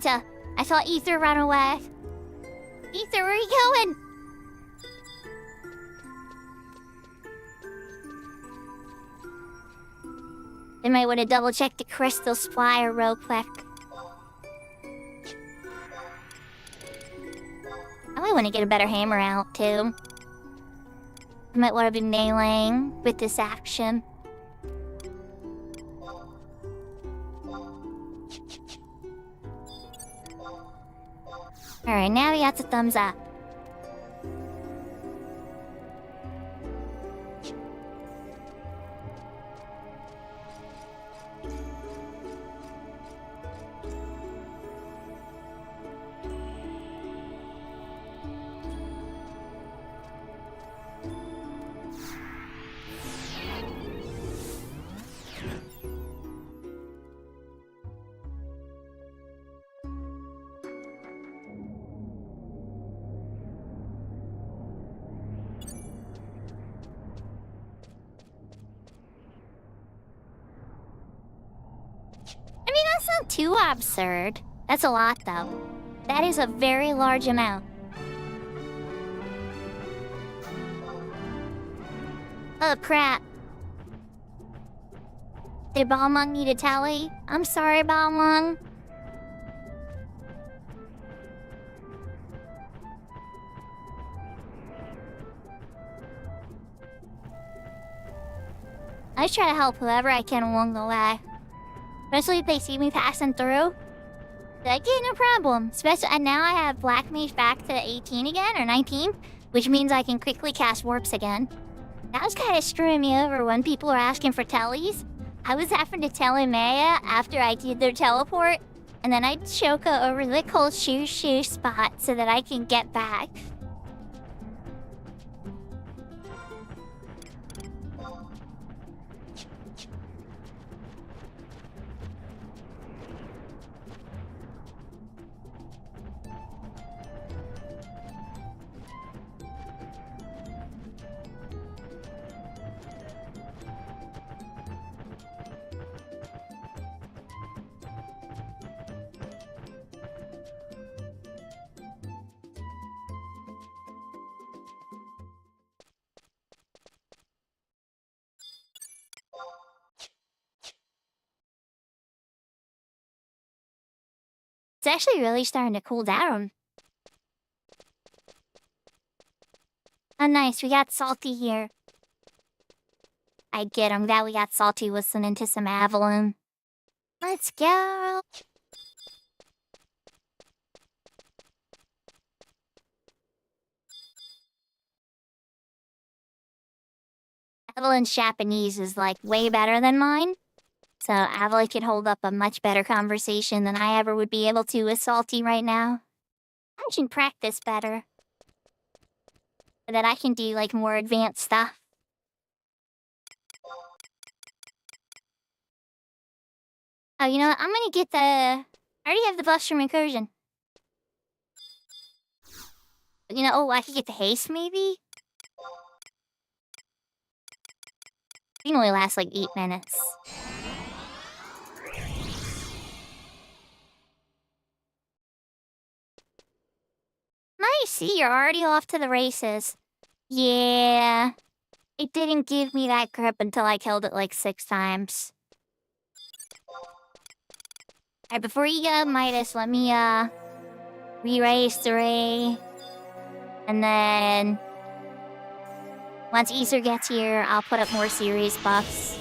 I saw Ether run away. Ether, where are you going? I might want to double check the crystal spire real quick. I might want to get a better hammer out too. I might want to be meleeing with this action. Alright, now we got the thumbs up. That's not too absurd. That's a lot, though. That is a very large amount. Oh, crap. Did Balmung need a tally? I'm sorry, Balmung. I try to help whoever I can along the way. Especially if they see me passing through. Like, yeah, no problem. Especially, and now I have Black Mage back to 18 again, or 19, which means I can quickly cast warps again. That was kind of screwing me over when people were asking for tellies. I was having to tell Maya after I did their teleport, and then I'd Shoko over the cold shoo spot so that I can get back. It's actually really starting to cool down. Oh, nice. We got Salty here. I get him. Glad we got Salty listening to some Avalon. Let's go. Avalon's Japanese is like way better than mine. So Avalon could hold up a much better conversation than I ever would be able to with Salty right now. I should practice better. So that I can do like more advanced stuff. Oh, you know what? I'm gonna get the... I already have the Buster Incursion. You know, oh, I could get the haste maybe? It can only last like 8 minutes. Nice, see, you're already off to the races. Yeah. It didn't give me that grip until I killed it like 6 times. Alright, before you go, Midas, let me, re-race 3. And then... once Easter gets here, I'll put up more series buffs.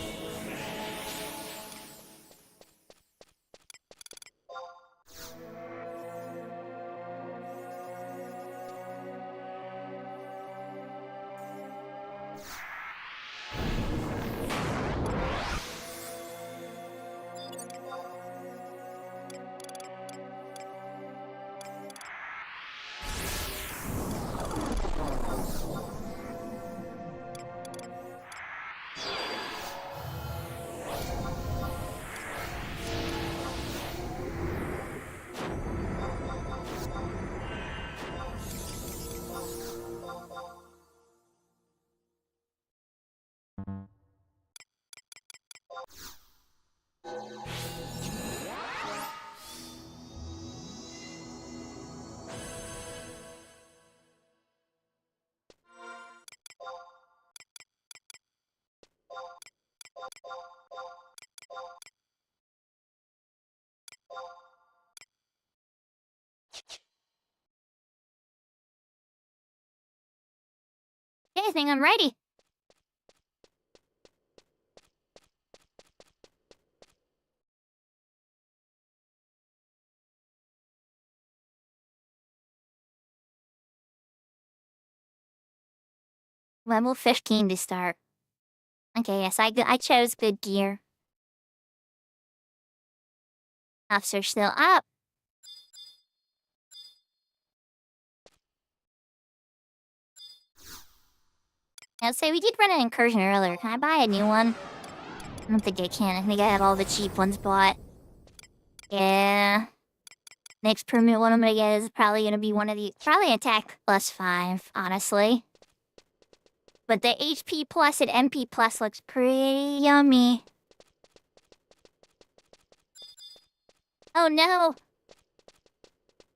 Okay, I think I'm ready. Level 15 to start. Okay, yes, I chose good gear. Officer still up. I'll say we did run an incursion earlier. Can I buy a new one? I don't think I can. I think I have all the cheap ones bought. Yeah. Next permanent one I'm gonna get is probably gonna be one of these. Probably attack plus 5, honestly. But the HP plus and MP plus looks pretty yummy. Oh no!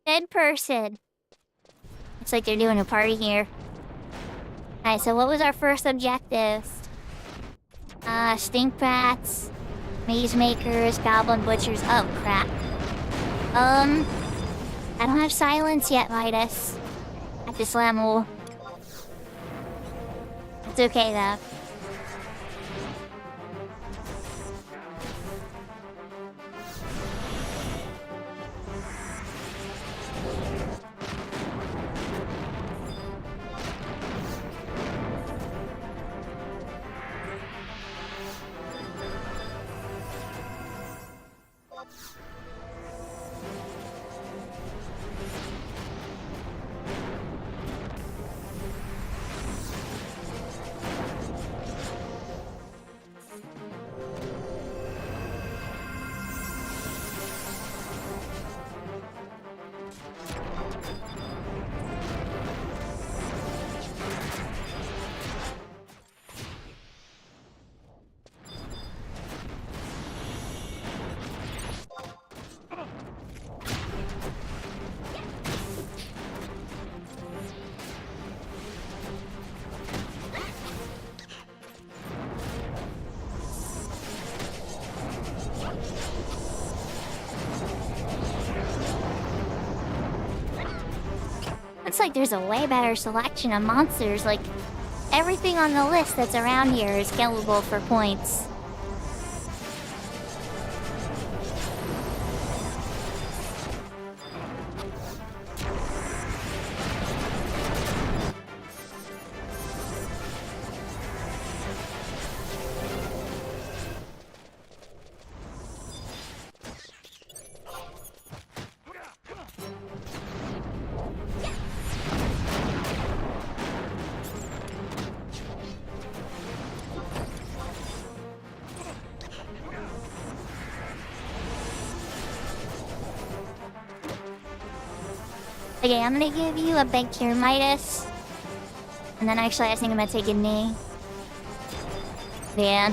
Dead person. Looks like they're doing a party here. Alright, so what was our first objective? Stink rats, maze makers, goblin butchers. Oh crap. I don't have silence yet, Midas. At this level. It's okay though. It's like there's a way better selection of monsters. Like, everything on the list that's around here is killable for points. Okay, I'm gonna give you a big cure Midas. And then actually I think I'm gonna take a knee. Yeah.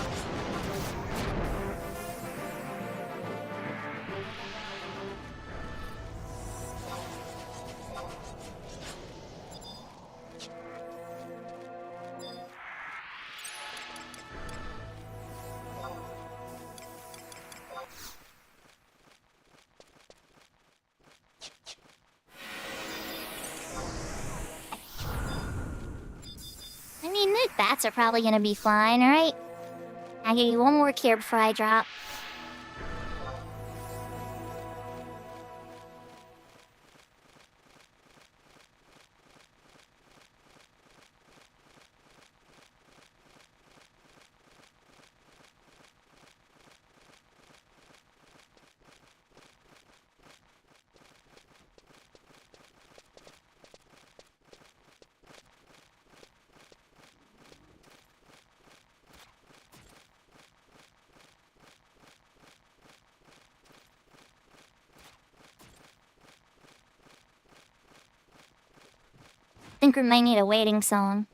I mean, the bats are probably gonna be fine, alright? I'll give you one more cure before I drop. Think we might need a waiting song.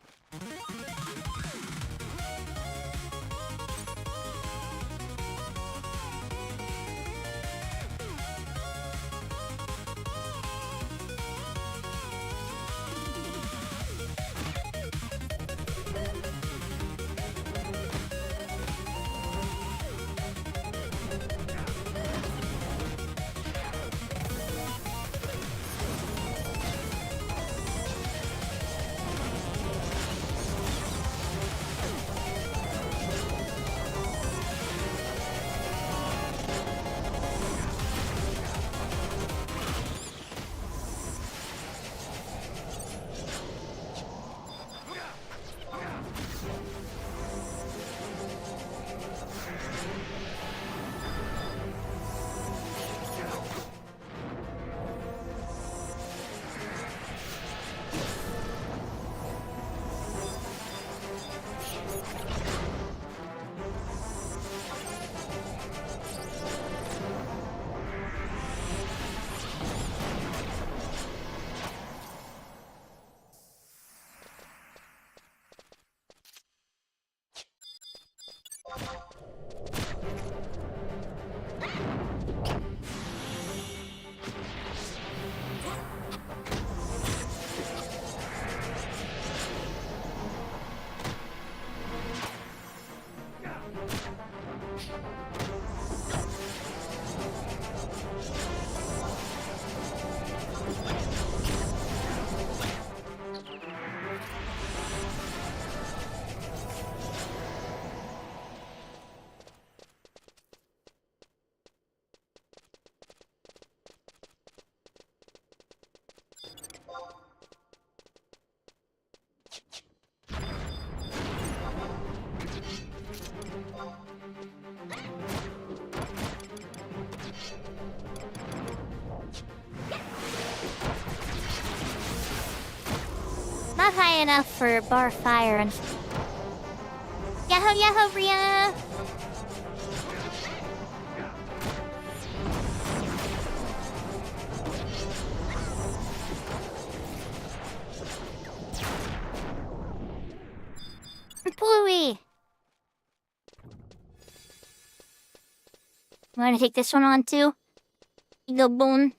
Not high enough for bar fire. Yahoo, yahoo, Bria! Bluey! Wanna take this one on too? The bone.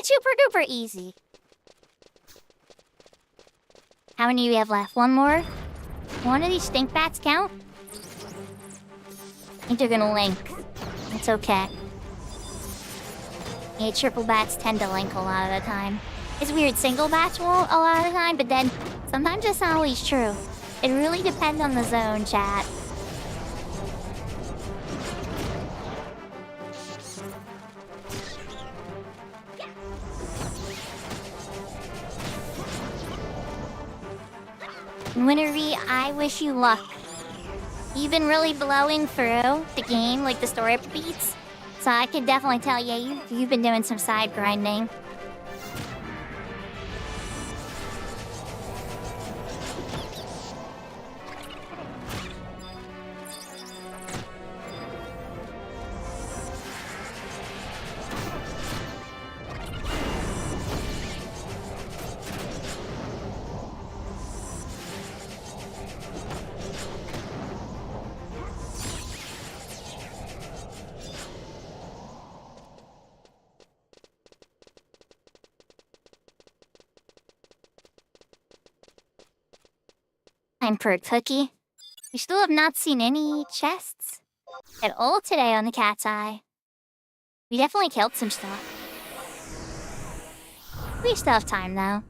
super duper easy. How many do we have left? One more? One of these stink bats count? I think they're gonna link. It's okay. Yeah, triple bats tend to link a lot of the time. It's weird, single bats won't a lot of the time, but then sometimes it's not always true. It really depends on the zone, chat. Winnery, I wish you luck. You've been really blowing through the game, like the story beats. So I could definitely tell you, you've been doing some side grinding. Time for a cookie. We still have not seen any chests at all today on the cat's eye. We definitely killed some stuff. We still have time though.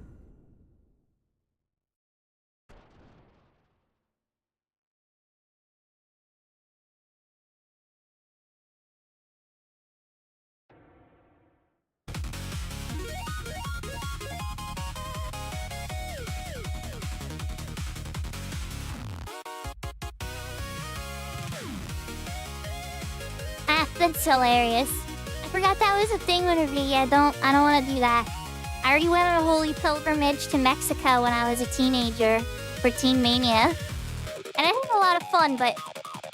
That's hilarious. I forgot that was a thing whenever I don't want to do that. I already went on a holy pilgrimage to Mexico when I was a teenager for Teen Mania. And I had a lot of fun, but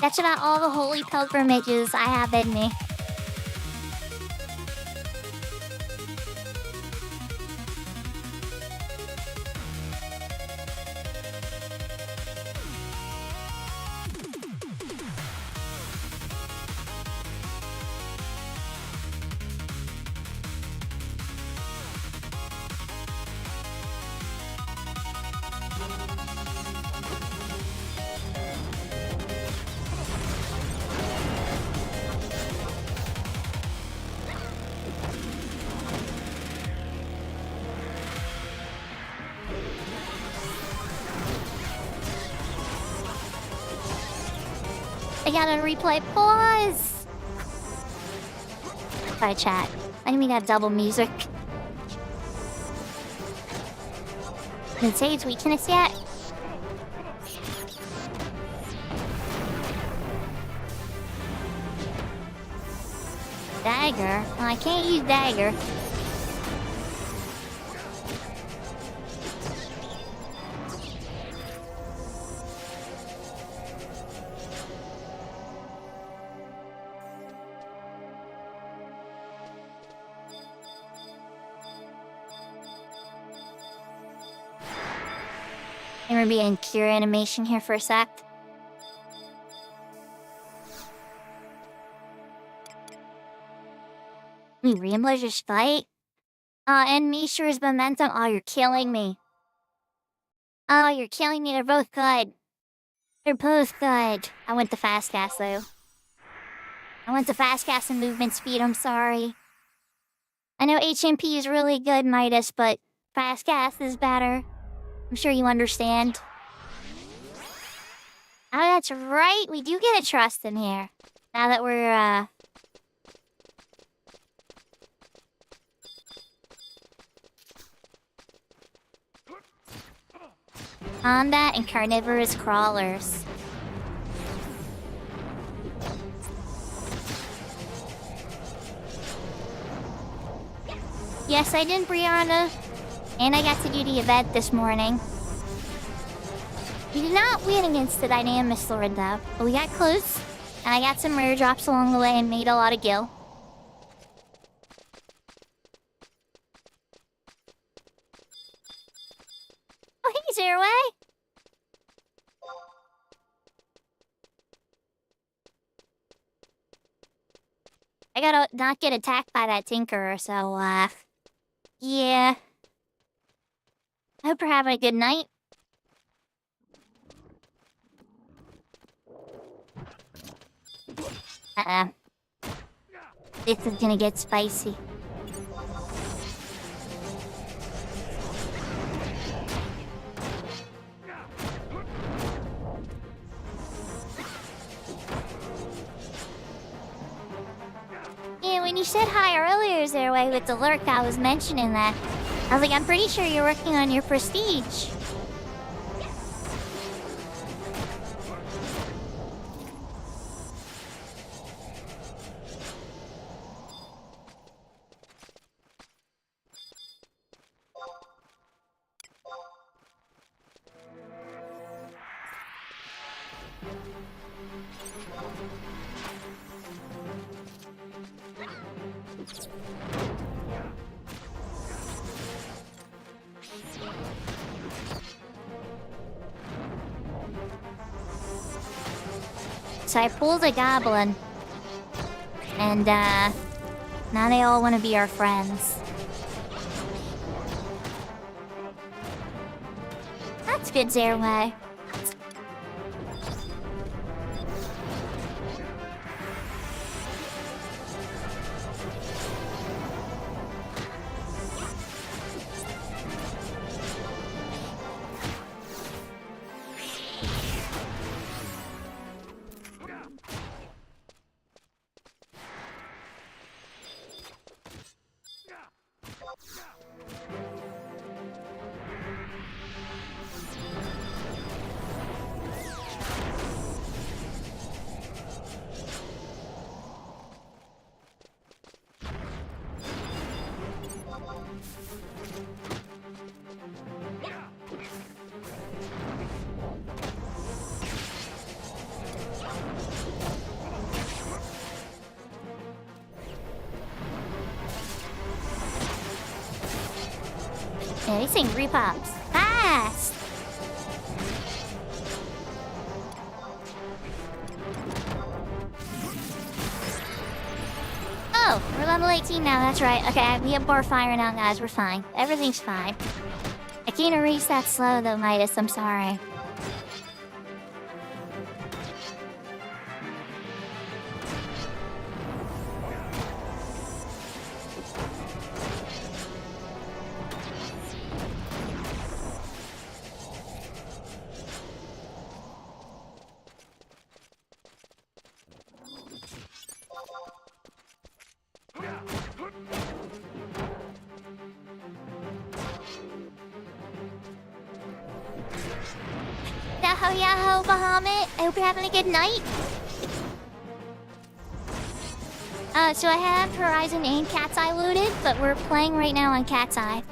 that's about all the holy pilgrimages I have in me. I gotta replay. Pause! Bye, chat. I think we got double music. Didn't say its weakness yet. Dagger? Well, I can't use dagger. I'm gonna be in pure animation here for a sec. Me Rambler just fight? And Mishra's momentum. Oh, you're killing me. Oh, you're killing me. They're both good. They're both good. I went to fast cast though. I went to fast cast and movement speed. I'm sorry. I know HMP is really good, Midas, but fast cast is better. I'm sure you understand. Oh, that's right. We do get a trust in here. Now that we're, combat and carnivorous crawlers. Yes, I did, Brianna. And I got to do the event this morning. We did not win against the Dynamis Lord, though. But we got close. And I got some rare drops along the way and made a lot of gil. Oh, hey, Zerway! I gotta not get attacked by that Tinkerer, so, Yeah. I hope you're having a good night. This is gonna get spicy. Yeah, when you said hi earlier, Zerway, with the lurk, I was mentioning that. I was like, I'm pretty sure you're working on your prestige. So I pulled a goblin. And, now they all want to be our friends. That's good, Zerway. Yeah, these things repops fast. Oh, we're level 18 now, that's right. Okay, we have bar fire now, guys. We're fine. Everything's fine. I can't erase that slow, though, Midas. I'm sorry. Yahoo, yahoo, Bahamut. I hope you're having a good night. So I have Horizon and Cat's Eye loaded, but we're playing right now on Cat's Eye.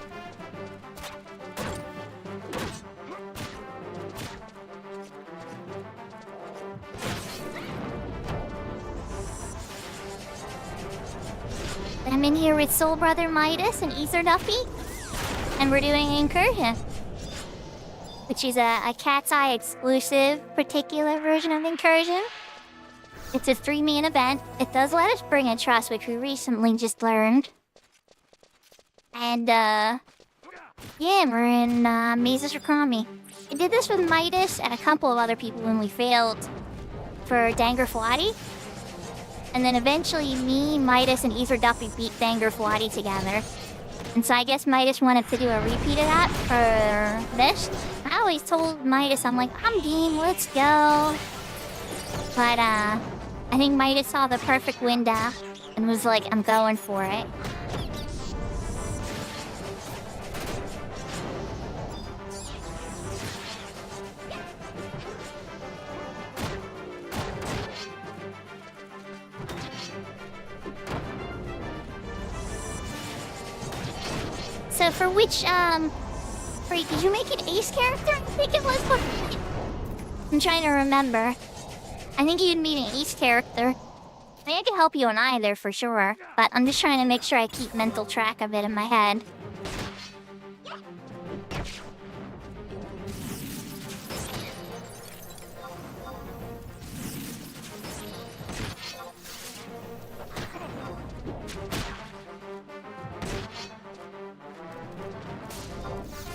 I'm in here with Soul Brother Midas and Ether Duffy, and we're doing Incursion, which is a Cat's Eye exclusive particular version of Incursion. It's a 3-man event. It does let us bring a trust, which we recently just learned. And, yeah, we're in, Mazes Rakrami. I did this with Midas and a couple of other people when we failed for Dangar Fwadi. And then eventually me, Midas, and Ether Duffy beat Dangar Fwadi together. And so I guess Midas wanted to do a repeat of that for this. I always told Midas, I'm like, I'm game, let's go. But, I think Midas saw the perfect window and was like, I'm going for it. So for which, wait, did you make an ace character? I think it was. I'm trying to remember. I think you'd meet an ace character. I think I can help you on either for sure, but I'm just trying to make sure I keep mental track of it in my head.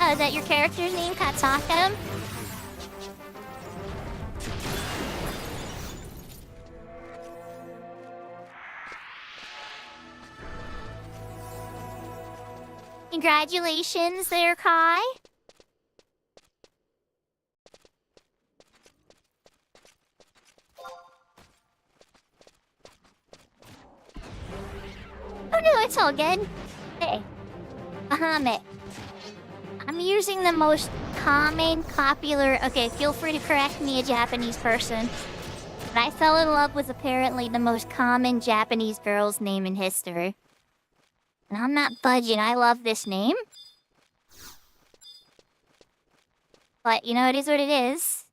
Oh, is that your character's name, Katsaka? Congratulations there, Kai. Oh no, it's all good. Hey, Bahamut. I'm using the most common, popular... Okay, feel free to correct me, a Japanese person. But I fell in love with apparently the most common Japanese girl's name in history. And I'm not budging, I love this name. But, you know, it is what it is.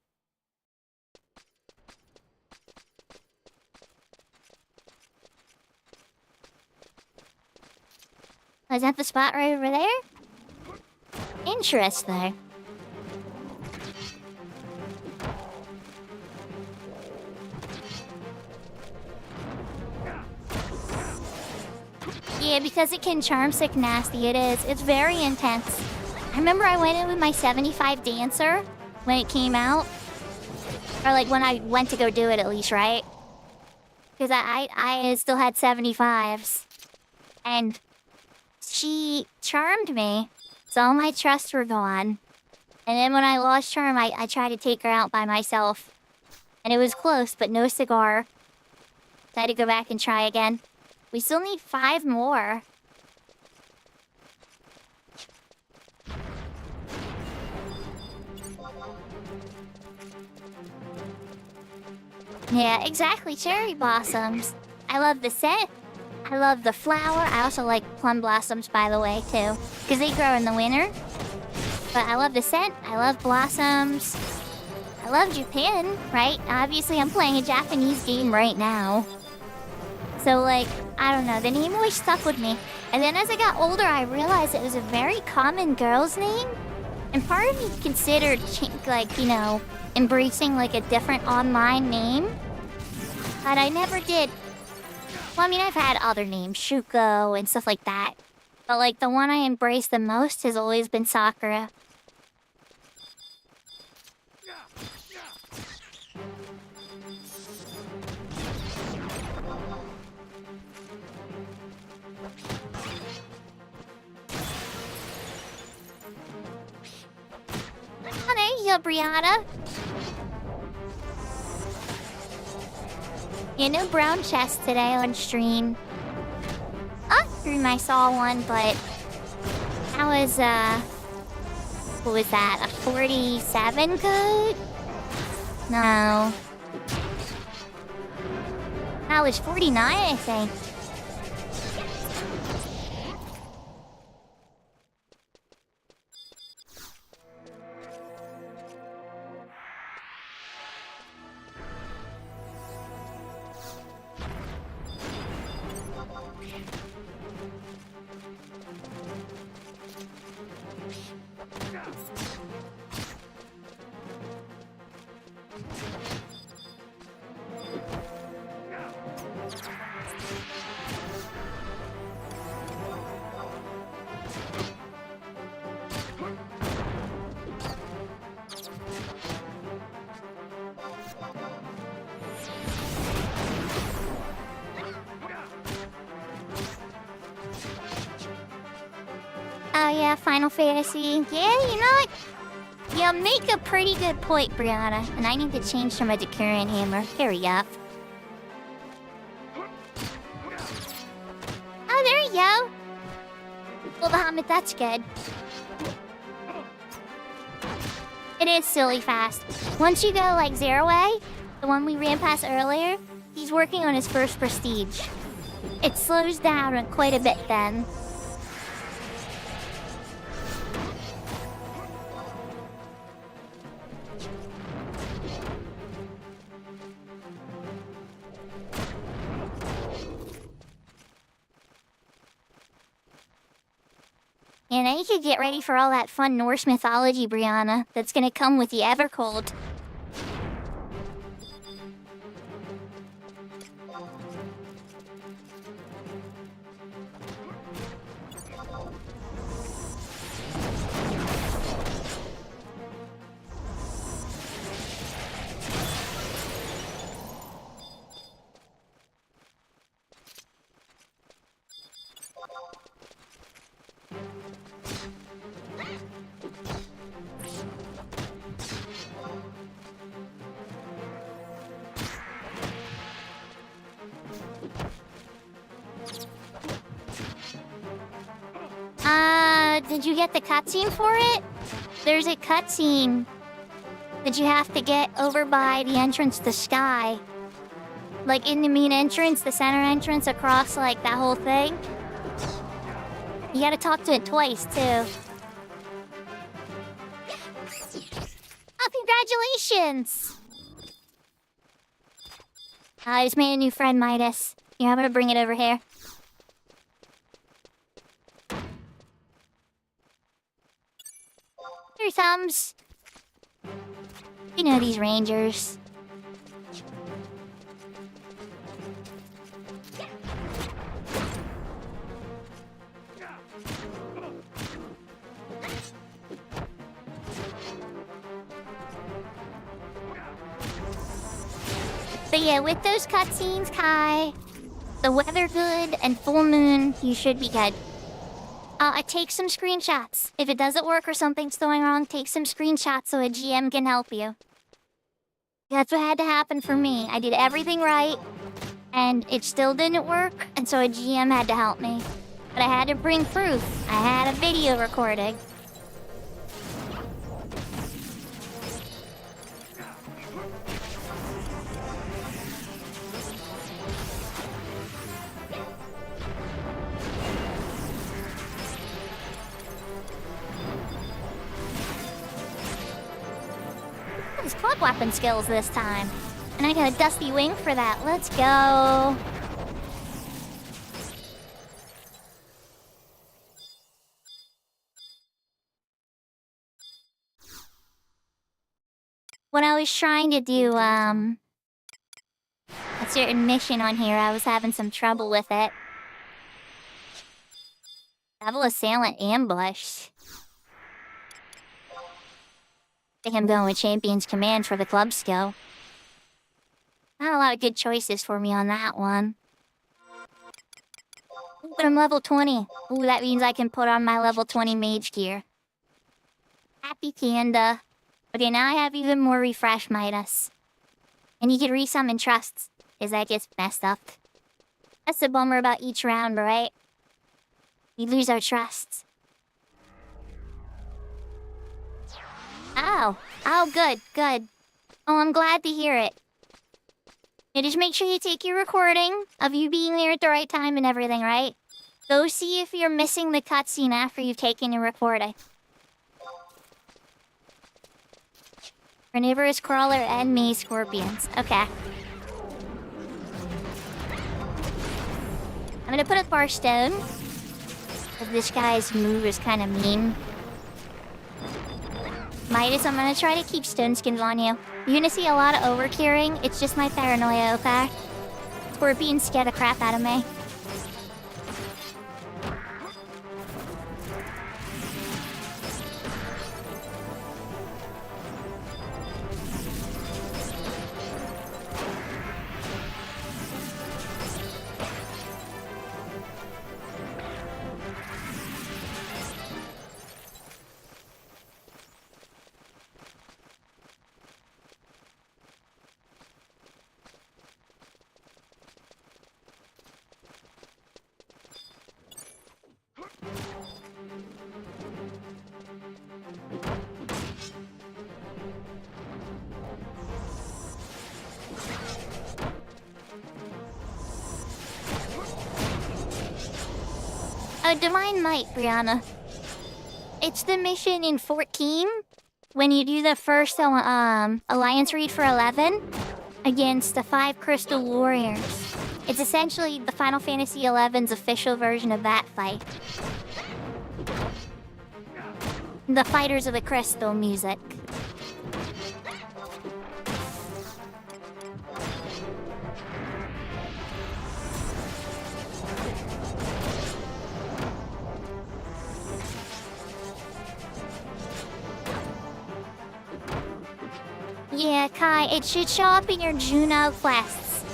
Oh, is that the spot right over there? Interesting. Yeah, because it can charm sick nasty, it is. It's very intense. I remember I went in with my 75 dancer when it came out. Or like when I went to go do it at least, right? Because I still had 75s. And she charmed me. So all my trusts were gone. And then when I lost charm, I tried to take her out by myself. And it was close, but no cigar. So I had to go back and try again. We still need 5 more. Yeah, exactly. Cherry blossoms. I love the scent. I love the flower. I also like plum blossoms, by the way, too. Because they grow in the winter. But I love the scent. I love blossoms. I love Japan, right? Obviously, I'm playing a Japanese game right now. So, like, I don't know. The name always stuck with me. And then as I got older, I realized it was a very common girl's name. And part of me considered, like, you know, embracing, like, a different online name. But I never did. Well, I mean, I've had other names, Shuko and stuff like that. But, like, the one I embrace the most has always been Sakura. Oh, there you go, Brianna. Yeah, no brown chest today on stream. I saw one, but that was, what was that? A 47 code? No. That was 49, I think. Oh yeah, Final Fantasy. Yeah, you know what? You make a pretty good point, Brianna. And I need to change to my Decurion hammer. Hurry up. Oh, there you go. Well, Bahamut, that's good. It is silly fast. Once you go, like, Zeroay, the one we ran past earlier, he's working on his first prestige. It slows down quite a bit then. And now you could get ready for all that fun Norse mythology, Brianna, that's gonna come with the Evercold. Did you get the cutscene for it? There's a cutscene that you have to get over by the entrance to Sky. Like in the main entrance, the center entrance across like that whole thing. You gotta talk to it twice too. Oh, congratulations! I just made a new friend, Midas. Here, I'm gonna bring it over here. Here he comes. You know these rangers. But yeah, with those cutscenes, Kai, the weather good, and full moon, you should be good. I take some screenshots. If it doesn't work or something's going wrong, take some screenshots so a GM can help you. That's what had to happen for me. I did everything right, and it still didn't work, and so a GM had to help me. But I had to bring proof. I had a video recording. His club weapon skills this time. And I got a dusty wing for that. Let's go. When I was trying to do, a certain mission on here, I was having some trouble with it. Double assailant ambush. I think I'm going with Champion's Command for the club skill. Not a lot of good choices for me on that one. Ooh, but I'm level 20. Ooh, that means I can put on my level 20 mage gear. Happy Panda. Okay, now I have even more refresh Midas. And you can resummon trusts, because that gets messed up. That's the bummer about each round, right? We lose our trusts. Oh. Oh, good, good. Oh, I'm glad to hear it. Yeah, just make sure you take your recording of you being there at the right time and everything, right? Go see if you're missing the cutscene after you've taken your recording. Carnivorous crawler and maze scorpions. Okay. I'm gonna put a barstone. This guy's move is kind of mean. Midas, I'm gonna try to keep stone skins on you. You're gonna see a lot of overcuring. It's just my paranoia, okay? Scorpions scare the crap out of me. Divine Might, Brianna. It's the mission in 14 when you do the first Alliance Raid for 11 against the 5 Crystal Warriors. It's essentially the Final Fantasy XI's official version of that fight. The Fighters of the Crystal music. Yeah, Kai, it should show up in your Juno quests.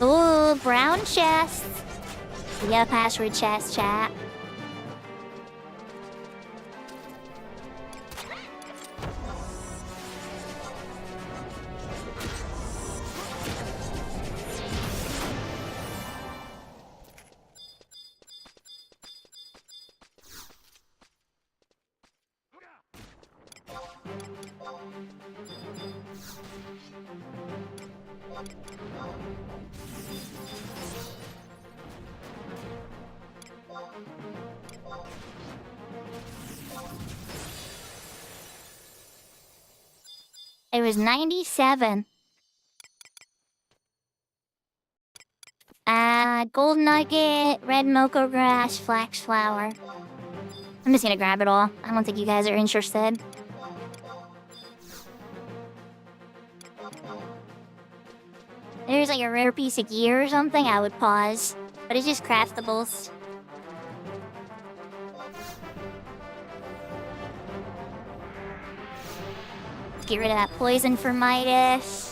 Ooh, brown chest. Yeah, password chest, chat. It was 97. Gold nugget, red mocha grass, flax flower. I'm just gonna grab it all. I don't think you guys are interested. There's like a rare piece of gear or something, I would pause. But it's just craftables. Let's get rid of that poison for Midas.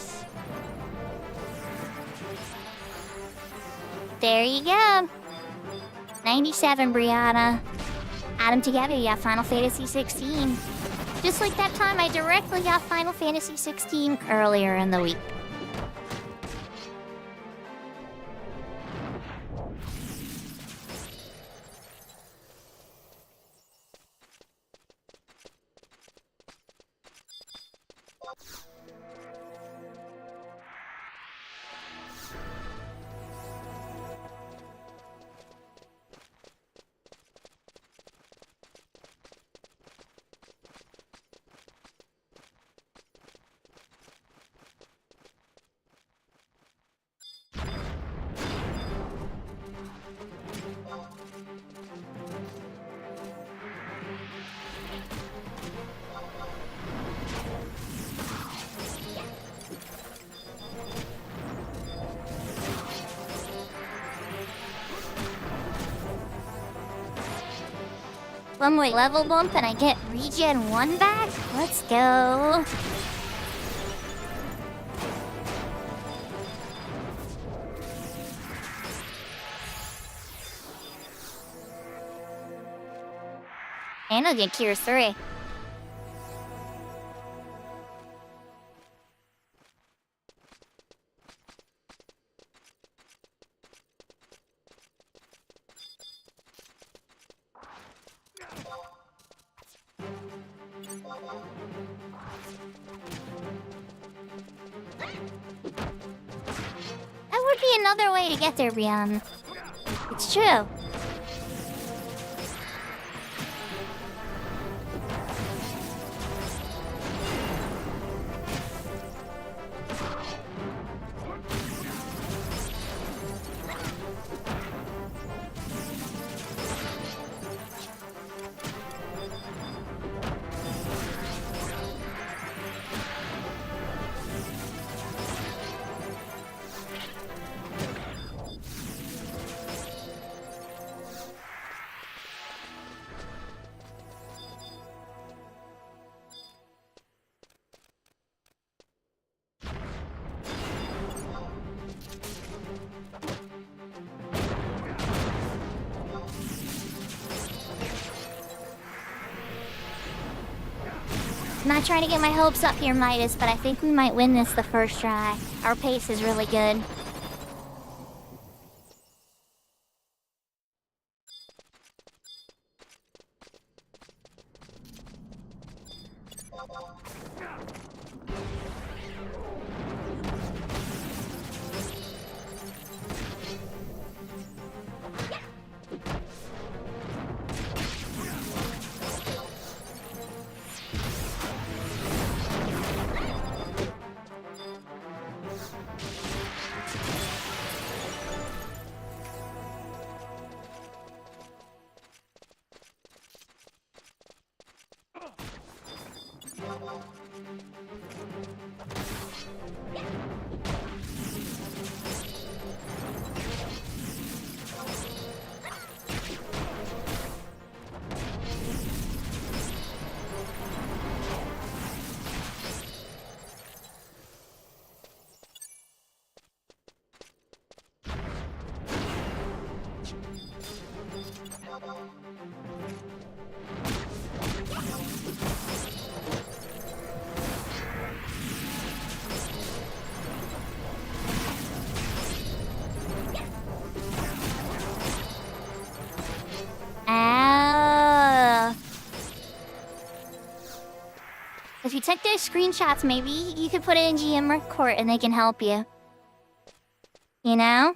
There you go. 97, Brianna. Add them together, you got Final Fantasy 16. Just like that time I directly got Final Fantasy 16 earlier in the week. One more level bump and I get regen 1 back? Let's go. And I'll get Cure 3. That would be another way to get there, Brianna. It's true. I'm not trying to get my hopes up here, Midas, but I think we might win this the first try. Our pace is really good. If you took those screenshots, maybe you could put it in GM report and they can help you. You know?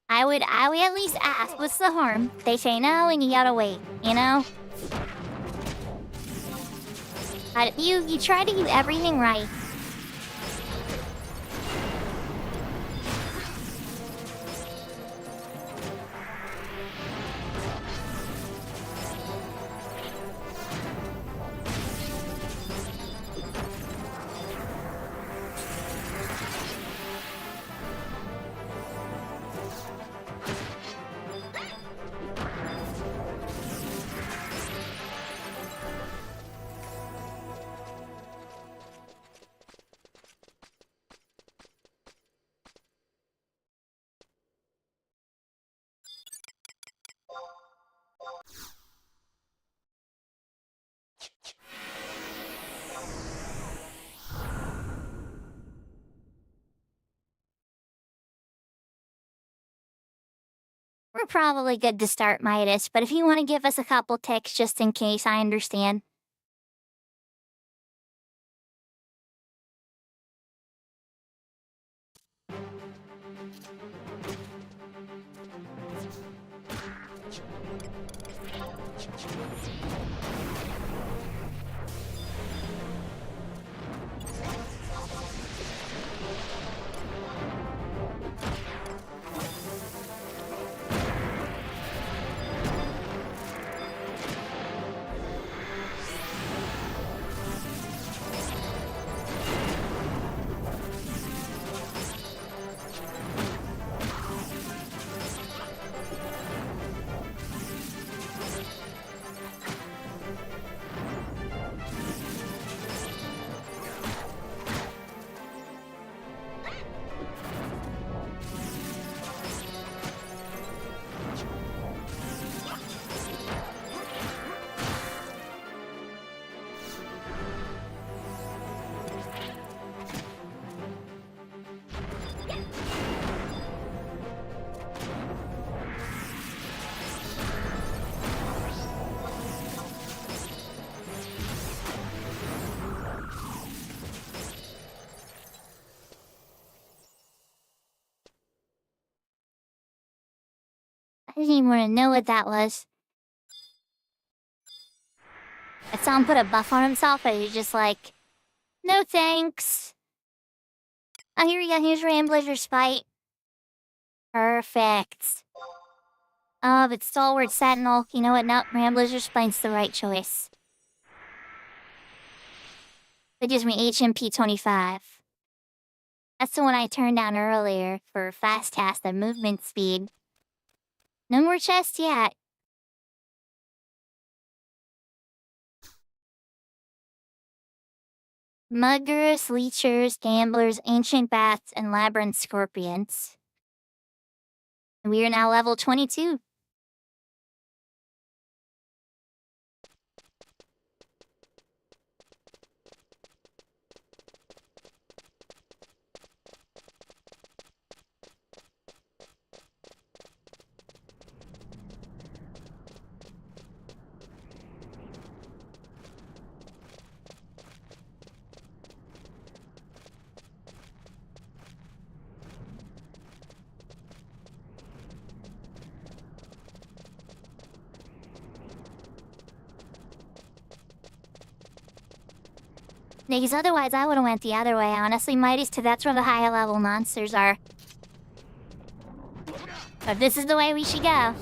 I would at least ask, what's the harm? They say no and you gotta wait, you know? You try to do everything right. We're probably good to start, Midas, but if you want to give us a couple ticks just in case, I understand. I didn't even want to know what that was. If someone put a buff on himself, I was just like, no thanks. Oh, here we go. Here's Rambler's Spite. Perfect. Oh, but Stalwart Sentinel. You know what? No, Rambler's Spite's the right choice. That gives me HMP 25. That's the one I turned down earlier for fast cast and movement speed. No more chests yet. Muggers, Leechers, Gamblers, Ancient Bats, and Labyrinth Scorpions. We are now level 22. Because otherwise I would've went the other way, honestly, Mighty's, because that's where the higher level monsters are. But this is the way we should go.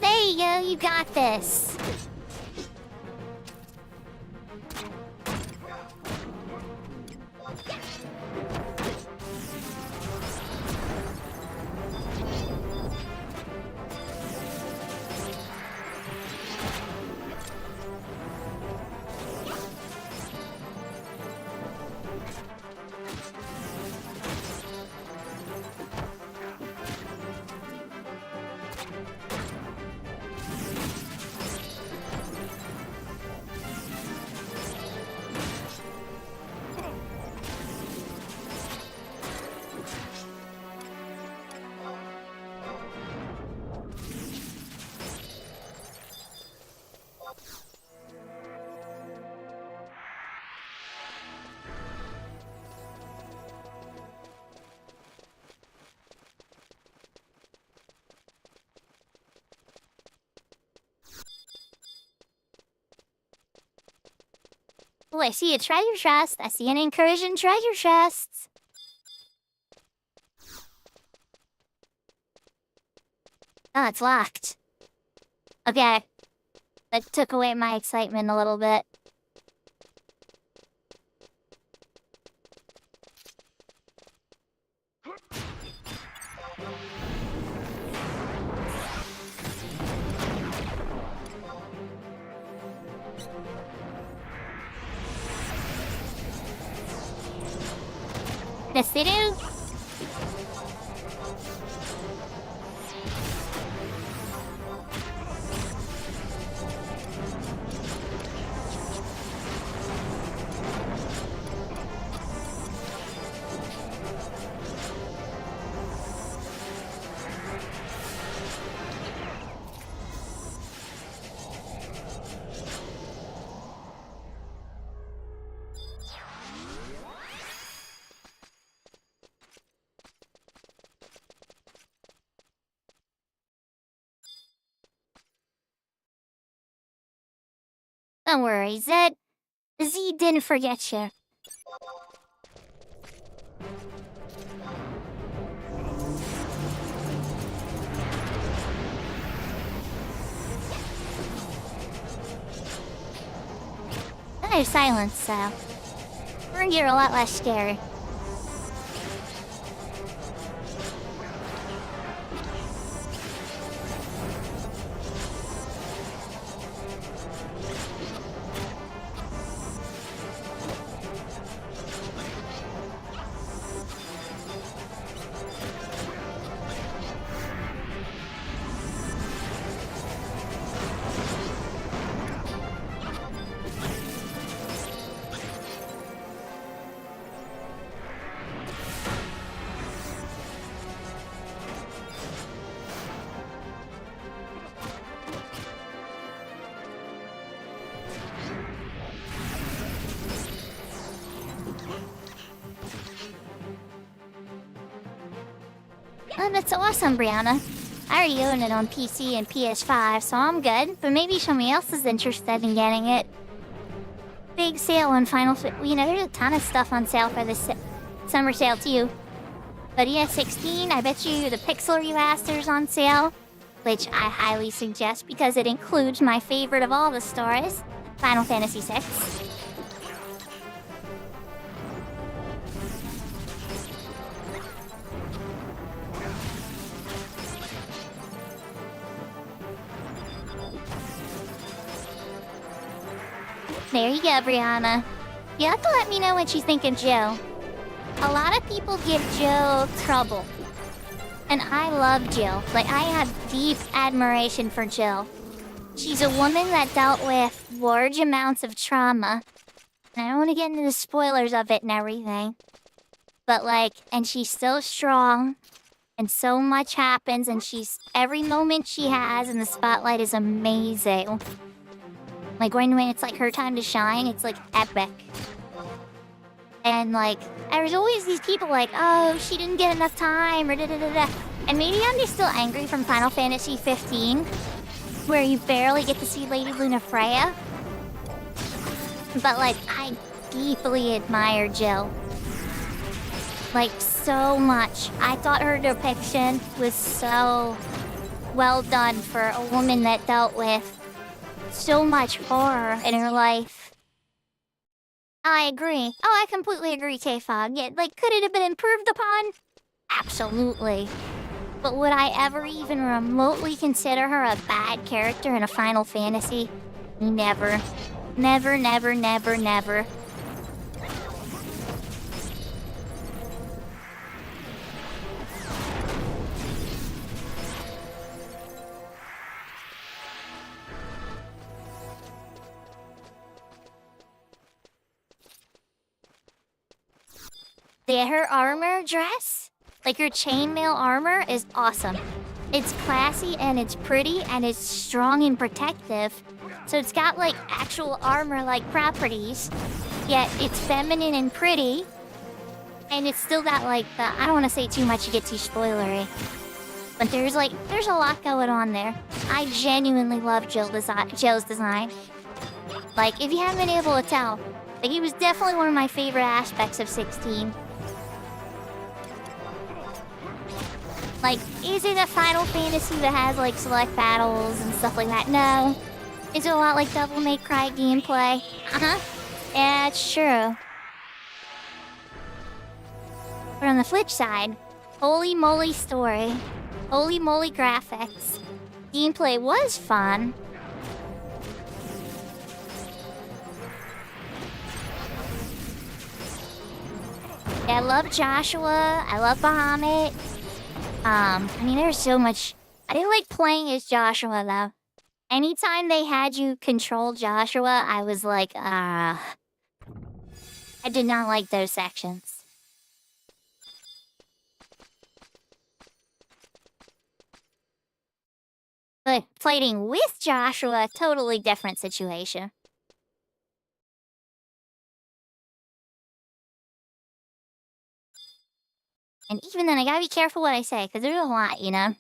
There you go, you got this. Oh, I see a treasure chest. I see an incursion treasure chest. Oh, it's locked. Okay. That took away my excitement a little bit. Yes, they do. Don't worry, Z didn't forget you. There's silence, so you're a lot less scary. Oh, that's awesome, Brianna. I already own it on PC and PS5, so I'm good. But maybe somebody else is interested in getting it. Big sale on you know, there's a ton of stuff on sale for this summer sale too. But yeah, 16, I bet you the Pixel Remaster's on sale, which I highly suggest because it includes my favorite of all the stories, Final Fantasy VI. There you go, Brianna. You have to let me know what you think of Jill. A lot of people give Jill trouble. And I love Jill. Like, I have deep admiration for Jill. She's a woman that dealt with large amounts of trauma. And I don't want to get into the spoilers of it and everything. But, like, and she's still strong. And so much happens, and every moment she has in the spotlight is amazing. Like, when it's, like, her time to shine, it's, like, epic. And, like, there's always these people like, oh, she didn't get enough time, or da-da-da-da. And maybe I'm just still angry from Final Fantasy 15, where you barely get to see Lady Lunafreya. But, like, I deeply admire Jill. Like, so much. I thought her depiction was so well done for a woman that dealt with so much horror in her life. I agree. Oh, I completely agree, K-Fog. Yeah, like, could it have been improved upon? Absolutely. But would I ever even remotely consider her a bad character in a Final Fantasy? Never. Never, never, never, never. Yeah, her armor dress, like her chainmail armor, is awesome. It's classy and it's pretty and it's strong and protective. So it's got like actual armor-like properties, yet it's feminine and pretty. And it's still got like the, I don't want to say too much to get too spoilery. But there's a lot going on there. I genuinely love Jill's design. Like, if you haven't been able to tell, Like, it was definitely one of my favorite aspects of 16. Like, is it a Final Fantasy that has, like, select battles and stuff like that? No. Is it a lot like Devil May Cry gameplay? Uh-huh. Yeah, it's true. But on the flip side, holy moly story, holy moly graphics, gameplay was fun. Yeah, I love Joshua, I love Bahamut. I mean, there's so much. I didn't like playing as Joshua, though. Anytime they had you control Joshua, I was like, I did not like those sections. But fighting with Joshua, totally different situation. And even then, I gotta be careful what I say, because there's a lot, you know?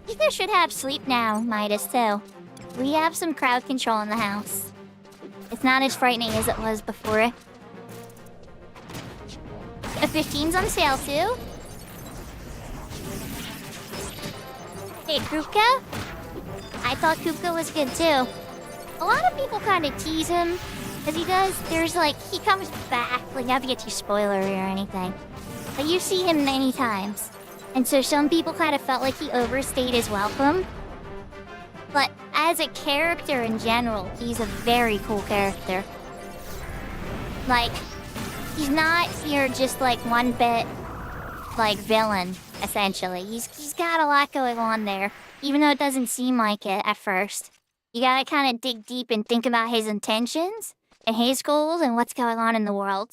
Ether should have sleep now, Midas, too. We have some crowd control in the house. It's not as frightening as it was before. A 15's on sale, too. Hey, Krupka? I thought Kupka was good too. A lot of people kind of tease him, because he comes back, like, not to get too spoilery or anything. But you see him many times. And so some people kind of felt like he overstayed his welcome. But as a character in general, he's a very cool character. Like, he's not your just, like, one bit, like, villain, essentially. He's got a lot going on there. Even though it doesn't seem like it at first. You gotta kind of dig deep and think about his intentions and his goals and what's going on in the world.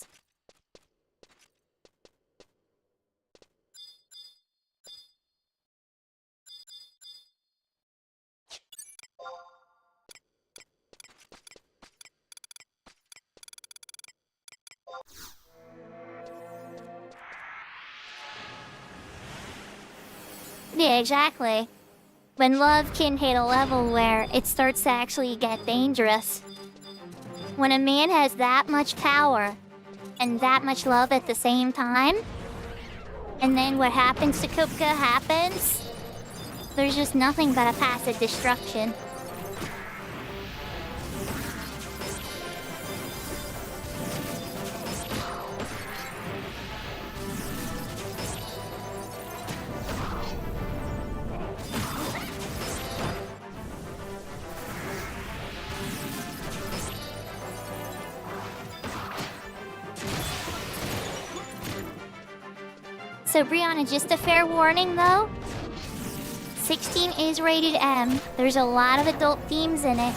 Yeah, exactly. When love can hit a level where it starts to actually get dangerous. When a man has that much power and that much love at the same time, and then what happens to Kupka happens, there's just nothing but a path of destruction. So Brianna, just a fair warning though, 16 is rated M. There's a lot of adult themes in it.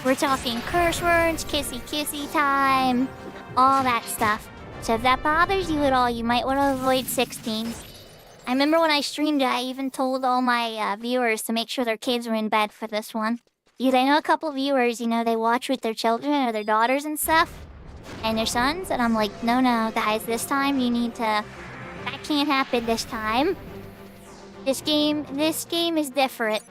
We're talking curse words, kissy kissy time, all that stuff. So if that bothers you at all, you might want to avoid 16. I remember when I streamed it, I even told all my viewers to make sure their kids were in bed for this one. Because I know a couple viewers, you know, they watch with their children or their daughters and stuff, and their sons, and I'm like, no, guys, this time you need to... That can't happen this time. This game is different.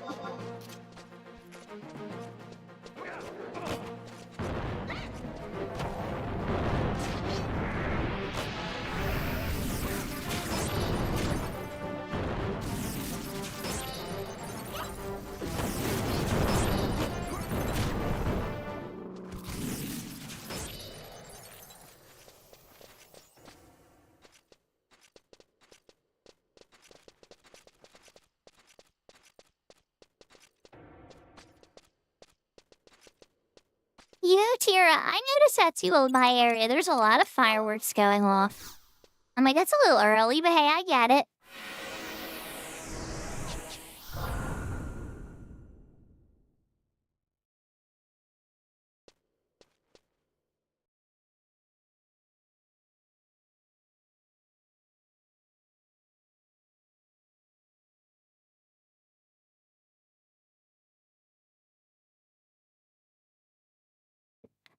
You know, Tira, I noticed that too in my area. There's a lot of fireworks going off. I'm like, that's a little early, but hey, I get it.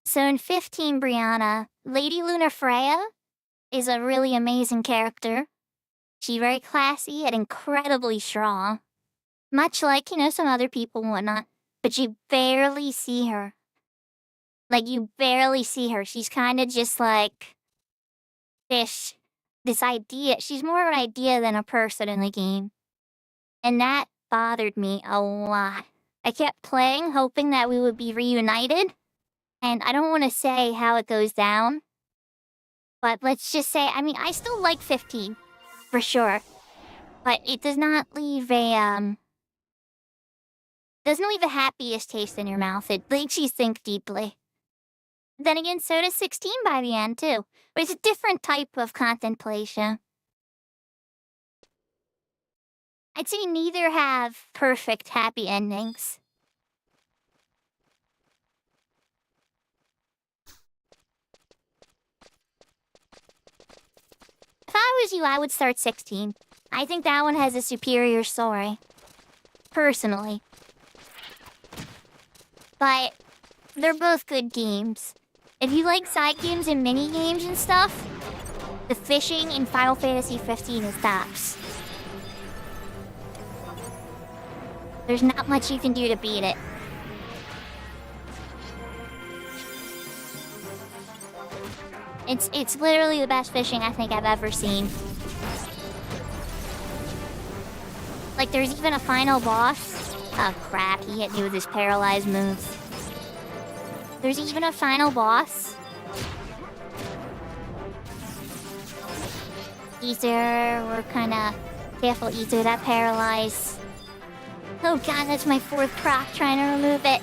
So in 15, Brianna, Lady Luna Freya is a really amazing character. She's very classy and incredibly strong. Much like, some other people and whatnot. But you barely see her. Like, you barely see her. She's kind of just like this idea. She's more of an idea than a person in the game. And that bothered me a lot. I kept playing, hoping that we would be reunited. And I don't want to say how it goes down. But let's just say, I still like 15. For sure. But it does not leave a, doesn't leave the happiest taste in your mouth. It makes you think deeply. Then again, so does 16 by the end, too. But it's a different type of contemplation. I'd say neither have perfect happy endings. If I was you, I would start 16. I think that one has a superior story. Personally. But they're both good games. If you like side games and mini games and stuff, the fishing in Final Fantasy 15 is tops. There's not much you can do to beat it. It's literally the best fishing I think I've ever seen. Like, there's even a final boss. Oh crap, he hit me with his paralyzed moves. There's even a final boss. Ether, we're kinda careful, Ether, that paralyzed. Oh god, that's my fourth proc trying to remove it.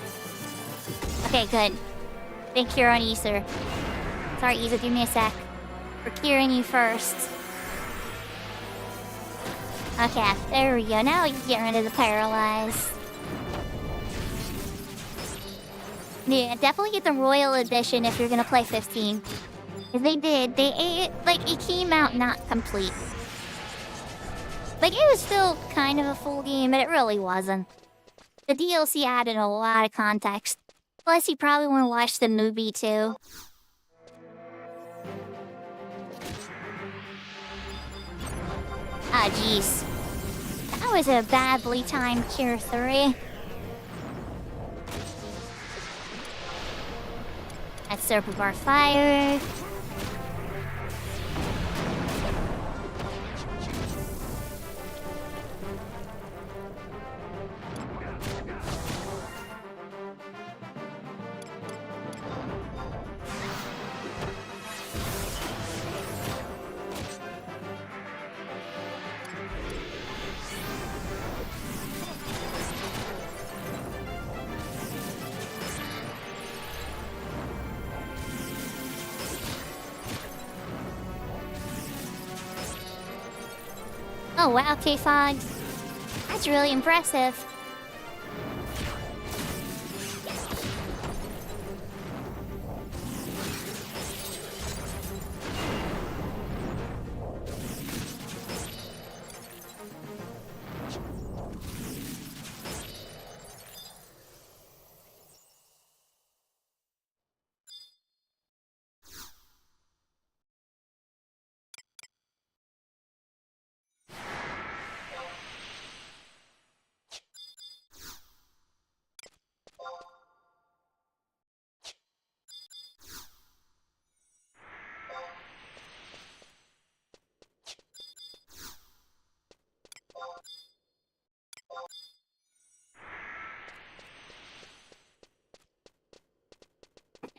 Okay, good. Big cure on Ether. Sorry, Ether, give me a sec. We're curing you first. Okay, there we go. Now we can get rid of the paralyzed. Yeah, definitely get the Royal Edition if you're gonna play 15. If they did, it came out not complete. Like, it was still kind of a full game, but it really wasn't. The DLC added a lot of context. Plus, you probably want to watch the movie, too. Ah, jeez. That was a badly timed Cure 3. That's Serpent Bar Fire. Oh wow, K-Fog. That's really impressive.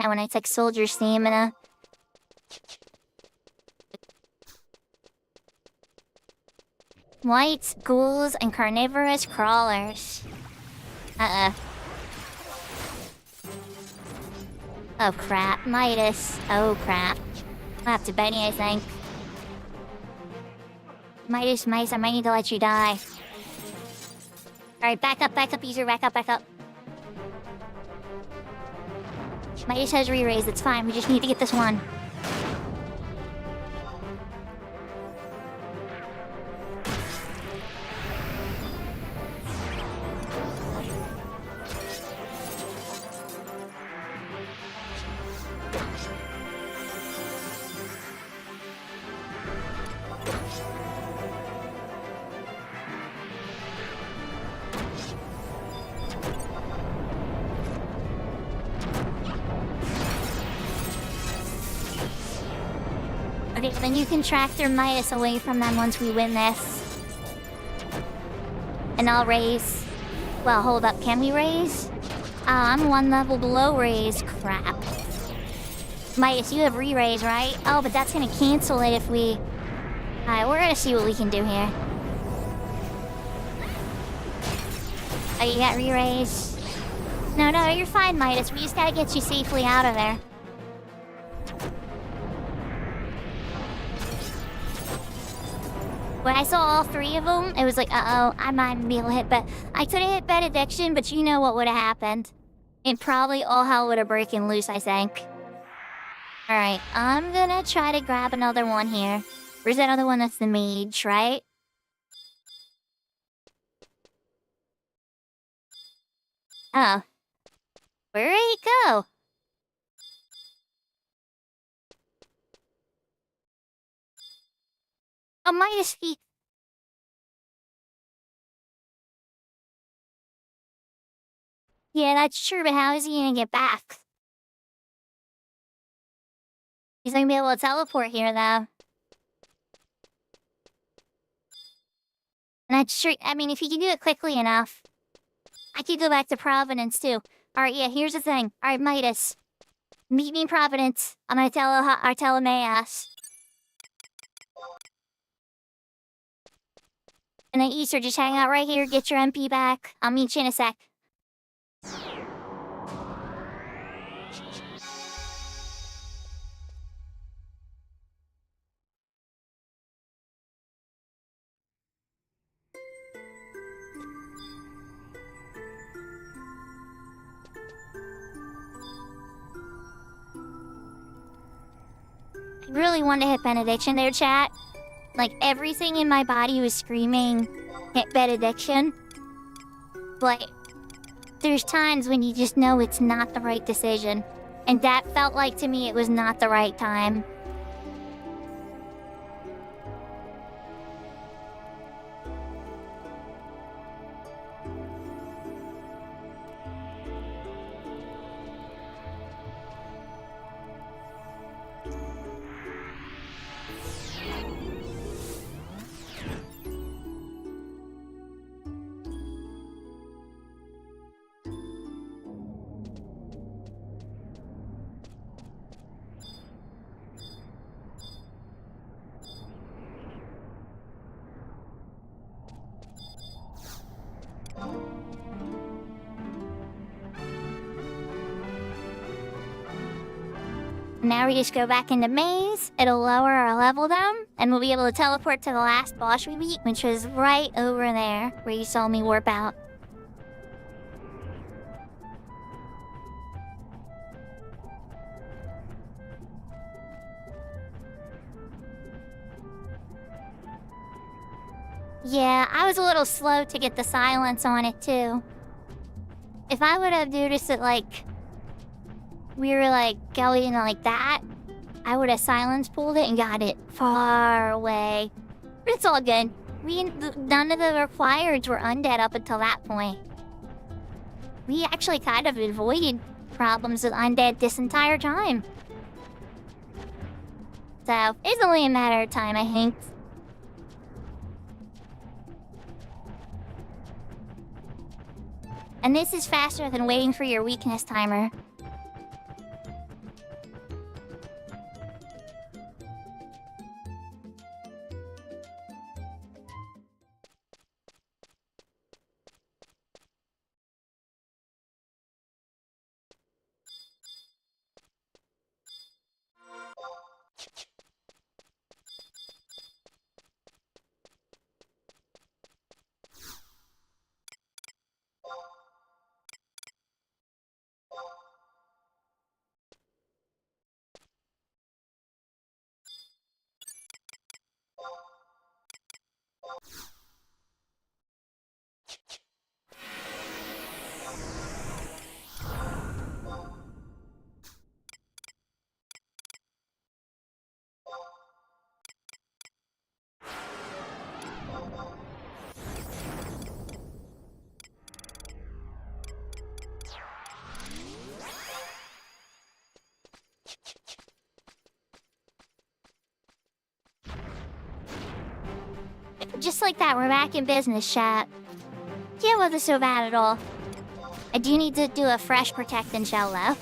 And when I take soldier stamina. Whites, ghouls, and carnivorous crawlers. Uh-oh. Oh crap, Midas. Oh crap. I'll have to Benny, I think. Midas, I might need to let you die. Alright, back up, user, back up. Midas has re-raised, it's fine, we just need to get this one. Okay, then you can track their Midas away from them once we win this. And I'll raise. Well, hold up, can we raise? I'm one level below raise. Crap. Midas, you have re-raise, right? Oh, but that's gonna cancel it if we... Alright, we're gonna see what we can do here. Oh, you got re-raise? No, you're fine, Midas. We just gotta get you safely out of there. When I saw all three of them, it was like, uh-oh, I might be able to hit, but I could have hit benediction, but you know what would have happened. And probably all hell would have broken loose, I think. Alright, I'm gonna try to grab another one here. Where's that other one that's the mage, right? Oh. Where'd he go? Oh, Midas, he... Yeah, that's true, but how is he gonna get back? He's not gonna be able to teleport here, though. And that's true. I mean, if he can do it quickly enough, I could go back to Providence, too. Alright, yeah, here's the thing. Alright, Midas. Meet me in Providence. I'm gonna tell Artelameas. And then Easter, just hang out right here, get your MP back. I'll meet you in a sec. I really wanted to hit benediction there, chat. Like, everything in my body was screaming, hit benediction. But there's times when you just know it's not the right decision. And that felt like, to me, it was not the right time. Now we just go back into maze, it'll lower our level down, and we'll be able to teleport to the last boss we beat, which was right over there, where you saw me warp out. Yeah, I was a little slow to get the silence on it, too. If I would have noticed that, like, we were, like, going like that, I would have silence pulled it and got it far away. But it's all good. None of the requireds were undead up until that point. We actually kind of avoided problems with undead this entire time. So, it's only a matter of time, I think. And this is faster than waiting for your weakness timer. just like that, we're back in business, chat. Yeah, it wasn't so bad at all. I do need to do a fresh protect and shell though.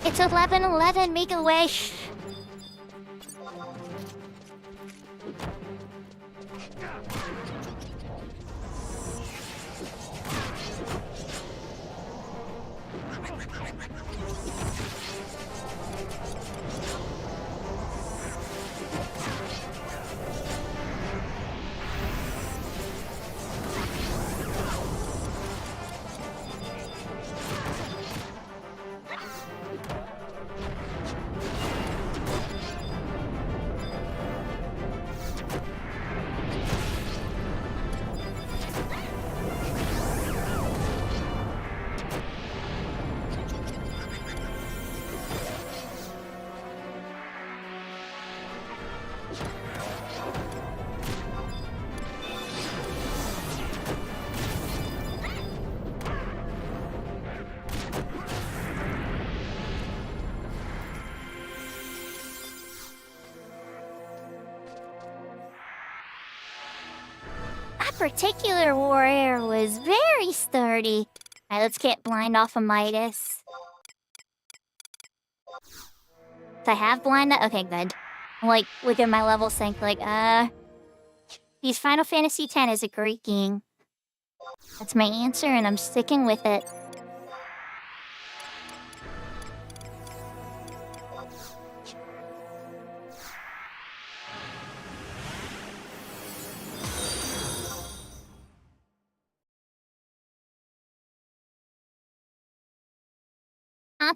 It's 11:11, make a wish. Particular warrior was very sturdy. Alright, let's get blind off of Midas. Do I have blind? Okay, good. Like, look at my level sync, like, He's Final Fantasy X as a Greek king. That's my answer, and I'm sticking with it.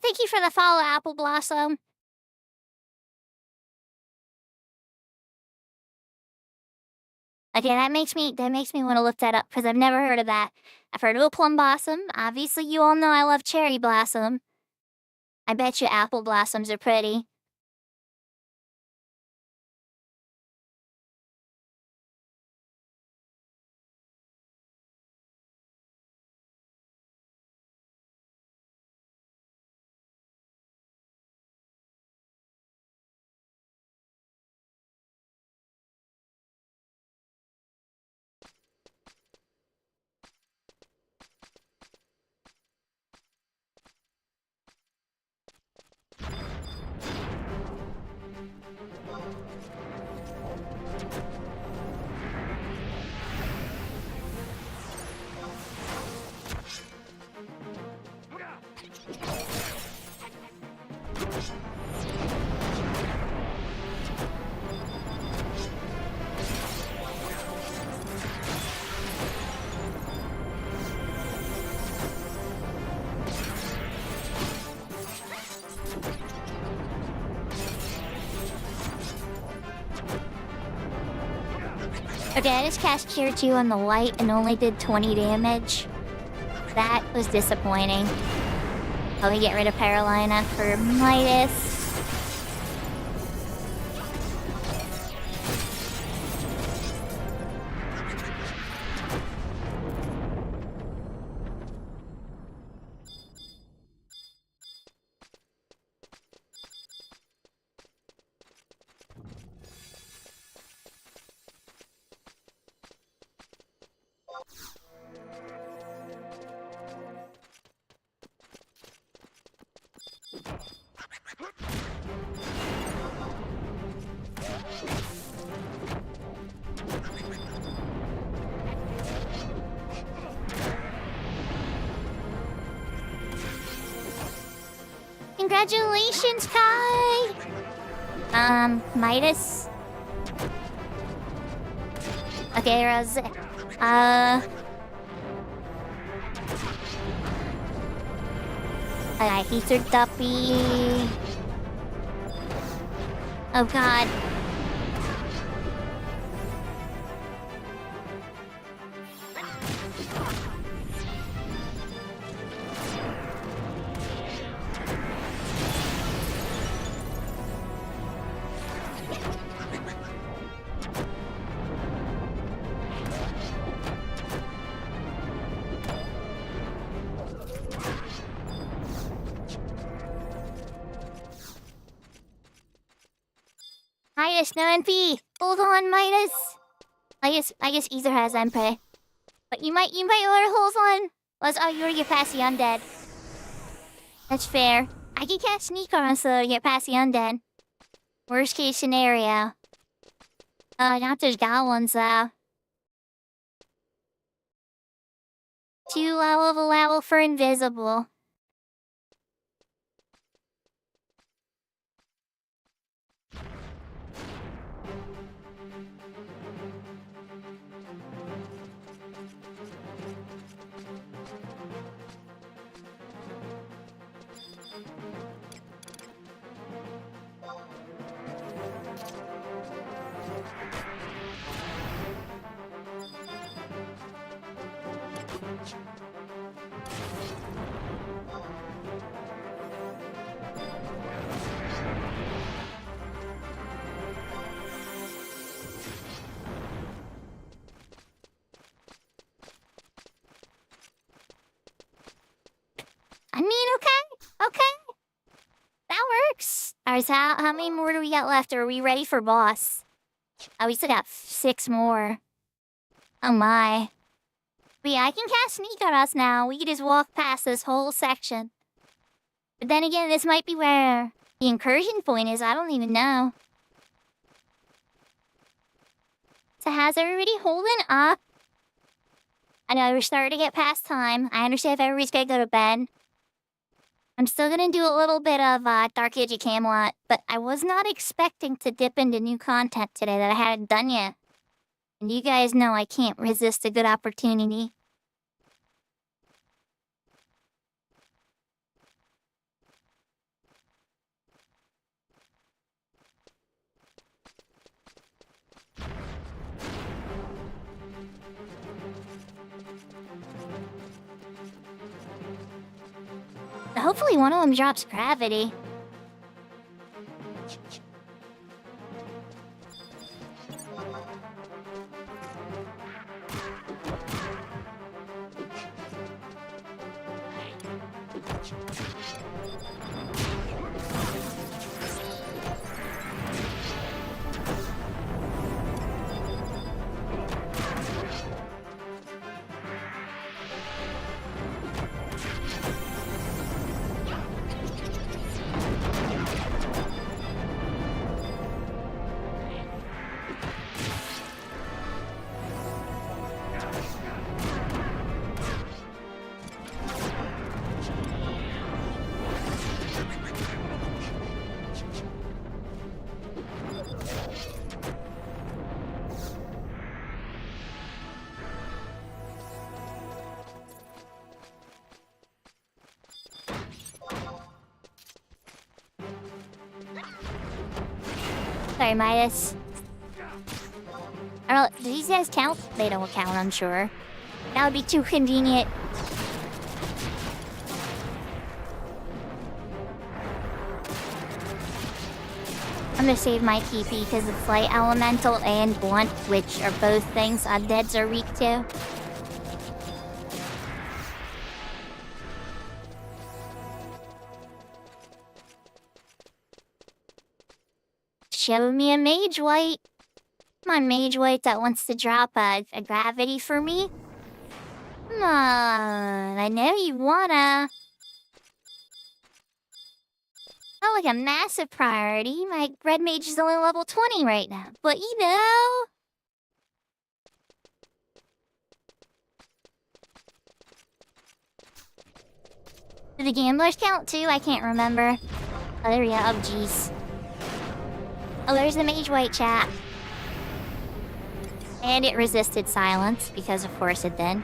Thank you for the follow, Apple Blossom. Okay, that makes me want to look that up because I've never heard of that. I've heard of a plum blossom. Obviously, you all know I love cherry blossom. I bet you apple blossoms are pretty. Okay, I just cast Cure 2 on the light and only did 20 damage. That was disappointing. Probably get rid of Paralina for Midas. Congratulations, Kai! Midas? Okay, Rose. Alright, he's your duppy. Oh god. Midas, no NP. Hold on, Midas. I guess either has MP. But you might want to hold on. Oh, you already get past the undead. That's fair. I can cast Sneak on so to get past the undead. Worst case scenario. Not those goblins though. Too low of a level for invisible. I mean, okay. That works. Alright, so how many more do we got left? Are we ready for boss? Oh, we still got 6 more. Oh my. But yeah, I can cast Sneak on us now. We can just walk past this whole section. But then again, this might be where the incursion point is. I don't even know. So how's everybody holding up? I know we're starting to get past time. I understand if everybody's gonna go to bed. I'm still gonna do a little bit of Dark Age of Camelot, but I was not expecting to dip into new content today that I hadn't done yet. And you guys know I can't resist a good opportunity. Hopefully one of them drops gravity. Sorry, Midas. I don't know, do these guys count? They don't count, I'm sure. That would be too convenient. I'm gonna save my TP because it's Light Elemental and Blunt, which are both things undeads are weak to. Show me a Mage White. Come on, Mage White that wants to drop a gravity for me. Come on, I know you wanna. Not like a massive priority. My red mage is only level 20 right now. But you know. Do the gamblers count too? I can't remember. Oh, there we go. Oh, jeez. Oh, there's the Mage White chat. And it resisted silence, because of course it did.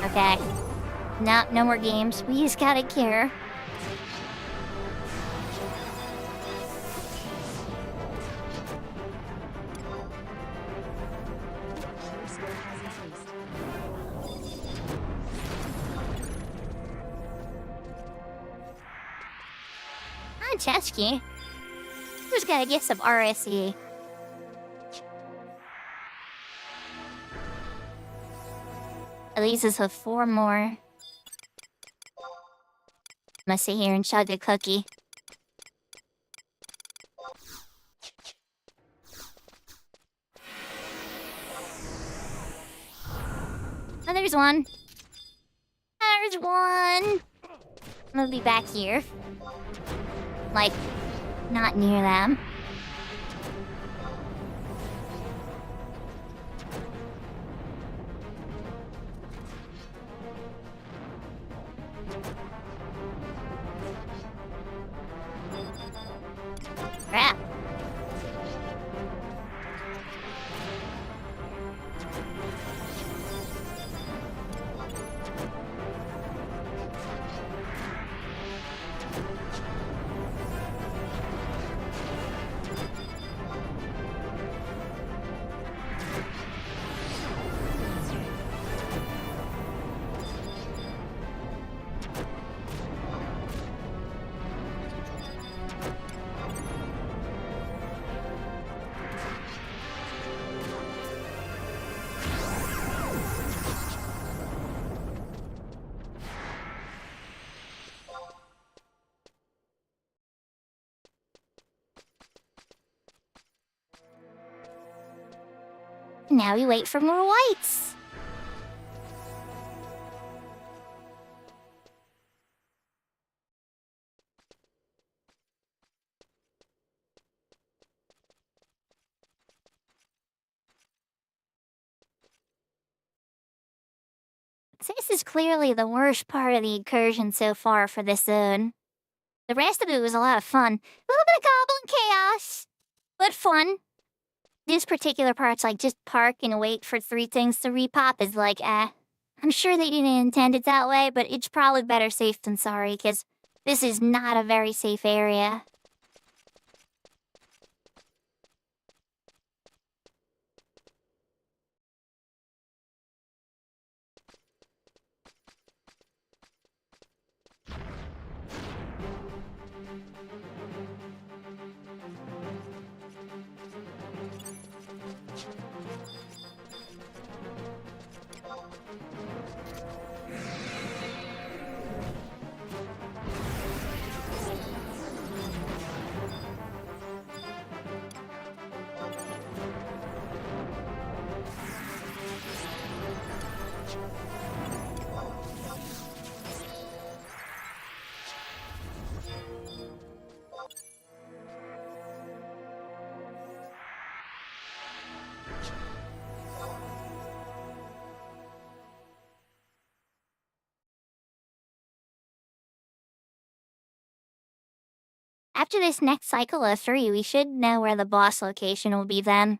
Okay. No more games. We just gotta cure. Chesky. Just gotta get some RSE. At least us have 4 more. I'm gonna sit here and chug a cookie. Oh, there's one. There's one. I'm gonna be back here. Like, not near them. Crap. Now we wait for more whites. This is clearly the worst part of the incursion so far for this zone. The rest of it was a lot of fun. A little bit of goblin chaos, but fun. This particular part's like just park and wait for 3 things to repop is like, I'm sure they didn't intend it that way, but it's probably better safe than sorry, because this is not a very safe area. After this next cycle of 3, we should know where the boss location will be then.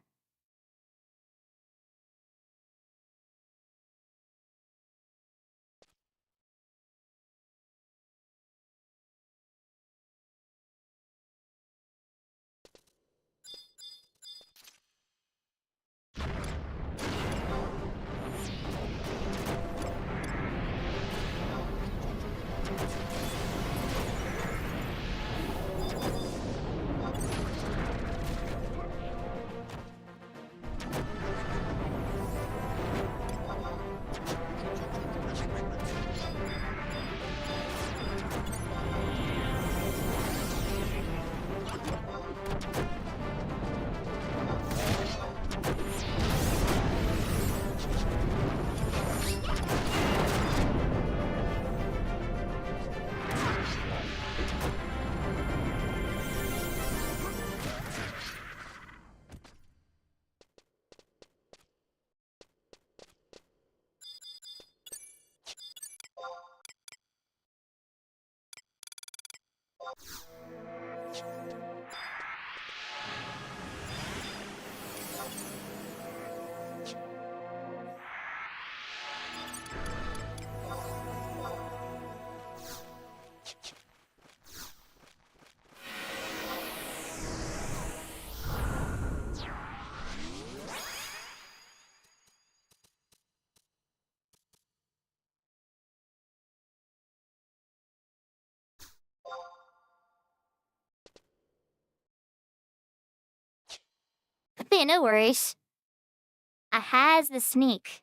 But no worries. I has the sneak.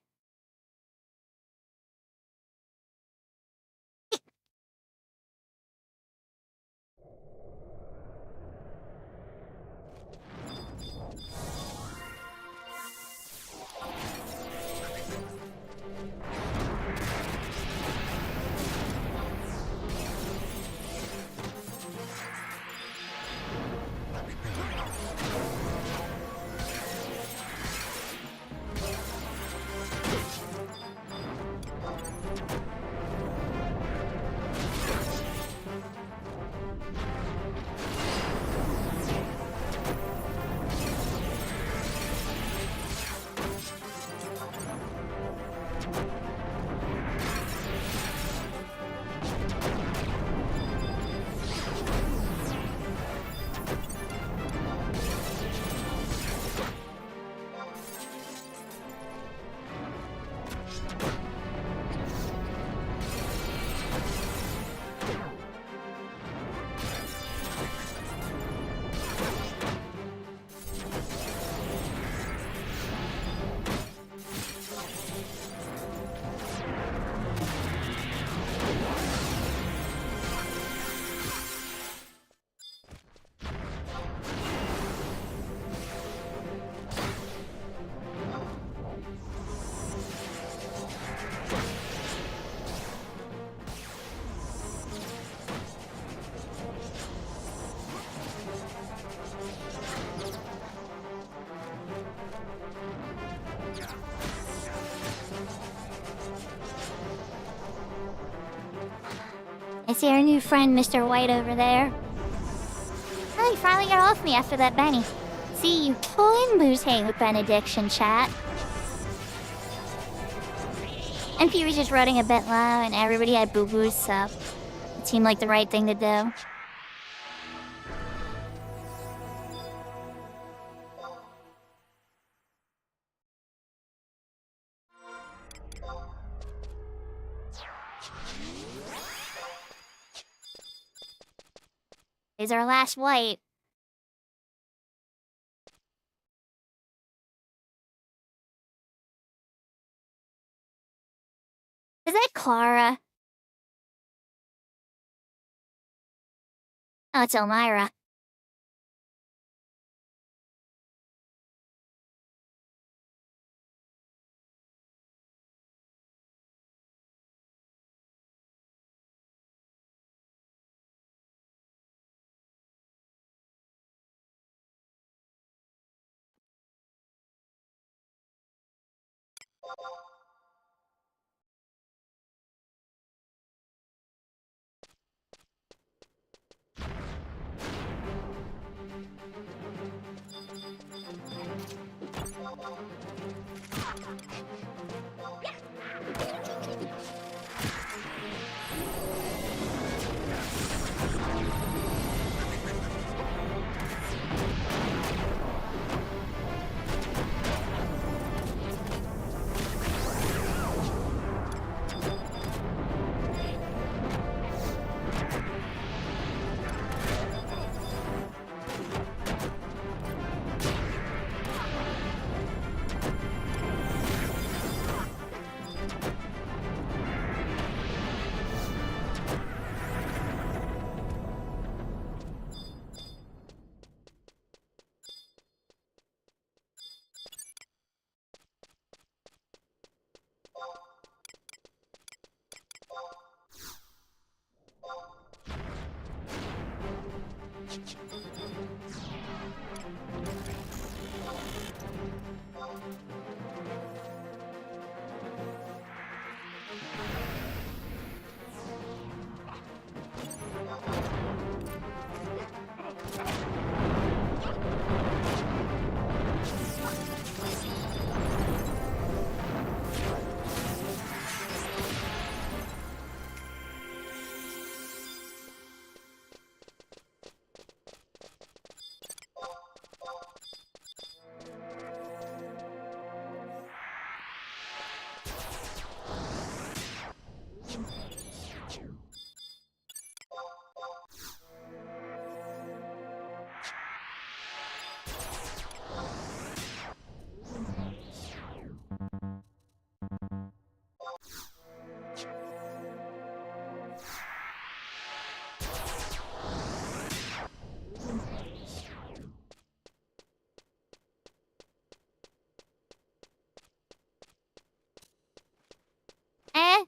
see our new friend, Mr. White, over there. Oh, you finally got off me after that Benny. See, you twin booze hate with benediction, chat. MP was just running a bit low, and everybody had boo-boos, so it seemed like the right thing to do. Is our last white. Is that Clara? Oh, it's Elmira.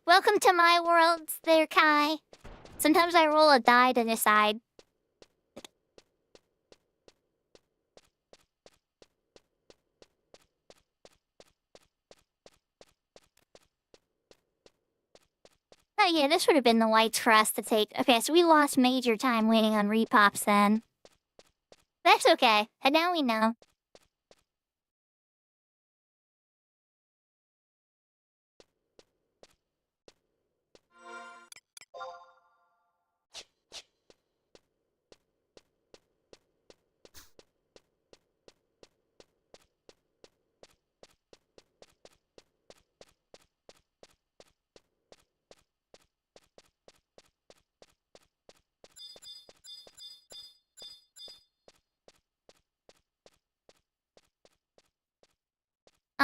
Welcome to my world, there, Kai. Sometimes I roll a die to decide. Oh yeah, this would have been the whites for us to take. Okay, so we lost major time waiting on repops then. That's okay, and now we know.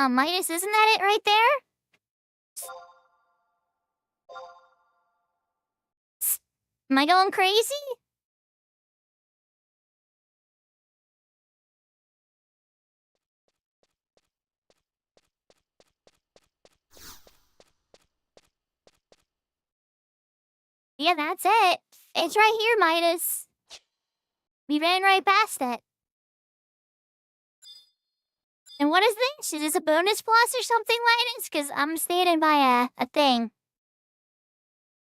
Midas, isn't that it right there? Am I going crazy? Yeah, that's it. It's right here, Midas. We ran right past it. And what is this? Is this a bonus plus or something, Midas? Because I'm standing by a thing.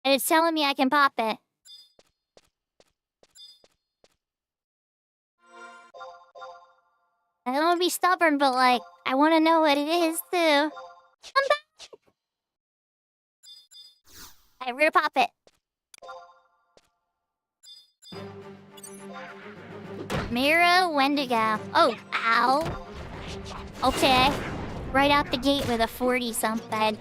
And it's telling me I can pop it. I don't want to be stubborn, but like, I want to know what it is too. Come back! Alright, we're gonna pop it. Mira Wendigo. Oh, ow. Okay. Right out the gate with a 40-something.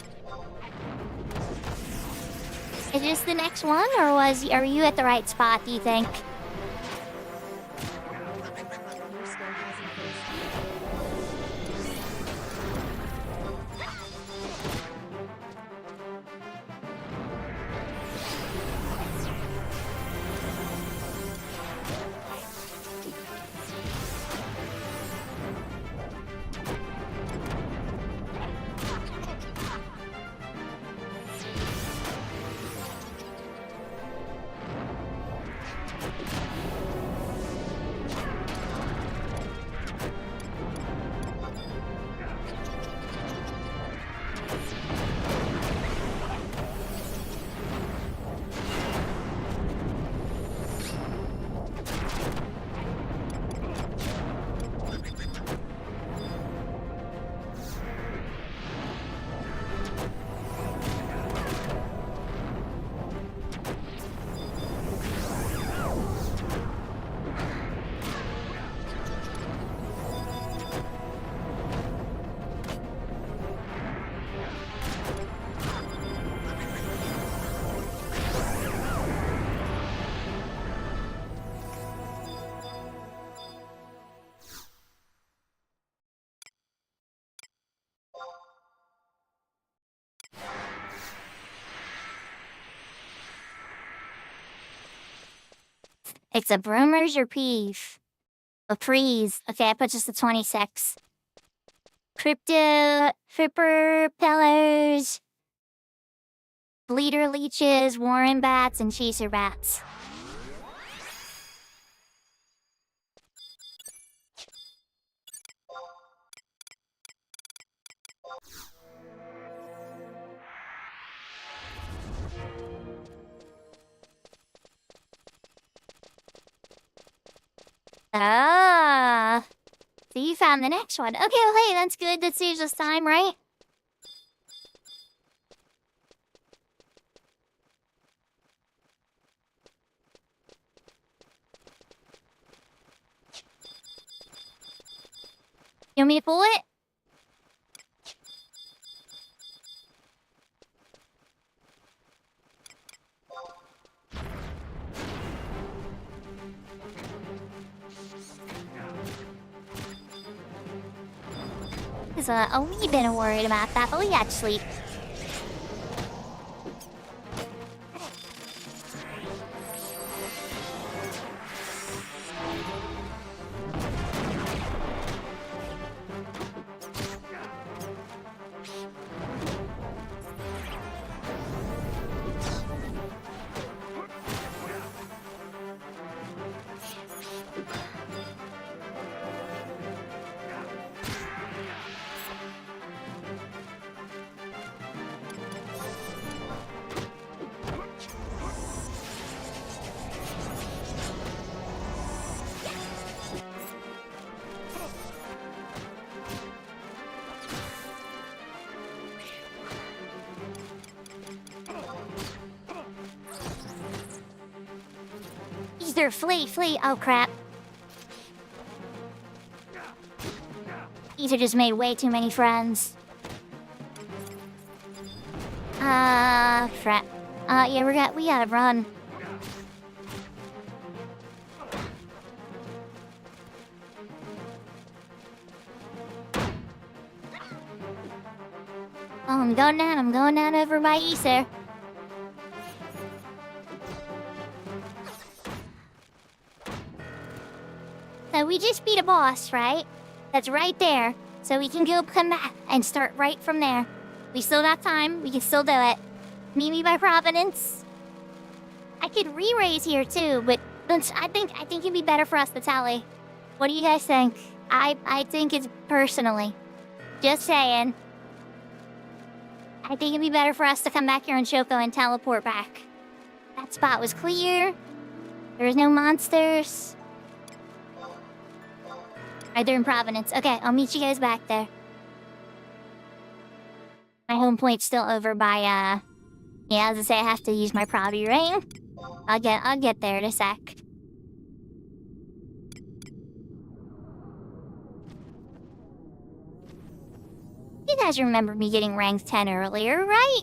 Is this the next one, or are you at the right spot, do you think? Your skill has increased. It's a Broomer's or Peeve? A Prees. Okay, I put just the 26. Crypto, Fripper, Pillars, Bleeder Leeches, Warren Bats, and Chaser Bats. Ah, so you found the next one. Okay, well, hey, that's good. That saves us time, right? You want me to pull it? Is a wee bit worried about that, but we got sleep. Either flee. Oh crap. Ether just made way too many friends. Crap. Yeah, we gotta run. Oh, I'm going down over by Ether. So we just beat a boss, right? That's right there. So we can come back and start right from there. We still got time. We can still do it. Meet me by Providence. I could re-raise here too, but I think it'd be better for us to tally. What do you guys think? I think it's personally. Just saying. I think it'd be better for us to come back here in Shoko and teleport back. That spot was clear. There was no monsters. Right, they're in Providence. Okay, I'll meet you guys back there. My home point's still over by, yeah, as I say, I have to use my Provi ring. I'll get there in a sec. You guys remember me getting rank 10 earlier, right?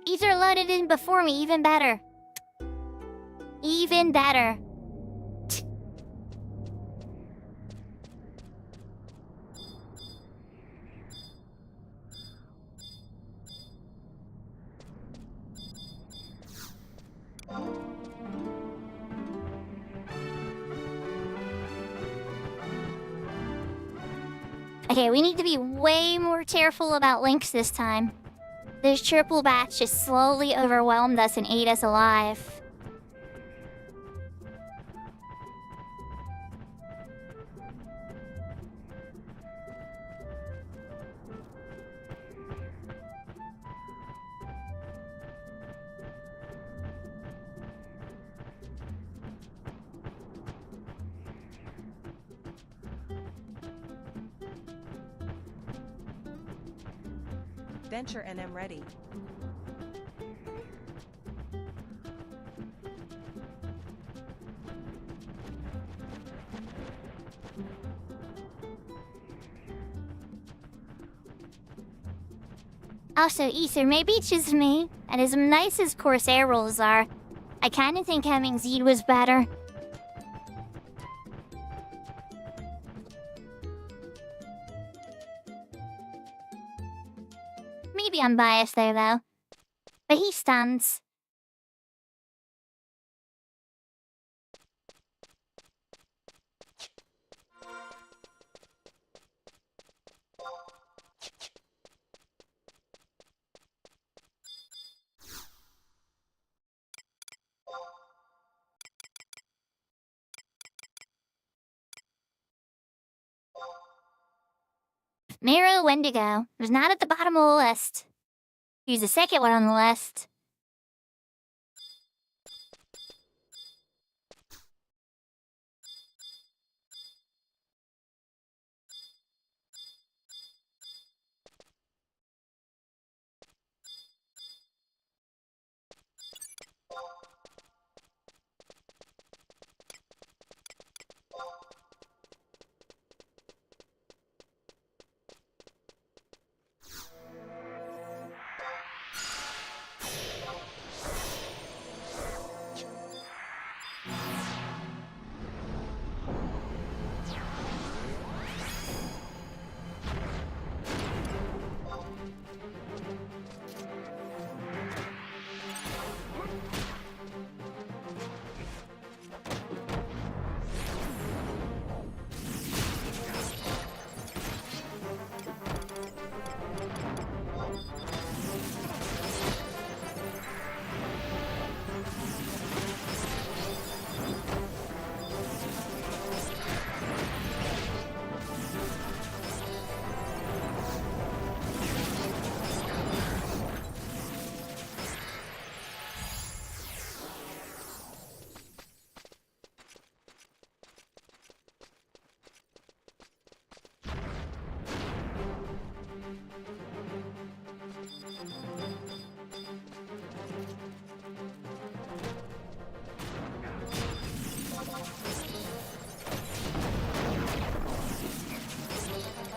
These are loaded in before me, even better. Even better. Okay, we need to be way more careful about links this time. This triple batch just slowly overwhelmed us and ate us alive. Venture and am ready. Also, Ether, maybe it's just me, and as nice as Corsair rolls are, I kinda think having Zed was better. Maybe I'm biased there, though. But he stands. Miro Wendigo was not at the bottom of the list. He's the second one on the list.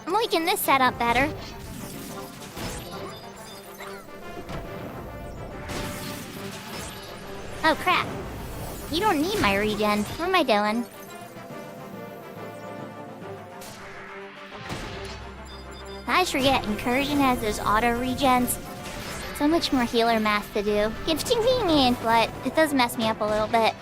I'm liking this setup better. Oh crap. You don't need my regen. What am I doing? I I forget, Incursion has those auto regens. So much more healer math to do. It's convenient, but it does mess me up a little bit.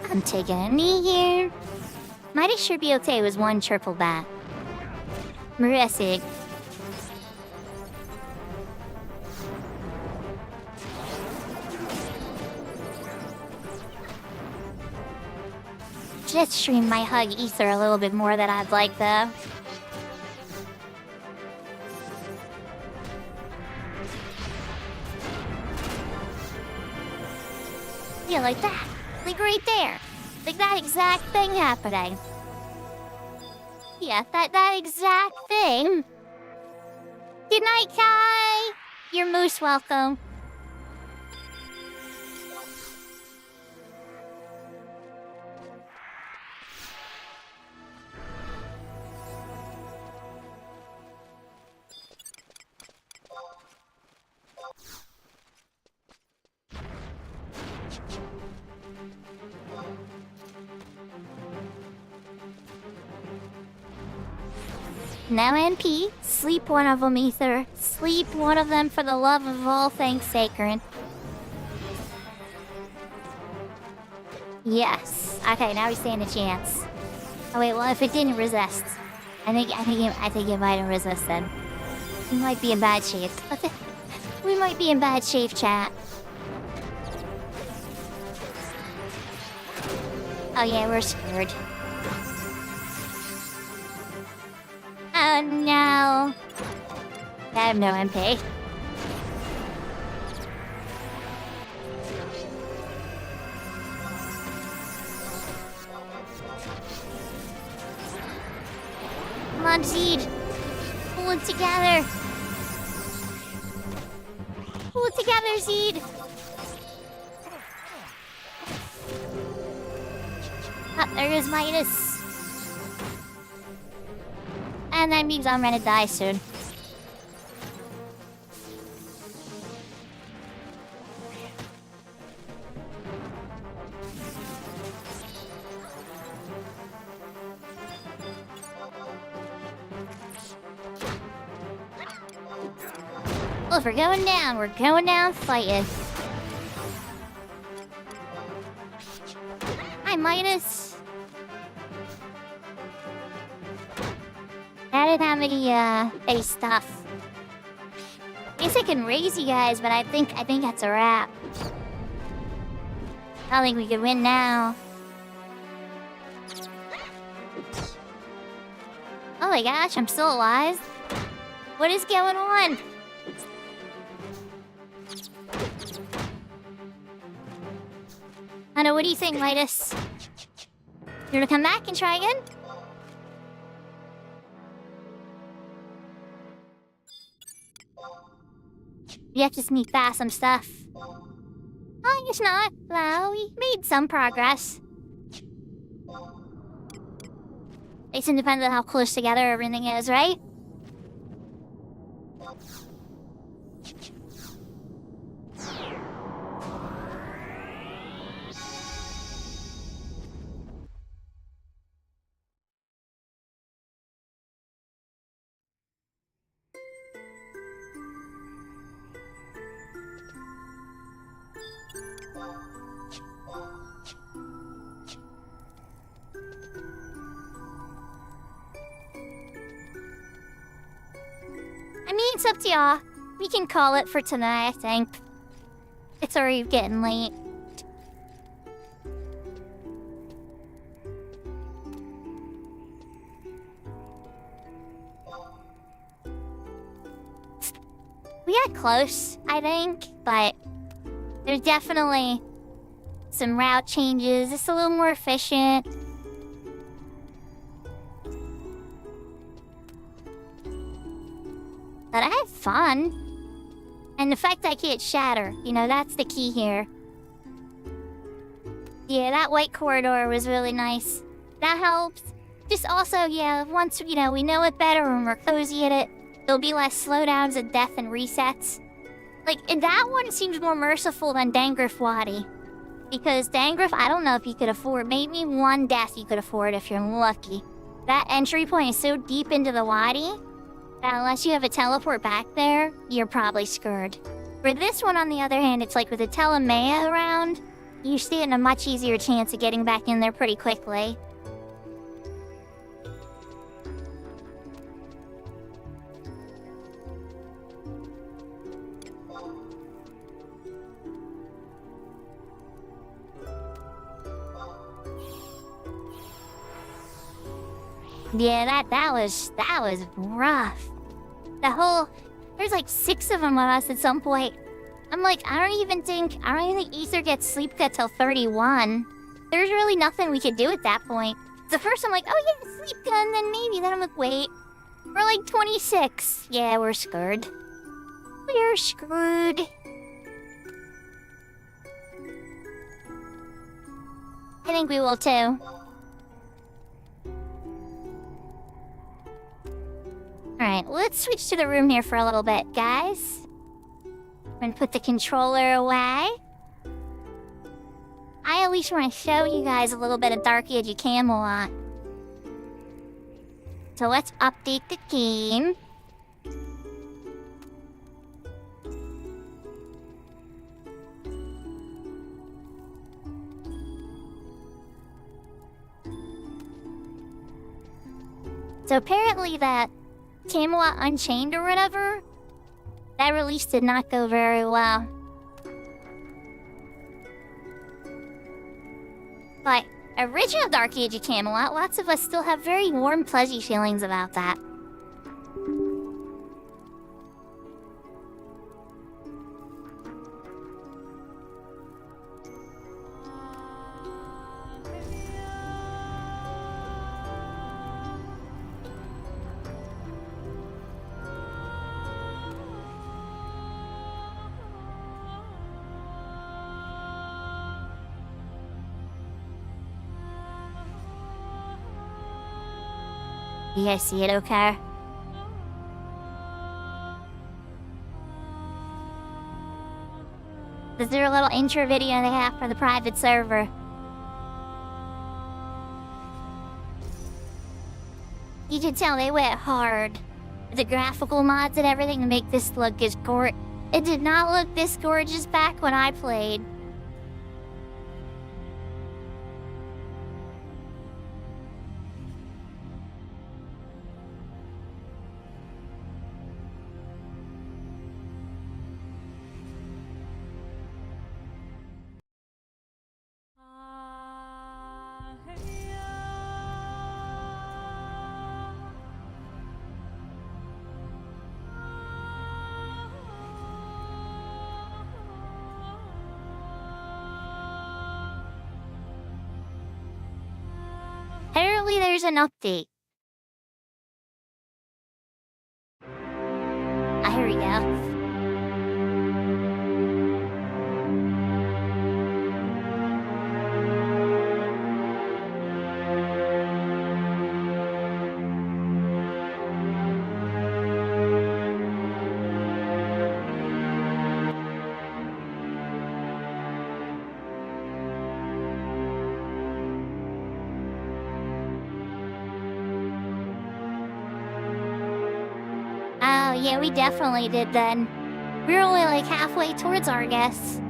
Antigone here. Mighty sure be okay with one triple bat. Marissig. Jetstream might hug Ether a little bit more than I'd like, though. Yeah, like that. Like right there. Like that exact thing happening. Yeah, that exact thing. Good night, Kai. You're most welcome. Now NP, sleep one of them, Ether. Sleep one of them for the love of all things sacred. Yes. Okay, now we stand a chance. Oh wait, well if it didn't resist, I think it might have resisted. We might be in bad shape. We might be in bad shape, chat. Oh yeah, we're screwed. Oh no. I have no MP. Come on, Seed. Pull it together. Pull it together, Seed. Ah, there is Midas. And that means I'm gonna die soon. Well, if we're going down fighting. Hi, Midas. I didn't have any stuff. Guess I can raise you guys, but I think that's a wrap. I don't think we can win now. Oh my gosh, I'm still alive. What is going on? I know, what do you think, Midas? You wanna come back and try again? You have to sneak past some stuff. Oh, I guess not. Well, we made some progress. It depends on how close together everything is, right? I mean, it's up to y'all. We can call it for tonight, I think. It's already getting late. We got close, I think, but there's definitely some route changes. It's a little more efficient. But I had fun. And the fact I can't shatter, you know, that's the key here. Yeah, that white corridor was really nice. That helps. Just also, yeah, once, you know, we know it better and we're cozy at it, there'll be less slowdowns of death and resets. Like, and that one seems more merciful than Dangrif Wadi. Because Dangrif, I don't know if you could afford, maybe one death you could afford if you're lucky. That entry point is so deep into the Wadi that unless you have a teleport back there, you're probably screwed. For this one, on the other hand, it's like with a Telemea around, you stand a much easier chance of getting back in there pretty quickly. Yeah, that was rough. There's like 6 of them of us at some point. I'm like, I don't even think Ether gets sleep cut till 31. There's really nothing we could do at that point. The first I'm like, oh yeah, sleep cut, and then maybe. Then I'm like, wait. We're like 26. Yeah, we're screwed. We're screwed. I think we will too. Alright, let's switch to the room here for a little bit, guys. I'm gonna put the controller away. I at least want to show you guys a little bit of Dark Age of Camelot. So let's update the game. So apparently that Camelot Unchained or whatever, that release did not go very well. But original Dark Age of Camelot, lots of us still have very warm, fuzzy feelings about that. You guys see it okay? This is their little intro video they have for the private server. You can tell they went hard. The graphical mods and everything to make this look as It did not look this gorgeous back when I played. Apparently there's an update. Ah, here we go. Oh, yeah, we definitely did then. We were only like halfway towards our guess.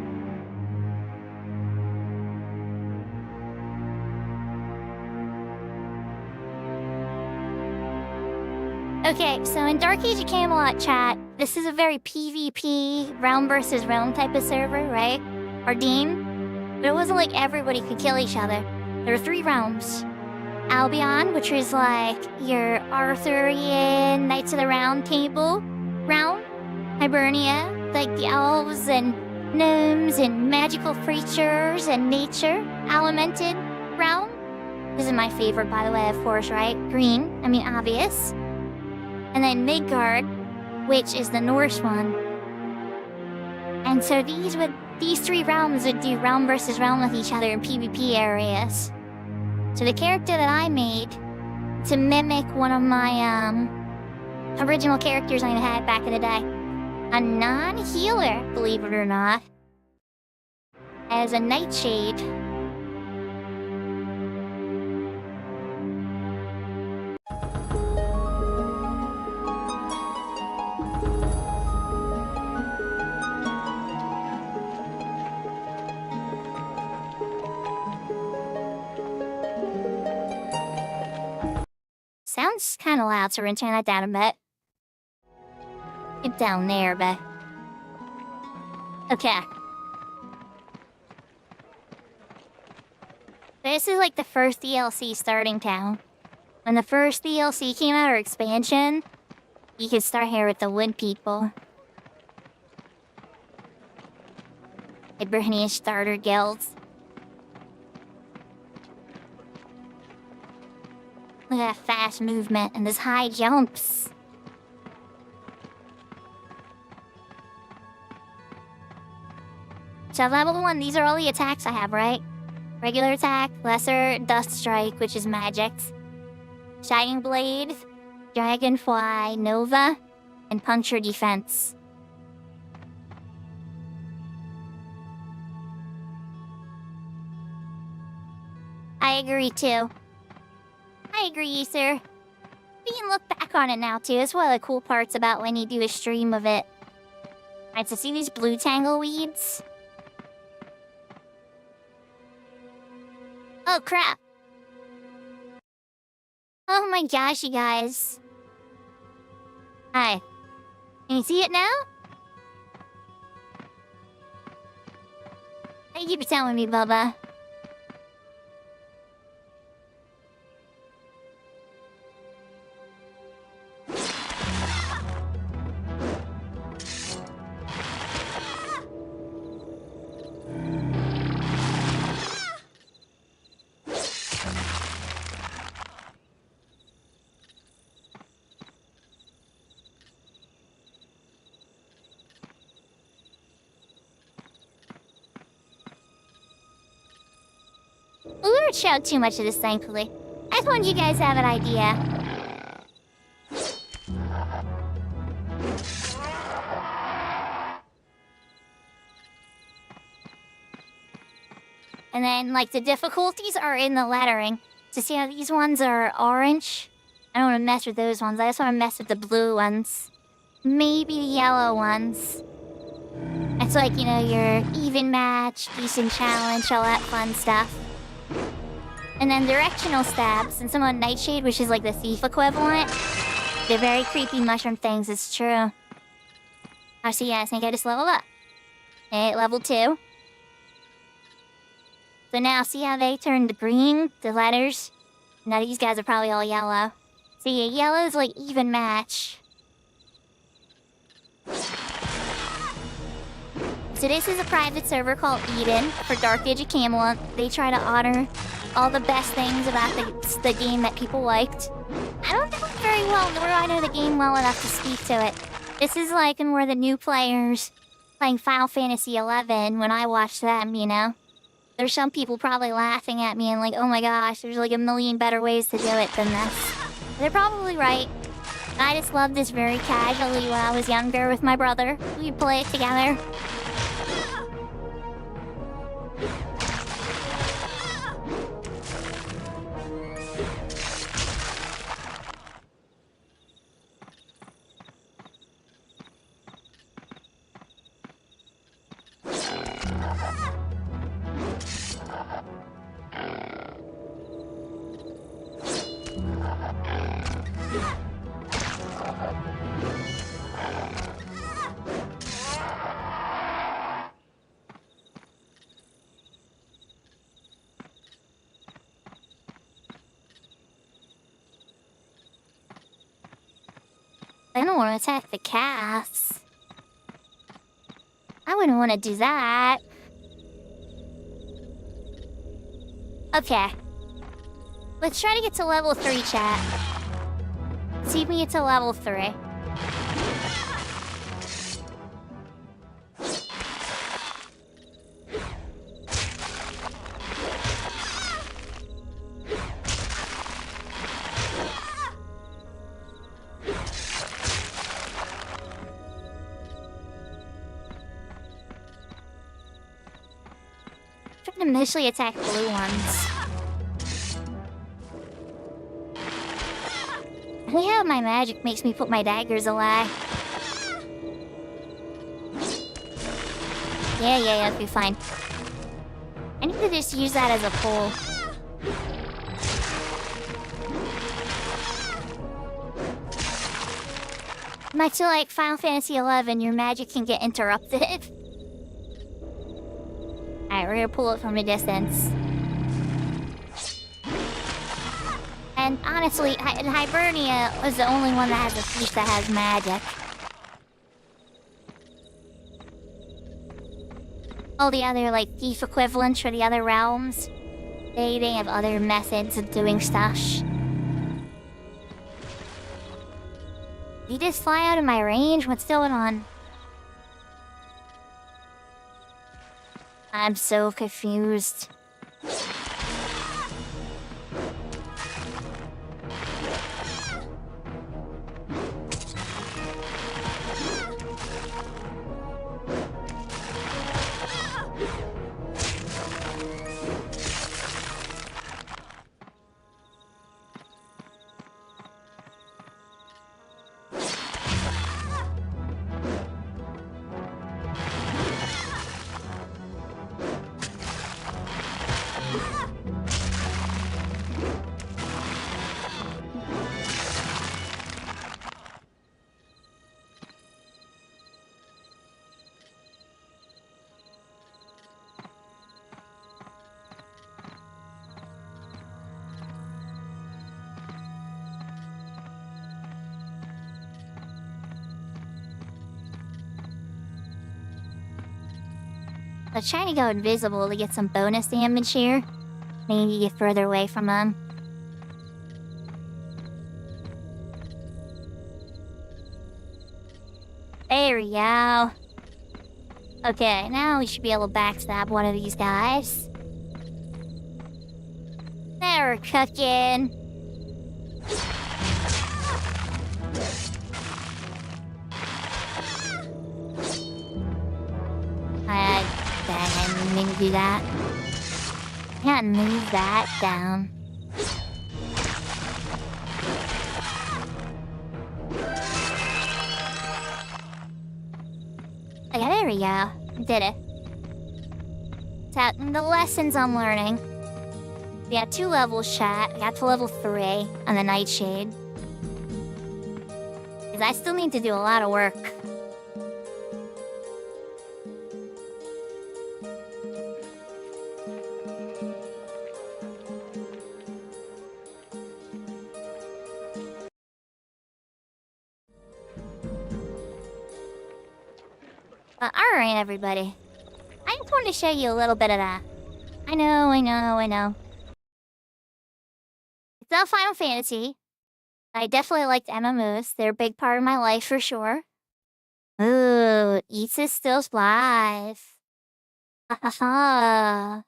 Okay, so in Dark Age of Camelot chat, this is a very PvP, realm versus realm type of server, right? Or Dean? But it wasn't like everybody could kill each other. There were 3 realms. Albion, which was like your Arthurian Knights of the Round Table realm. Hibernia, like the elves and gnomes and magical creatures and nature. Elemented realm. This is my favorite, by the way, of course, right? Green, I mean obvious. And then Midgard, which is the Norse one. And so these 3 realms would do realm versus realm with each other in PvP areas. So the character that I made to mimic one of my original characters I had back in the day, a non-healer, believe it or not, as a Nightshade. Sounds kind of loud, so we're gonna turn that down a bit. Get down there, but... Okay. This is like the first DLC starting town. When the first DLC came out, or expansion, you could start here with the Wood People. Hibernian starter guilds. Look at that fast movement and those high jumps. So level 1, these are all the attacks I have, right? Regular attack, lesser, dust strike, which is magic. Shining blade, dragonfly, nova, and puncture defense. I agree too. I agree, sir. We can look back on it now, too. It's one of the cool parts about when you do a stream of it. Alright, so see these blue tangle weeds? Oh, crap. Oh my gosh, you guys. Hi. Can you see it now? Thank you for telling me, Bubba. We won't shout too much of this, thankfully. I just wanted you guys to have an idea. And then, like, the difficulties are in the lettering. So see how these ones are orange? I don't want to mess with those ones. I just want to mess with the blue ones. Maybe the yellow ones. It's like, you know, your even match, decent challenge, all that fun stuff. And then directional stabs, and some on Nightshade, which is like the thief equivalent. They're very creepy mushroom things, it's true. Oh, so yeah, I think I just leveled up. Okay, level 2. So now, see how they turned green, the letters? Now these guys are probably all yellow. So yeah, yellow's like even match. So this is a private server called Eden for Dark Age of Camelot. They try to honor all the best things about the game that people liked. I don't know it very well, nor do I know the game well enough to speak to it. This is like when we're the new players playing Final Fantasy XI when I watch them, you know? There's some people probably laughing at me and like, oh my gosh, there's like a million better ways to do it than this. They're probably right. I just loved this very casually when I was younger with my brother. We'd play it together. I don't want to attack the cats. I wouldn't want to do that. Okay. Let's try to get to level 3, chat. See if we get to level 3. Initially attack blue ones. I think how my magic makes me put my daggers away. Yeah, that'll be fine. I need to just use that as a pull. Much like Final Fantasy XI, your magic can get interrupted. Alright, we're gonna pull it from a distance. And honestly, Hibernia is the only one that has a fish that has magic. All the other, like, thief equivalents for the other realms, they have other methods of doing stuff. You just fly out of my range? What's going on? I'm so confused. I was trying to go invisible to get some bonus damage here. Maybe get further away from them. There we go. Okay, now we should be able to backstab one of these guys. There, we're cooking. I didn't do that. Can't move that down. Okay, there we go. Did it. So, the lessons I'm learning. We got 2 levels, chat. I got to level 3 on the Nightshade. Because I still need to do a lot of work. Alright, everybody. I just wanted to show you a little bit of that. I know. It's not Final Fantasy. I definitely liked MMOs. They're a big part of my life for sure. Ooh, Issa's still live. Ha ha ha.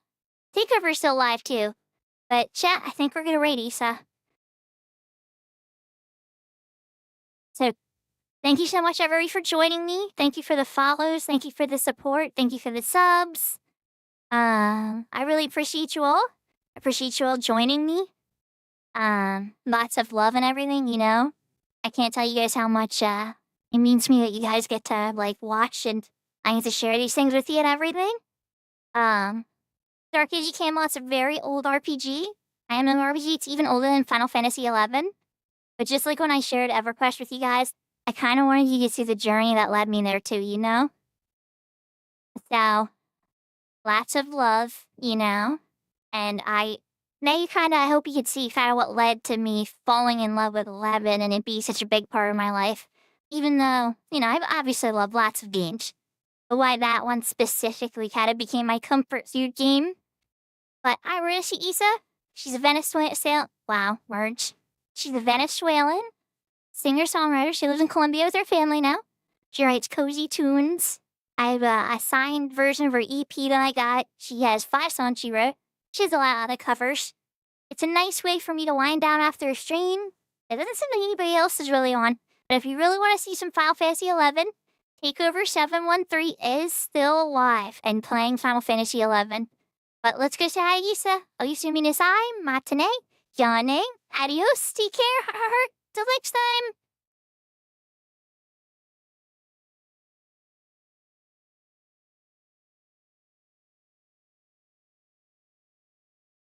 Takeover's still live too. But chat, I think we're gonna raid Issa. So, thank you so much, everybody, for joining me. Thank you for the follows. Thank you for the support. Thank you for the subs. I really appreciate you all. I appreciate you all joining me. Lots of love and everything, you know. I can't tell you guys how much, it means to me that you guys get to, like, watch and I get to share these things with you and everything. Dark Age Camelot's a very old RPG. MMORPG, it's even older than Final Fantasy XI. But just like when I shared EverQuest with you guys, I kind of wanted you to see the journey that led me there too, you know? So, lots of love, you know? And now you I hope you could see kind of what led to me falling in love with 11 and it be such a big part of my life. Even though, you know, I obviously love lots of games. But why that one specifically kind of became my comfort food game. But I really see Issa. She's a Venezuelan, wow, words. She's a Venezuelan singer-songwriter. She lives in Colombia with her family now. She writes cozy tunes. I have a signed version of her EP that I got. She has 5 songs she wrote. She has a lot of other covers. It's a nice way for me to wind down after a stream. It doesn't seem like anybody else is really on. But if you really want to see some Final Fantasy XI, Takeover 713 is still alive and playing Final Fantasy XI. But let's go say hi to Issa. Oyusu minasai, matane, yane, adios, take care, till next time.